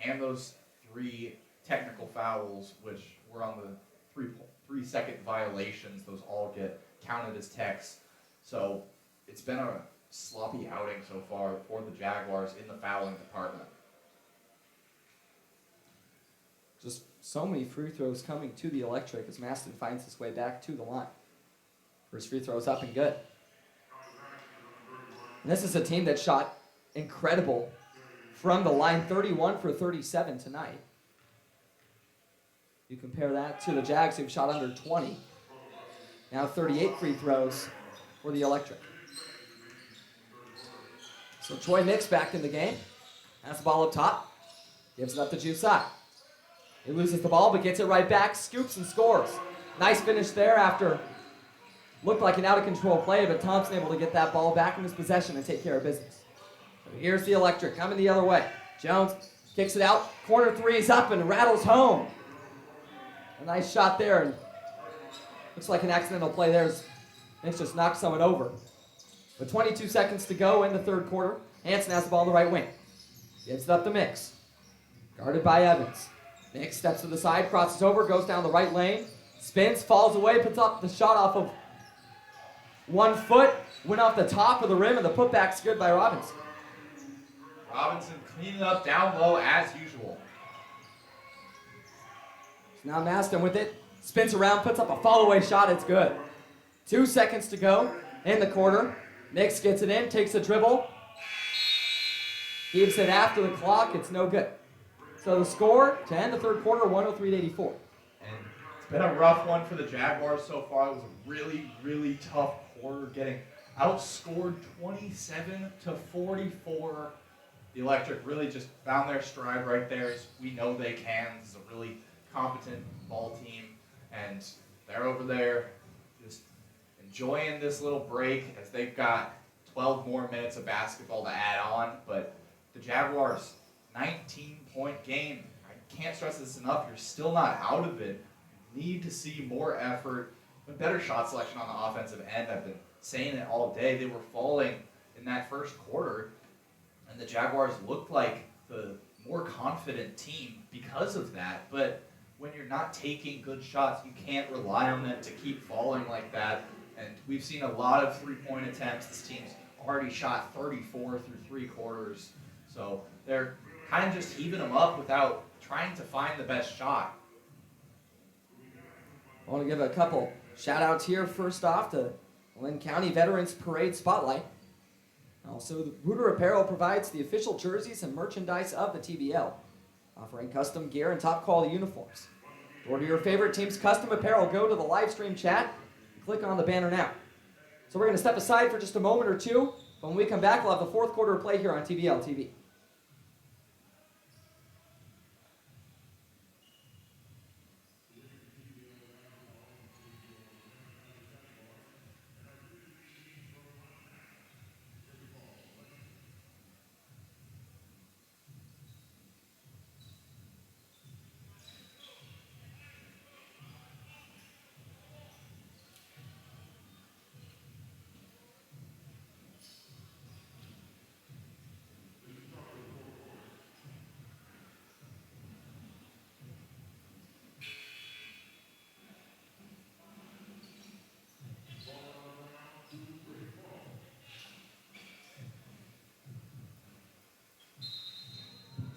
and those 3 technical fouls, which were on the 3-second violations. Those all get counted as techs. So it's been a sloppy outing so far for the Jaguars in the fouling department. Just so many free throws coming to the Electric as Maston finds his way back to the line. First free throw's up and good. And this is a team that shot incredible from the line, 31 for 37 tonight. You compare that to the Jags, who've shot under 20. Now 38 free throws for the Electric. So Troy Mix back in the game. Has the ball up top. Gives it up to Josiah. He loses the ball, but gets it right back. Scoops and scores. Nice finish there after looked like an out-of-control play, but Thompson able to get that ball back in his possession and take care of business. So here's the Electric coming the other way. Jones kicks it out. Corner 3 is up and rattles home. A nice shot there, and looks like an accidental play there. Mix just knocked someone over. With 22 seconds to go in the third quarter, Hansen has the ball on the right wing. Gives it up to Mix. Guarded by Evans. Mix steps to the side, crosses over, goes down the right lane, spins, falls away, puts up the shot off of 1 foot, went off the top of the rim, and the putback's good by Robinson. Robinson cleaning up down low as usual. So now Maston with it, spins around, puts up a fall-away shot, it's good. 2 seconds to go in the quarter. Mix gets it in, takes a dribble, keeps it after the clock, it's no good. So the score to end the third quarter, 103-84. And been a rough one for the Jaguars so far. It was a really, really tough quarter, getting outscored 27-44. The Electric really just found their stride right there. We know they can. This is a really competent ball team, and they're over there just enjoying this little break as they've got 12 more minutes of basketball to add on. But the Jaguars, 19-point game. I can't stress this enough. You're still not out of it. You need to see more effort, and better shot selection on the offensive end. I've been saying it all day. They were falling in that first quarter, and the Jaguars looked like the more confident team because of that. But when you're not taking good shots, you can't rely on them to keep falling like that. And we've seen a lot of three-point attempts. This team's already shot 34 through 3 quarters. So they're kind of just heaving them up without trying to find the best shot. I want to give a couple shout-outs here. First off to Lynn County Veterans Parade Spotlight. Also, the Rooter Apparel provides the official jerseys and merchandise of the TBL, offering custom gear and top-quality uniforms. To order your favorite team's custom apparel, go to the live stream chat and click on the banner now. So we're going to step aside for just a moment or two, but when we come back, we'll have the fourth quarter of play here on TBL TV.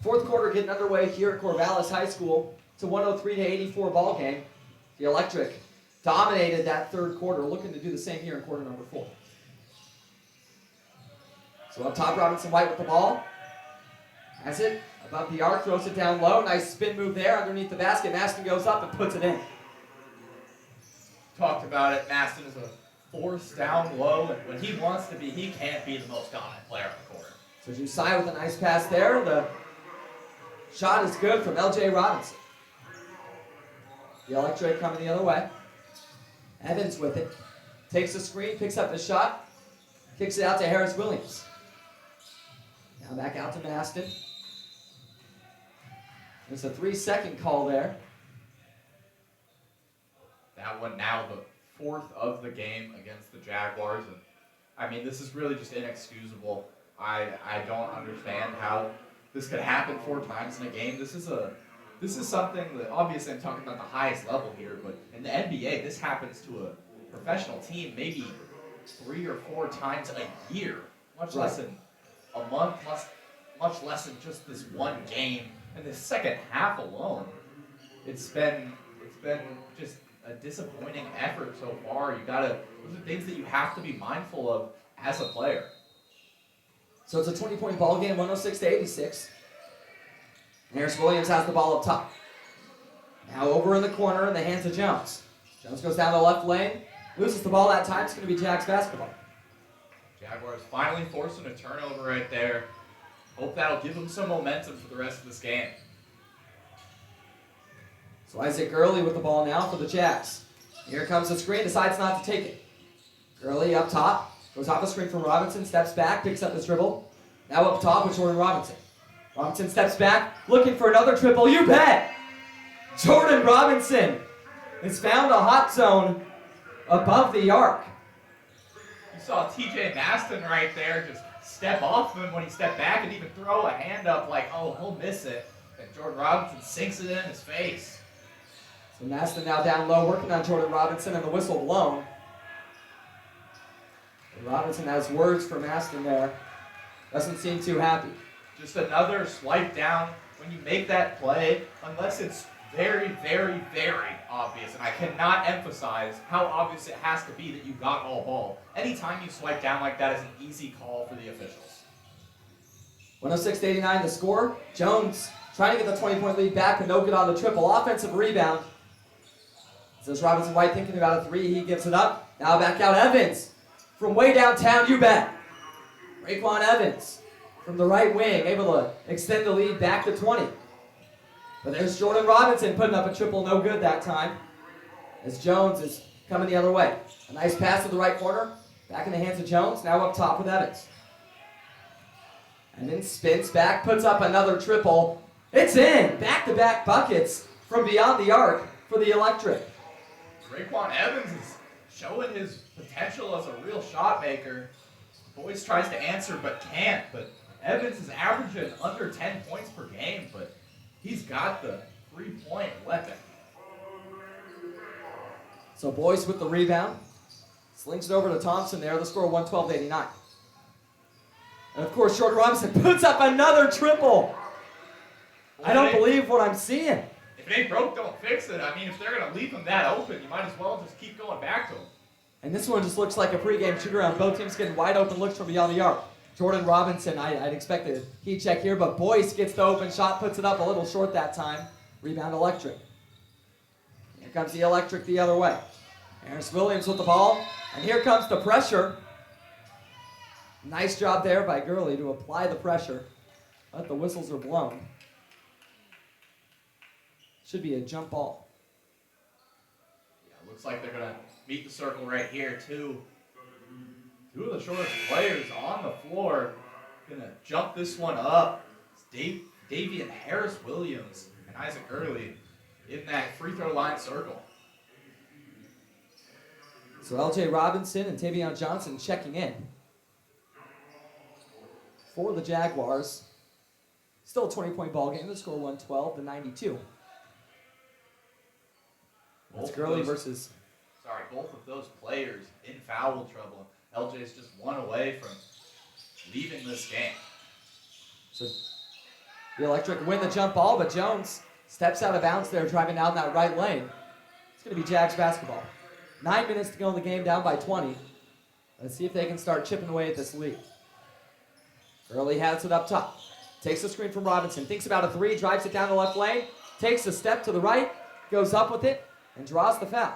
Fourth quarter getting underway here at Corvallis High School. It's a 103-84 ball game. The Electric dominated that third quarter, looking to do the same here in quarter number 4. So up top, Robinson White with the ball. Has it above the arc, throws it down low. Nice spin move there underneath the basket. Maston goes up and puts it in. Talked about it. Maston is a force down low, and when he wants to be, he can't be the most dominant player on the court. So Josiah with a nice pass there. The shot is good from L.J. Robinson. The Electric coming the other way. Evans with it. Takes the screen, picks up the shot, kicks it out to Harris Williams. Now back out to Maston. There's a 3-second call there. That one now the 4th of the game against the Jaguars. And I mean, this is really just inexcusable. I don't understand how this could happen 4 times in a game. This is something that, obviously I'm talking about the highest level here, but in the NBA, this happens to a professional team maybe 3 or 4 times a year, much less than a month, much less than just this one game. And the second half alone, it's been just a disappointing effort so far. Those are things that you have to be mindful of as a player. So it's a 20-point ball game, 106-86. Harris Williams has the ball up top. Now over in the corner in the hands of Jones. Jones goes down the left lane, loses the ball that time. It's going to be Jags basketball. Jaguars finally forcing a turnover right there. Hope that'll give them some momentum for the rest of this game. So Isaac Gurley with the ball now for the Jags. Here comes the screen, decides not to take it. Gurley up top. Goes off the screen from Robinson, steps back, picks up his dribble. Now up top with Jordan Robinson. Robinson steps back, looking for another triple. You bet! Jordan Robinson has found a hot zone above the arc. You saw TJ Maston right there just step off him when he stepped back and even throw a hand up like, oh, he'll miss it. And Jordan Robinson sinks it in his face. So Maston now down low, working on Jordan Robinson, and the whistle blown. Robinson has words for Maston there. Doesn't seem too happy. Just another swipe down. When you make that play, unless it's very, very, very obvious, and I cannot emphasize how obvious it has to be that you got all ball. Anytime you swipe down like that is an easy call for the officials. 106-89 the score. Jones trying to get the 20-point lead back, but no good on the triple. Offensive rebound. Says Robinson White thinking about a three. He gives it up. Now back out Evans. From way downtown, you bet. Raekwon Evans from the right wing, able to extend the lead back to 20. But there's Jordan Robinson putting up a triple, no good that time. As Jones is coming the other way. A nice pass to the right corner. Back in the hands of Jones. Now up top with Evans. And then spins back, puts up another triple. It's in! Back-to-back buckets from beyond the arc for the Electric. Raekwon Evans is showing his potential as a real shot maker. Boyce tries to answer but can't. But Evans is averaging under 10 points per game, but he's got the three-point weapon. So Boyce with the rebound. Slings it over to Thompson there. The score 112-89. And of course, Jordan Robinson puts up another triple. I don't believe what I'm seeing. If it ain't broke, don't fix it. I mean, if they're going to leave him that open, you might as well just keep going back to him. And this one just looks like a pregame shoot-around. Both teams getting wide open looks from beyond the arc. Jordan Robinson, I'd expect a heat check here, but Boyce gets the open shot, puts it up a little short that time. Rebound Electric. Here comes the Electric the other way. Harris Williams with the ball, and here comes the pressure. Nice job there by Gurley to apply the pressure, but the whistles are blown. Should be a jump ball. Yeah, looks like they're going to meet the circle right here, too. Two of the shortest players on the floor going to jump this one up. It's Davian Harris Williams and Isaac Gurley in that free throw line circle. So L.J. Robinson and Tavion Johnson checking in for the Jaguars. Still a 20-point ball game. The score 112-92. That's Gurley versus... Sorry, both of those players in foul trouble. LJ's just one away from leaving this game. So the Electric win the jump ball, but Jones steps out of bounds there, driving down that right lane. It's going to be Jags basketball. 9 minutes to go in the game, down by 20. Let's see if they can start chipping away at this lead. Gurley has it up top. Takes the screen from Robinson. Thinks about a three, drives it down the left lane. Takes a step to the right, goes up with it, and draws the foul.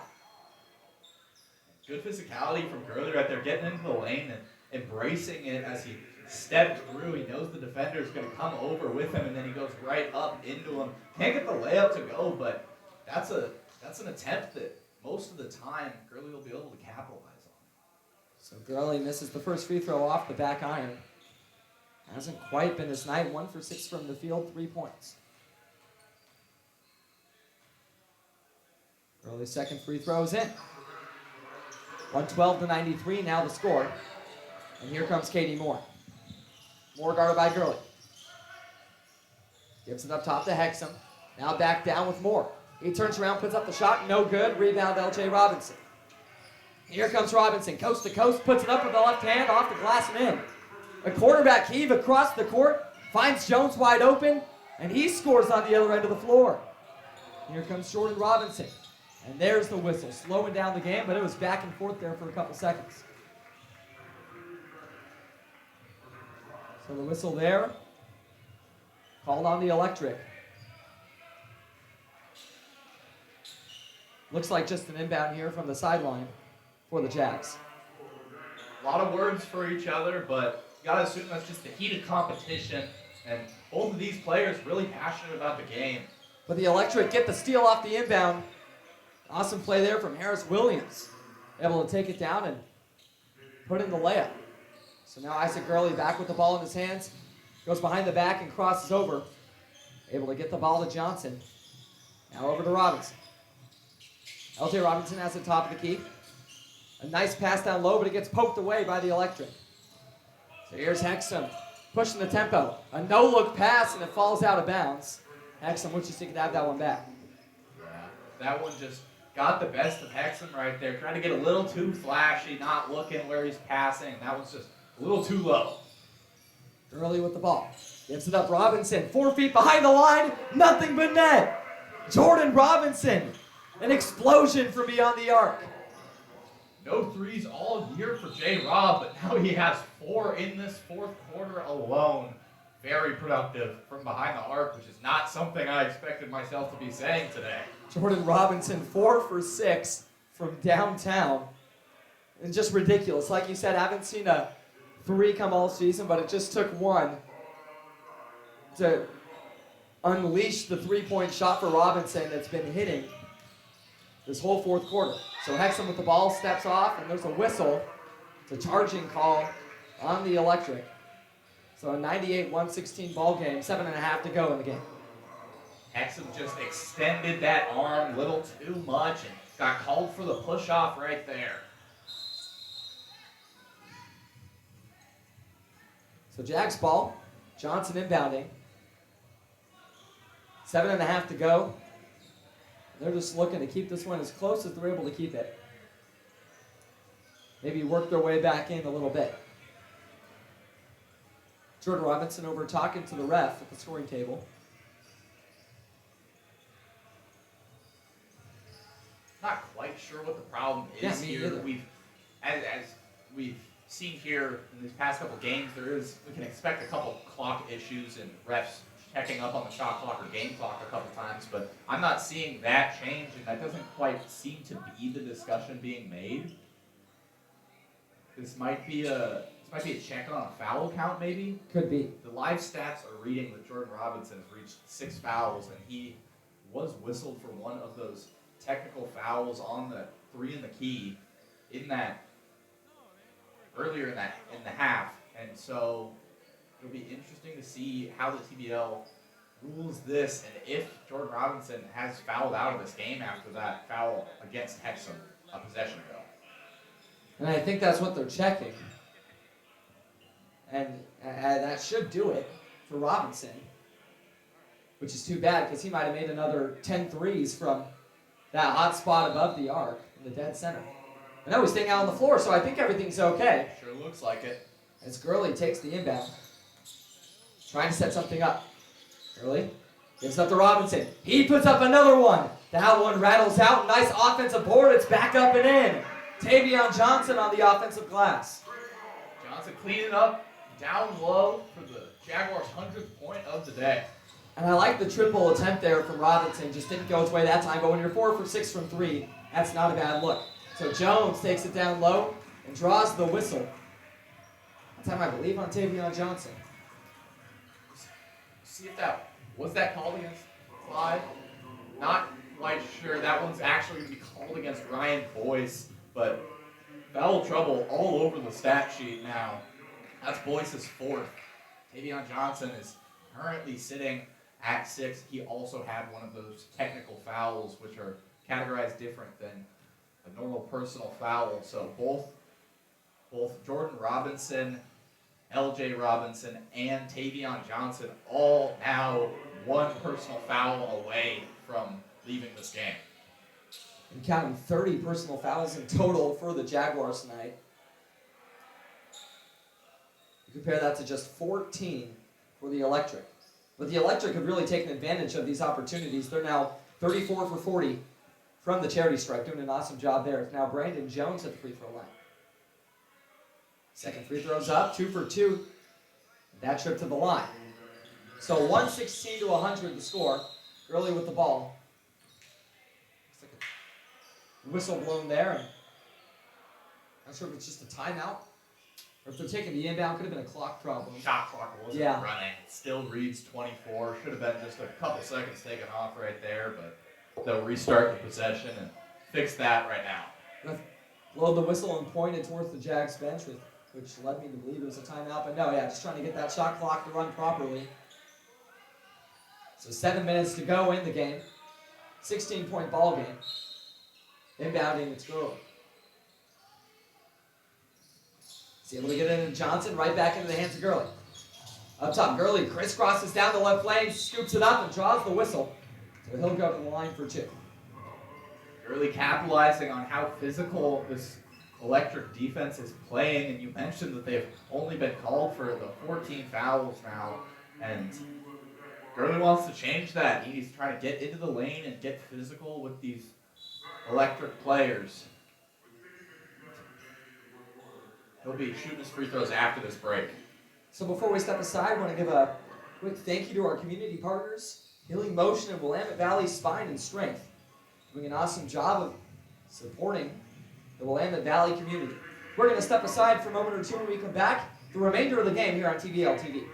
Good physicality from Gurley right there, getting into the lane and embracing it as he stepped through. He knows the defender is going to come over with him, and then he goes right up into him. Can't get the layup to go, but that's an attempt that most of the time Gurley will be able to capitalize on. So Gurley misses the first free throw off the back iron. Hasn't quite been his night. 1 for 6 from the field, 3 points. Gurley's second free throw is in. 112-93, now the score. And here comes Katie Moore. Moore guarded by Gurley. Gives it up top to Hexum. Now back down with Moore. He turns around, puts up the shot, no good. Rebound L.J. Robinson. Here comes Robinson, coast to coast, puts it up with the left hand, off the glass and in. A quarterback heave across the court, finds Jones wide open, and he scores on the other end of the floor. Here comes Jordan Robinson. And there's the whistle, slowing down the game, but it was back and forth there for a couple seconds. So the whistle there, called on the Electric. Looks like just an inbound here from the sideline for the Jags. A lot of words for each other, but you got to assume that's just the heat of competition, and both of these players really passionate about the game. But the Electric get the steal off the inbound. Awesome play there from Harris Williams. Able to take it down and put in the layup. So now Isaac Gurley back with the ball in his hands. Goes behind the back and crosses over. Able to get the ball to Johnson. Now over to Robinson. L.J. Robinson has the top of the key. A nice pass down low, but it gets poked away by the Electric. So here's Hexum pushing the tempo. A no-look pass, and it falls out of bounds. Hexum, what you think to have that one back? Yeah, that one just got the best of Hexum right there. Trying to get a little too flashy, not looking where he's passing. That one's just a little too low. Gurley with the ball. Gives it up Robinson. 4 feet behind the line. Nothing but net. Jordan Robinson. An explosion from beyond the arc. No threes all year for J. Rob, but now he has 4 in this fourth quarter alone. very productive from behind the arc, which is not something I expected myself to be saying today. Jordan Robinson, 4 for 6 from downtown. And just ridiculous. Like you said, I haven't seen a 3 come all season, but it just took one to unleash the 3-point shot for Robinson that's been hitting this whole fourth quarter. So Hexham with the ball steps off, and there's a whistle. It's a charging call on the Electric. So a 98-116 ball game, 7.5 to go in the game. Hexham just extended that arm a little too much and got called for the push-off right there. So Jags ball, Johnson inbounding. 7.5 to go. They're just looking to keep this one as close as they're able to keep it. Maybe work their way back in a little bit. Jordan Robinson over talking to the ref at the scoring table. Not quite sure what the problem is Yeah, me here. either. As we've seen here in these past couple games, we can expect a couple clock issues and refs checking up on the shot clock or game clock a couple times, but I'm not seeing that change, and that doesn't quite seem to be the discussion being made. This might be a check on a foul count, maybe. Could be. The live stats are reading that Jordan Robinson has reached 6 fouls, and he was whistled for one of those technical fouls on the 3 in the key earlier in the half, and so it'll be interesting to see how the TBL rules this, and if Jordan Robinson has fouled out of this game after that foul against Hexham a possession ago. And I think that's what they're checking. And that should do it for Robinson, which is too bad because he might have made another 10 threes from that hot spot above the arc in the dead center. I know he's staying out on the floor, so I think everything's okay. Sure looks like it. As Gurley takes the inbound, trying to set something up. Gurley gives up to Robinson. He puts up another one. That one rattles out. Nice offensive board. It's back up and in. Tavion Johnson on the offensive glass. Johnson cleaning up down low for the Jaguars' 100th point of the day. And I like the triple attempt there from Robinson. Just didn't go his way that time. But when you're 4 for 6 from 3, that's not a bad look. So Jones takes it down low and draws the whistle. That time I believe on Tavion Johnson. See if was that called against Clyde? Not quite sure. That one's actually going to be called against Ryan Boyce, but foul trouble all over the stat sheet now. That's Boyce's 4th. Tavion Johnson is currently sitting at 6. He also had one of those technical fouls, which are categorized different than a normal personal foul. So both Jordan Robinson, LJ Robinson, and Tavion Johnson all now one personal foul away from leaving this game. And counting 30 personal fouls in total for the Jaguars tonight. You compare that to just 14 for the Electric. But the Electric have really taken advantage of these opportunities. They're now 34 for 40 from the charity stripe, doing an awesome job there. It's now Brandon Jones at the free throw line. Second free throw's up, 2 for 2. That trip to the line. So 116 to 100 the score. Early with the ball. Looks like a whistle blown there. And not sure if it's just a timeout or if they're taking the inbound. Could have been a clock problem. Shot clock wasn't running. It still reads 24. Should have been just a couple seconds taken off right there, but they'll restart the possession and fix that right now. Blowed the whistle and pointed towards the Jags bench, which led me to believe it was a timeout. But no, just trying to get that shot clock to run properly. So 7 minutes to go in the game. 16-point ball game. Inbounding, it's Gurley. He's able to get it into Johnson, right back into the hands of Gurley. Up top, Gurley crisscrosses down the left lane, scoops it up, and draws the whistle. So he'll go to the line for 2. Really capitalizing on how physical this Electric defense is playing, and you mentioned that they've only been called for the 14 fouls now, and Gurley wants to change that. He's trying to get into the lane and get physical with these Electric players. He'll be shooting his free throws after this break. So before we step aside, I want to give a Quick thank you to our community partners, Healing Motion and Willamette Valley Spine and Strength, doing an awesome job of supporting the Willamette Valley community. We're going to step aside for a moment or two when we come back. The remainder of the game here on TVL TV.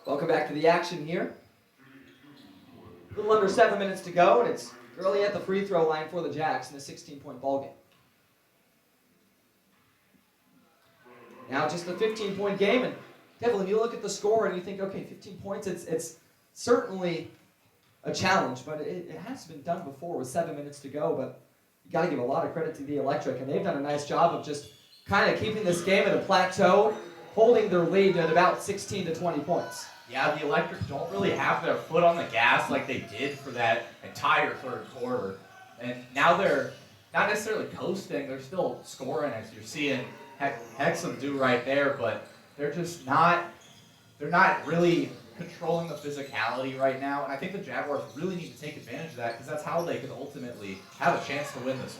Welcome back to the action here. A little under 7 minutes to go, and it's early at the free throw line for the Jacks in a 16-point ballgame. Now just a 15-point game, and Devlin, you look at the score and you think, okay, 15 points, it's certainly a challenge, but it has been done before with 7 minutes to go, but you got to give a lot of credit to the Electric, and they've done a nice job of just kind of keeping this game at a plateau, holding their lead at about 16 to 20 points. Yeah, the Electric don't really have their foot on the gas like they did for that entire third quarter. And now they're not necessarily coasting, they're still scoring, as you're seeing Hexham do right there, but they're not really controlling the physicality right now. And I think the Jaguars really need to take advantage of that because that's how they can ultimately have a chance to win this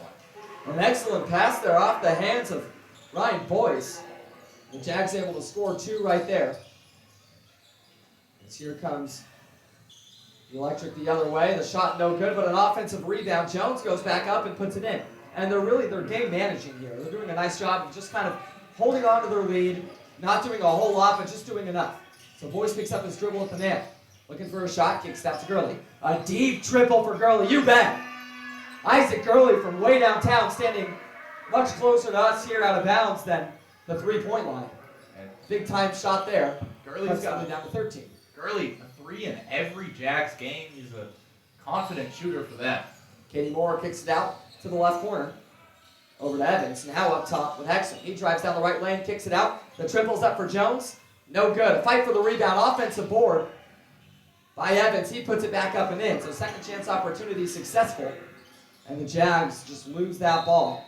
one. An excellent pass there off the hands of Ryan Boyce. The Jags able to score 2 right there. As here comes the Electric the other way. The shot no good, but an offensive rebound. Jones goes back up and puts it in. And they're game managing here. They're doing a nice job of just kind of holding on to their lead, not doing a whole lot, but just doing enough. So Boyce picks up his dribble at the nail. Looking for a shot, kicks it out to Gurley. A deep triple for Gurley, you bet. Isaac Gurley from way downtown, standing much closer to us here out of bounds than the three-point line. Big time shot there. Gurley's got it down to 13. Gurley, a 3 in every Jags game. He's a confident shooter for them. Katie Moore kicks it out to the left corner. Over to Evans, now up top with Hexham. He drives down the right lane, kicks it out. The triple's up for Jones. No good. A fight for the rebound. Offensive board by Evans. He puts it back up and in. So second chance opportunity successful. And the Jags just lose that ball.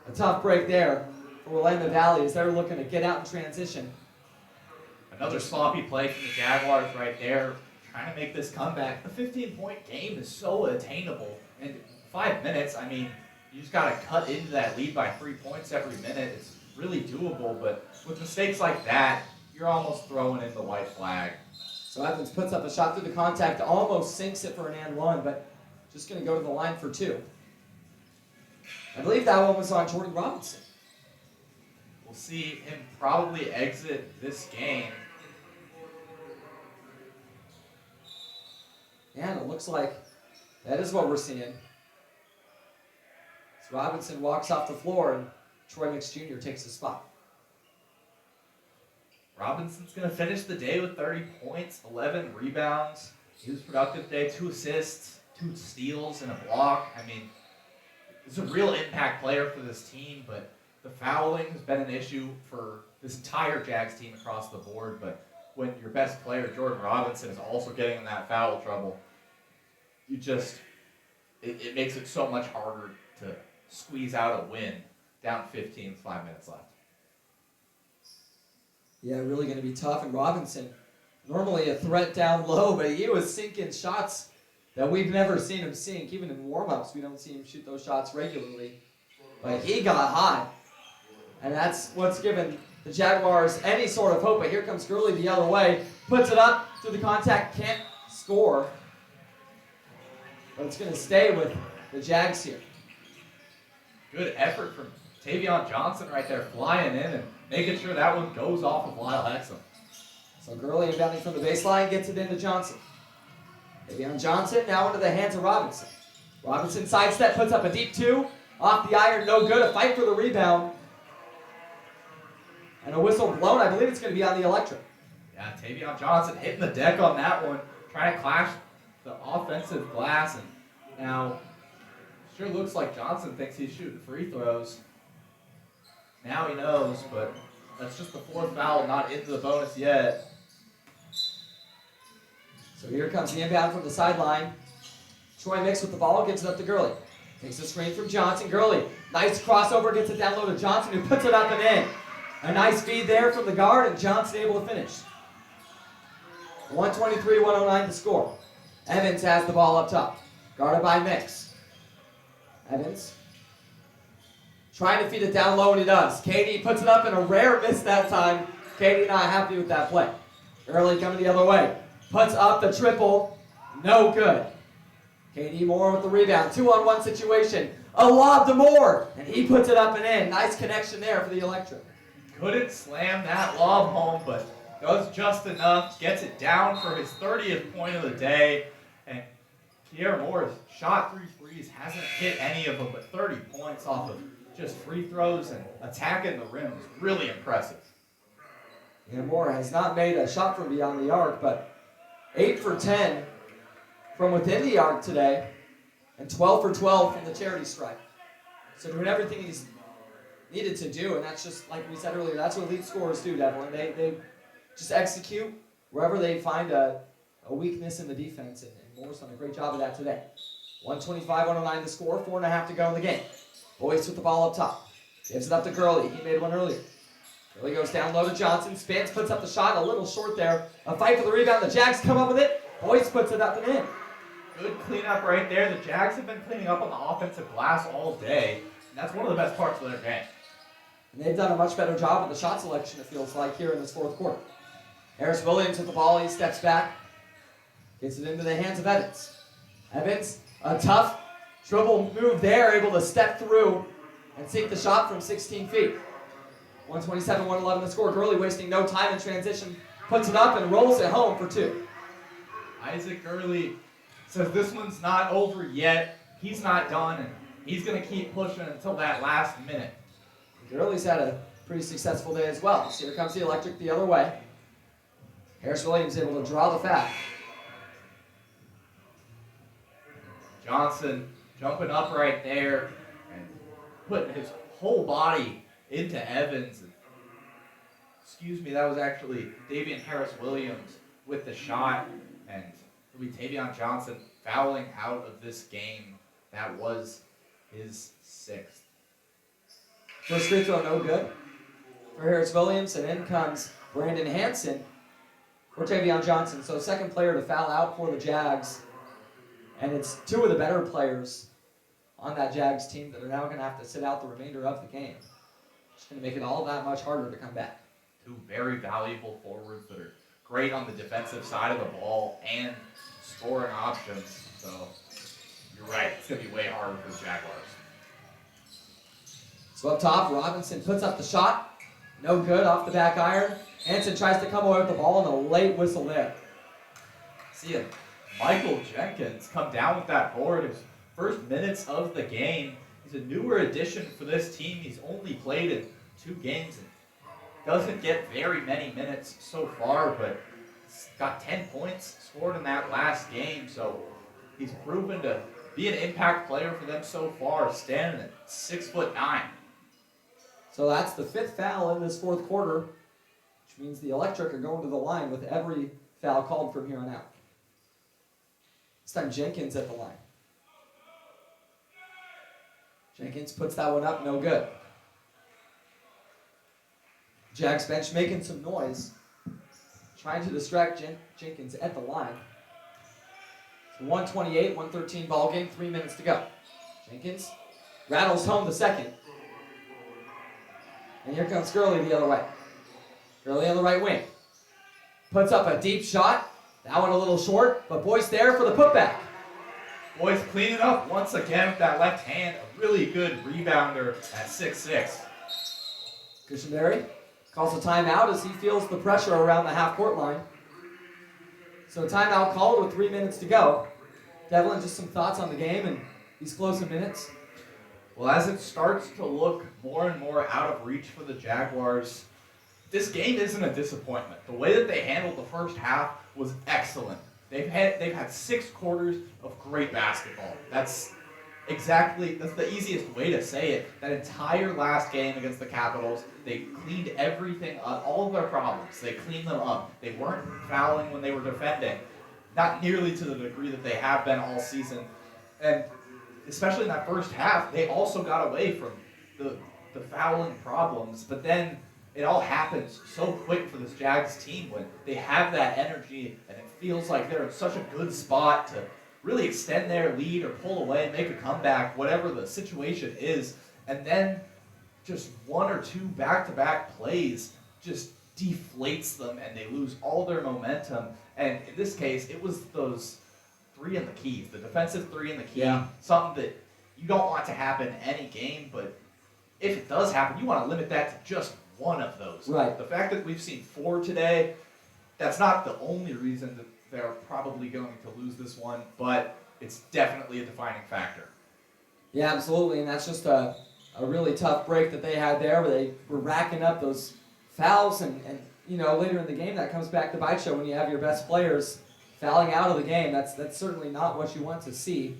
A tough break there for Willamette Valley as they're looking to get out in transition. Another sloppy play from the Jaguars right there, trying to make this comeback. The 15-point game is so attainable. In 5 minutes, I mean, you just got to cut into that lead by 3 points every minute. It's really doable, but with mistakes like that, you're almost throwing in the white flag. So Evans puts up a shot through the contact, almost sinks it for an and one, but just going to go to the line for 2. I believe that one was on Jordan Robinson. We'll see him probably exit this game. And it looks like that is what we're seeing. As Robinson walks off the floor and Troy Mix Jr. takes his spot. Robinson's going to finish the day with 30 points, 11 rebounds. He was productive today, 2 assists, 2 steals, and a block. I mean, he's a real impact player for this team, but the fouling has been an issue for this entire Jags team across the board. But when your best player, Jordan Robinson, is also getting in that foul trouble, you just, it makes it so much harder to squeeze out a win down 15 with 5 minutes left. Yeah, really going to be tough. And Robinson, normally a threat down low, but he was sinking shots that we've never seen him sink. Even in warm-ups, we don't see him shoot those shots regularly. But he got hot. And that's what's given the Jaguars any sort of hope. But here comes Gurley the other way. Puts it up through the contact. Can't score. But it's going to stay with the Jags here. Good effort from Tavion Johnson right there, flying in and making sure that one goes off of Lyle Hexum. So Gurley inbounding from the baseline, gets it into Johnson. Tavion Johnson now into the hands of Robinson. Robinson sidestep, puts up a deep 2. Off the iron, no good. A fight for the rebound. And a whistle blown. I believe it's going to be on the electric. Yeah, Tavion Johnson hitting the deck on that one, trying to clash the offensive glass. And now, sure looks like Johnson thinks he's shooting free throws. Now he knows, but that's just the 4th foul, not into the bonus yet. So here comes the inbound from the sideline. Troy Mix with the ball, gives it up to Gurley. Takes the screen from Johnson. Gurley, nice crossover, gets it down low to Johnson, who puts it up and in. A nice feed there from the guard, and Johnson able to finish. 123-109 to score. Evans has the ball up top, guarded by Mix. Evans trying to feed it down low, and he does. KD puts it up, and a rare miss that time. KD not happy with that play. Gurley coming the other way. Puts up the triple. No good. KD Moore with the rebound. 2-on-1 situation. A lob to Moore, and he puts it up and in. Nice connection there for the Electric. Couldn't slam that lob home, but does just enough. Gets it down for his 30th point of the day. And Pierre Moore shot 3 threes. Hasn't hit any of them, but 30 points off of just free throws and attacking the rim is really impressive. Yeah, Moore has not made a shot from beyond the arc, but 8 for 10 from within the arc today, and 12 for 12 from the charity stripe. So doing everything he's needed to do, and that's just, like we said earlier, that's what elite scorers do, Devlin. They just execute wherever they find a weakness in the defense, and Moore's done a great job of that today. 125-109 to score, 4.5 to go in the game. Boyce with the ball up top. Gives it up to Gurley. He made one earlier. Gurley goes down low to Johnson. Spins, puts up the shot. A little short there. A fight for the rebound. The Jags come up with it. Boyce puts it up and in. Good cleanup right there. The Jags have been cleaning up on the offensive glass all day. And that's one of the best parts of their game. And they've done a much better job with the shot selection, it feels like, here in this 4th quarter. Harris Williams with the ball. He steps back. Gets it into the hands of Evans. Evans, a tough dribble move there, able to step through and sink the shot from 16 feet. 127-111 to score. Gurley wasting no time in transition. Puts it up and rolls it home for 2. Isaac Gurley says this one's not over yet. He's not done, and he's going to keep pushing until that last minute. Gurley's had a pretty successful day as well. So here comes the Electric the other way. Harris Williams able to draw the foul. Johnson jumping up right there and putting his whole body into Evans. Excuse me, that was actually Davian Harris Williams with the shot, and it'll be Tavion Johnson fouling out of this game. That was his 6th. First free throw, no good for Harris Williams, and in comes Brandon Hansen for Tavion Johnson. So second player to foul out for the Jags, and it's 2 of the better players on that Jags team that are now going to have to sit out the remainder of the game. It's going to make it all that much harder to come back. 2 very valuable forwards that are great on the defensive side of the ball and scoring options. So you're right, it's going to be way harder for the Jaguars. So up top, Robinson puts up the shot. No good, off the back iron. Hansen tries to come away with the ball, and a late whistle there. See him. Michael Jenkins come down with that board. His first minutes of the game. He's a newer addition for this team. He's only played in 2 games. doesn't get very many minutes so far, but he's got 10 points scored in that last game, so he's proven to be an impact player for them so far, standing at 6'9". So that's the 5th foul in this 4th quarter, which means the Electric are going to the line with every foul called from here on out. This time Jenkins at the line. Jenkins puts that one up, no good. Jags bench making some noise, trying to distract Jenkins at the line. It's 128, 113 ball game, 3 minutes to go. Jenkins rattles home the second. And here comes Gurley the other way. Gurley on the right wing. Puts up a deep shot. That one a little short, but Boyce there for the putback. Boyce cleaning up once again with that left hand. A really good rebounder at 6'6". Cushenberry calls a timeout as he feels the pressure around the half-court line. So timeout called with 3 minutes to go. Devlin, just some thoughts on the game and these closing minutes? Well, as it starts to look more and more out of reach for the Jaguars, this game isn't a disappointment. The way that they handled the first half was excellent. They've had 6 quarters of great basketball. That's the easiest way to say it. That entire last game against the Capitals, they cleaned everything up, all of their problems. They cleaned them up. They weren't fouling when they were defending, not nearly to the degree that they have been all season. And especially in that first half, they also got away from the fouling problems. But then it all happens so quick for this Jags team when they have that energy and it feels like they're in such a good spot to really extend their lead or pull away, make a comeback, whatever the situation is. And then just 1 or 2 back-to-back plays just deflates them and they lose all their momentum. And in this case, it was those 3 in the keys, the defensive 3 in the key, something that you don't want to happen in any game, but if it does happen, you want to limit that to just one of those. Right. The fact that we've seen 4 today, that's not the only reason that they're probably going to lose this one, but it's definitely a defining factor. Yeah, absolutely, and that's just a really tough break that they had there where they were racking up those fouls and later in the game that comes back to bite you when you have your best players fouling out of the game. That's certainly not what you want to see.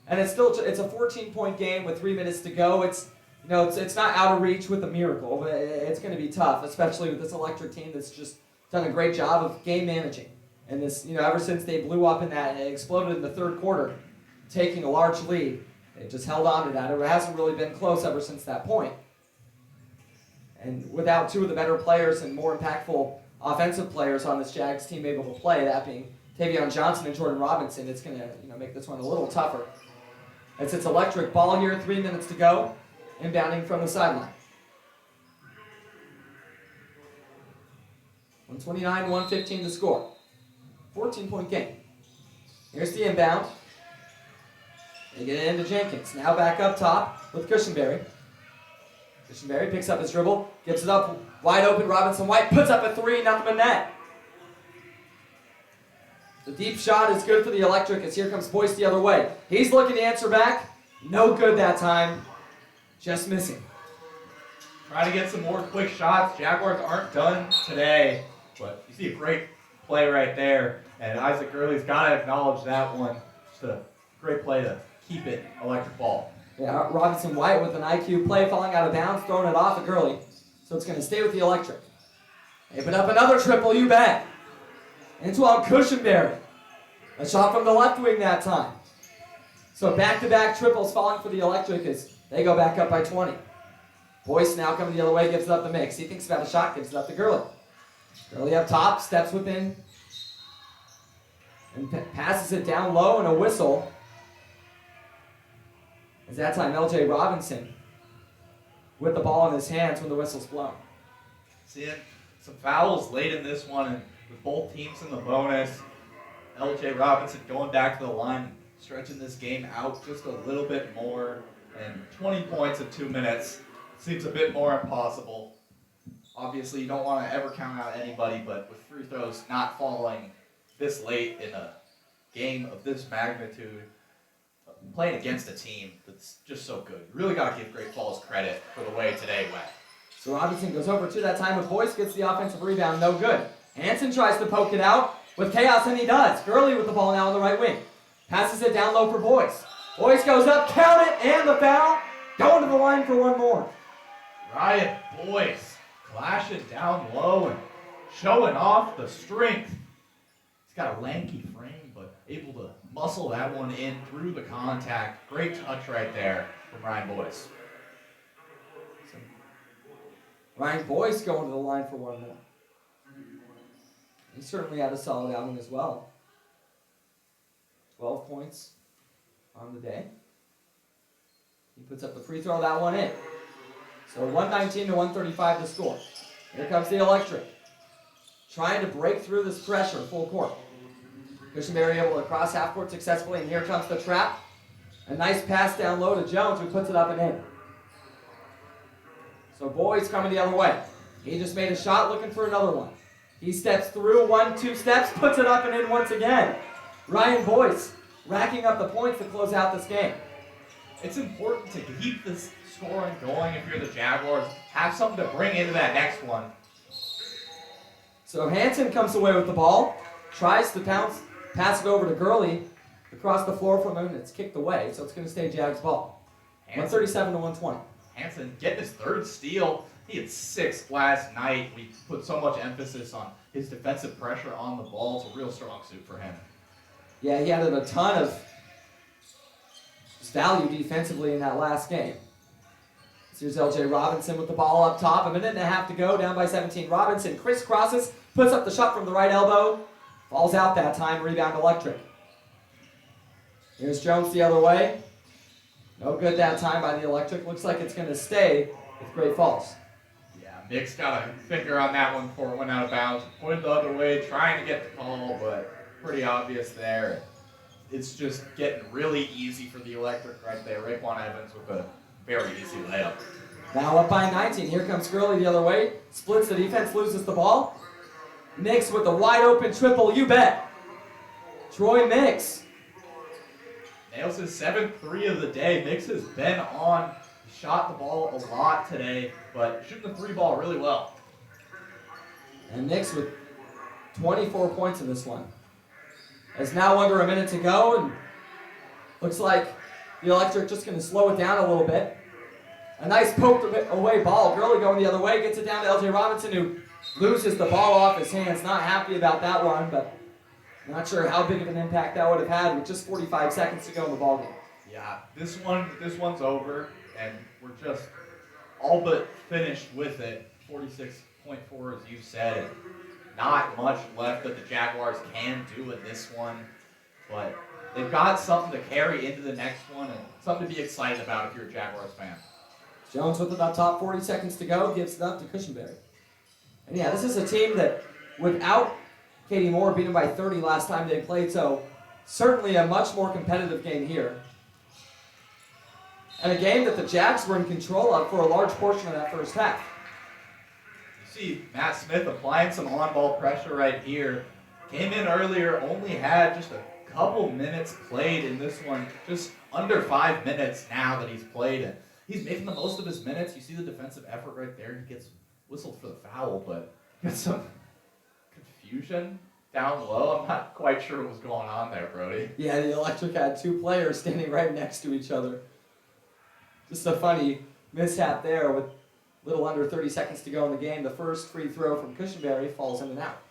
And it's a 14-point game with 3 minutes to go. It's not out of reach with a miracle, but it's going to be tough, especially with this Electric team that's just done a great job of game managing. And this, ever since they blew up in that, it exploded in the 3rd quarter, taking a large lead. They just held on to that. It hasn't really been close ever since that point. And without 2 of the better players and more impactful offensive players on this Jags team able to play, that being Tavion Johnson and Jordan Robinson, it's going to make this one a little tougher. It's Electric ball here, 3 minutes to go, inbounding from the sideline. 129, 115 to score. 14-point game. Here's the inbound. They get it into Jenkins. Now back up top with Cushenberry. Cushenberry picks up his dribble, gives it up wide open. Robinson White puts up a 3, nothing but net. The deep shot is good for the Electric as here comes Boyce the other way. He's looking to answer back. No good that time. Just missing. Trying to get some more quick shots. Jaguars aren't done today, but you see a great play right there, and Isaac Gurley's got to acknowledge that one. Just a great play to keep it Electric ball. Yeah, Robinson White with an IQ play, falling out of bounds, throwing it off of Gurley. So it's going to stay with the Electric. They put up another triple, you bet. Into on Cushenberry. A shot from the left wing that time. So back-to-back triples falling for the Electric as they go back up by 20. Boyce now coming the other way, gives it up the mix. He thinks about a shot, gives it up to Gurley. Gurley up top, steps within, and passes it down low and a whistle. As that time, L.J. Robinson with the ball in his hands when the whistle's blown. Seeing some fouls late in this one, and with both teams in the bonus, L.J. Robinson going back to the line, stretching this game out just a little bit more, and 20 points in 2 minutes seems a bit more impossible. Obviously, you don't want to ever count out anybody, but with free throws not falling this late in a game of this magnitude, playing against a team that's just so good. You really got to give Great Falls credit for the way today went. So Robinson goes over to that time, but Boyce gets the offensive rebound, no good. Hanson tries to poke it out with chaos, and he does. Gurley with the ball now on the right wing. Passes it down low for Boyce. Boyce goes up, count it, and the foul. Going to the line for one more. Ryan Boyce clashing down low and showing off the strength. He's got a lanky frame, but able to muscle that one in through the contact. Great touch right there from Ryan Boyce. So, Ryan Boyce going to the line for one more. He certainly had a solid outing as well. 12 points on the day. He puts up the free throw, that one in. So 119 to 135 to score. Here comes the Electric. Trying to break through this pressure full court. Cushenberry able to cross half court successfully, and here comes the trap. A nice pass down low to Jones, who puts it up and in. So Boyce coming the other way. He just made a shot, looking for another one. He steps through, 1-2 steps, puts it up and in once again. Ryan Boyce racking up the points to close out this game. It's important to keep this scoring going if you're the Jaguars. Have something to bring into that next one. So Hanson comes away with the ball, tries to pass it over to Gurley across the floor from him, and it's kicked away, so it's going to stay Jags ball. 137 to 120. Hanson getting his third steal. He had 6 last night. We put so much emphasis on his defensive pressure on the ball. It's a real strong suit for him. Yeah, he added a ton of value defensively in that last game. Here's L.J. Robinson with the ball up top. 1.5 minutes to go, down by 17. Robinson crisscrosses, puts up the shot from the right elbow. Falls out that time, rebound Electric. Here's Jones the other way. No good that time by the Electric. Looks like it's going to stay with Great Falls. Yeah, Mick's got a finger on that one before it went out of bounds. Pointed the other way, trying to get the call, but pretty obvious there. It's just getting really easy for the Electric right there. Raekwon Evans with a very easy layup. Now up by 19. Here comes Gurley the other way. Splits the defense, loses the ball. Mix with the wide open triple, you bet. Troy Mix. Nails his 7th 3 of the day. Mix has been on. He shot the ball a lot today, but shooting the 3 ball really well. And Mix with 24 points in this one. It's now under 1 minute to go, and looks like the Electric just going to slow it down a little bit. A nice poked away ball. Gurley going the other way, gets it down to L.J. Robinson, who loses the ball off his hands. Not happy about that one, but not sure how big of an impact that would have had with just 45 seconds to go in the ballgame. Yeah, this one's over, and we're just all but finished with it. 46.4, as you said. Not much left that the Jaguars can do in this one, but they've got something to carry into the next one and something to be excited about if you're a Jaguars fan. Jones with about top 40 seconds to go, gives it up to Cushenberry. And yeah, this is a team that, without Katie Moore, beat them by 30 last time they played, so certainly a much more competitive game here. And a game that the Jags were in control of for a large portion of that first half. You see Matt Smith applying some on-ball pressure right here. Came in earlier, only had just a couple minutes played in this one. Just under 5 minutes now that he's played it. He's making the most of his minutes. You see the defensive effort right there. He gets whistled for the foul, but got some confusion down low. I'm not quite sure what was going on there, Brody. Yeah, the Electric had 2 players standing right next to each other. Just a funny mishap there with a little under 30 seconds to go in the game. The first free throw from Cushenberry falls in and out.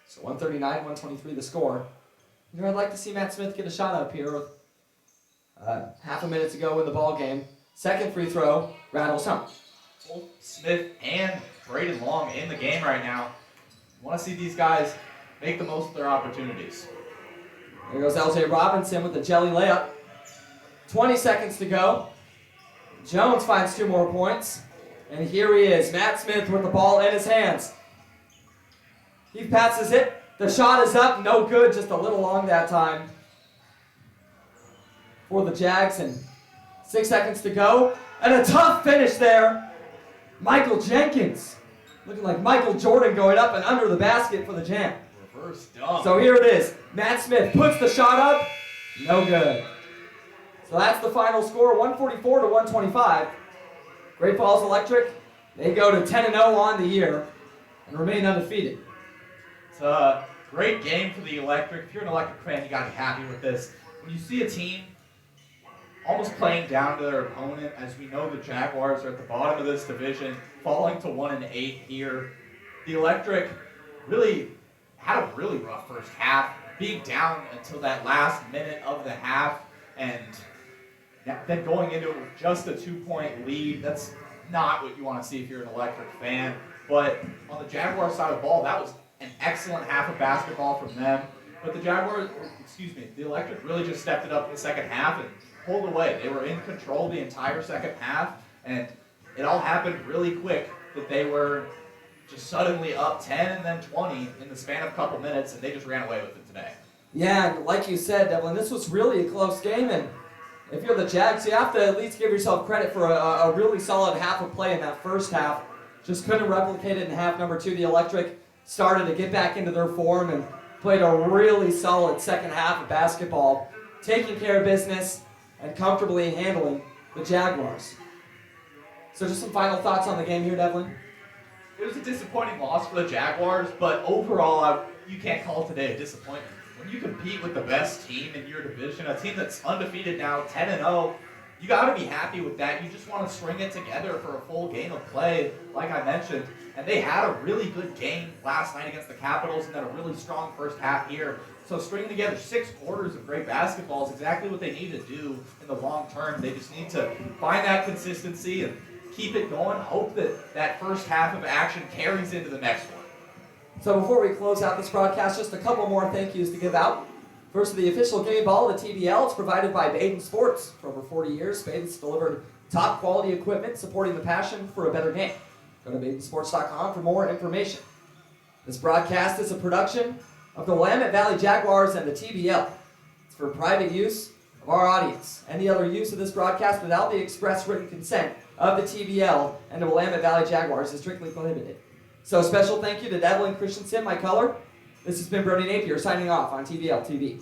So 139-123 the score. You know, I'd like to see Matt Smith get a shot up here with half a minute to go in the ball game. Second free throw, rattles home. Both Smith and Braden Long in the game right now. Want to see these guys make the most of their opportunities. There goes L.J. Robinson with the jelly layup. 20 seconds to go. Jones finds 2 more points. And here he is, Matt Smith with the ball in his hands. He passes it. The shot is up, no good, just a little long that time for the Jags. And 6 seconds to go. And a tough finish there. Michael Jenkins, looking like Michael Jordan going up and under the basket for the jam. Reverse dunk. So here it is. Matt Smith puts the shot up. No good. So that's the final score, 144-125. Great Falls Electric, they go to 10-0 on the year and remain undefeated. It's a great game for the Electric. If you're an Electric fan, you got to be happy with this. When you see a team almost playing down to their opponent, as we know the Jaguars are at the bottom of this division, falling to 1-8 here, the Electric really had a really rough first half, being down until that last minute of the half, and then going into it with just a 2-point lead. That's not what you want to see if you're an Electric fan. But on the Jaguar side of the ball, that was an excellent half of basketball from them. But the Electric really just stepped it up in the second half and pulled away. They were in control the entire second half, and it all happened really quick that they were just suddenly up 10 and then 20 in the span of a couple minutes, and they just ran away with it today. Yeah, and like you said, Devlin, this was really a close game, and if you're the Jags, you have to at least give yourself credit for a really solid half of play in that first half. Just couldn't replicate it in half number 2. The Electric started to get back into their form and played a really solid second half of basketball, taking care of business and comfortably handling the Jaguars. So just some final thoughts on the game here, Devlin. It was a disappointing loss for the Jaguars, but overall, you can't call today a disappointment. When you compete with the best team in your division, a team that's undefeated now, 10-0, you got to be happy with that. You just want to string it together for a full game of play, like I mentioned. And they had a really good game last night against the Capitals and then a really strong first half here. So stringing together 6 quarters of great basketball is exactly what they need to do in the long term. They just need to find that consistency and keep it going. Hope that that first half of action carries into the next one. So before we close out this broadcast, just a couple more thank yous to give out. First, the official game ball of the TBL. It's provided by Baden Sports. For over 40 years, Baden's delivered top quality equipment supporting the passion for a better game. Go to badensports.com for more information. This broadcast is a production of the Willamette Valley Jaguars and the TBL. It's for private use of our audience. Any other use of this broadcast without the express written consent of the TBL and the Willamette Valley Jaguars is strictly prohibited. So special thank you to Devlin Christensen, my color. This has been Brody Napier signing off on TBL TV.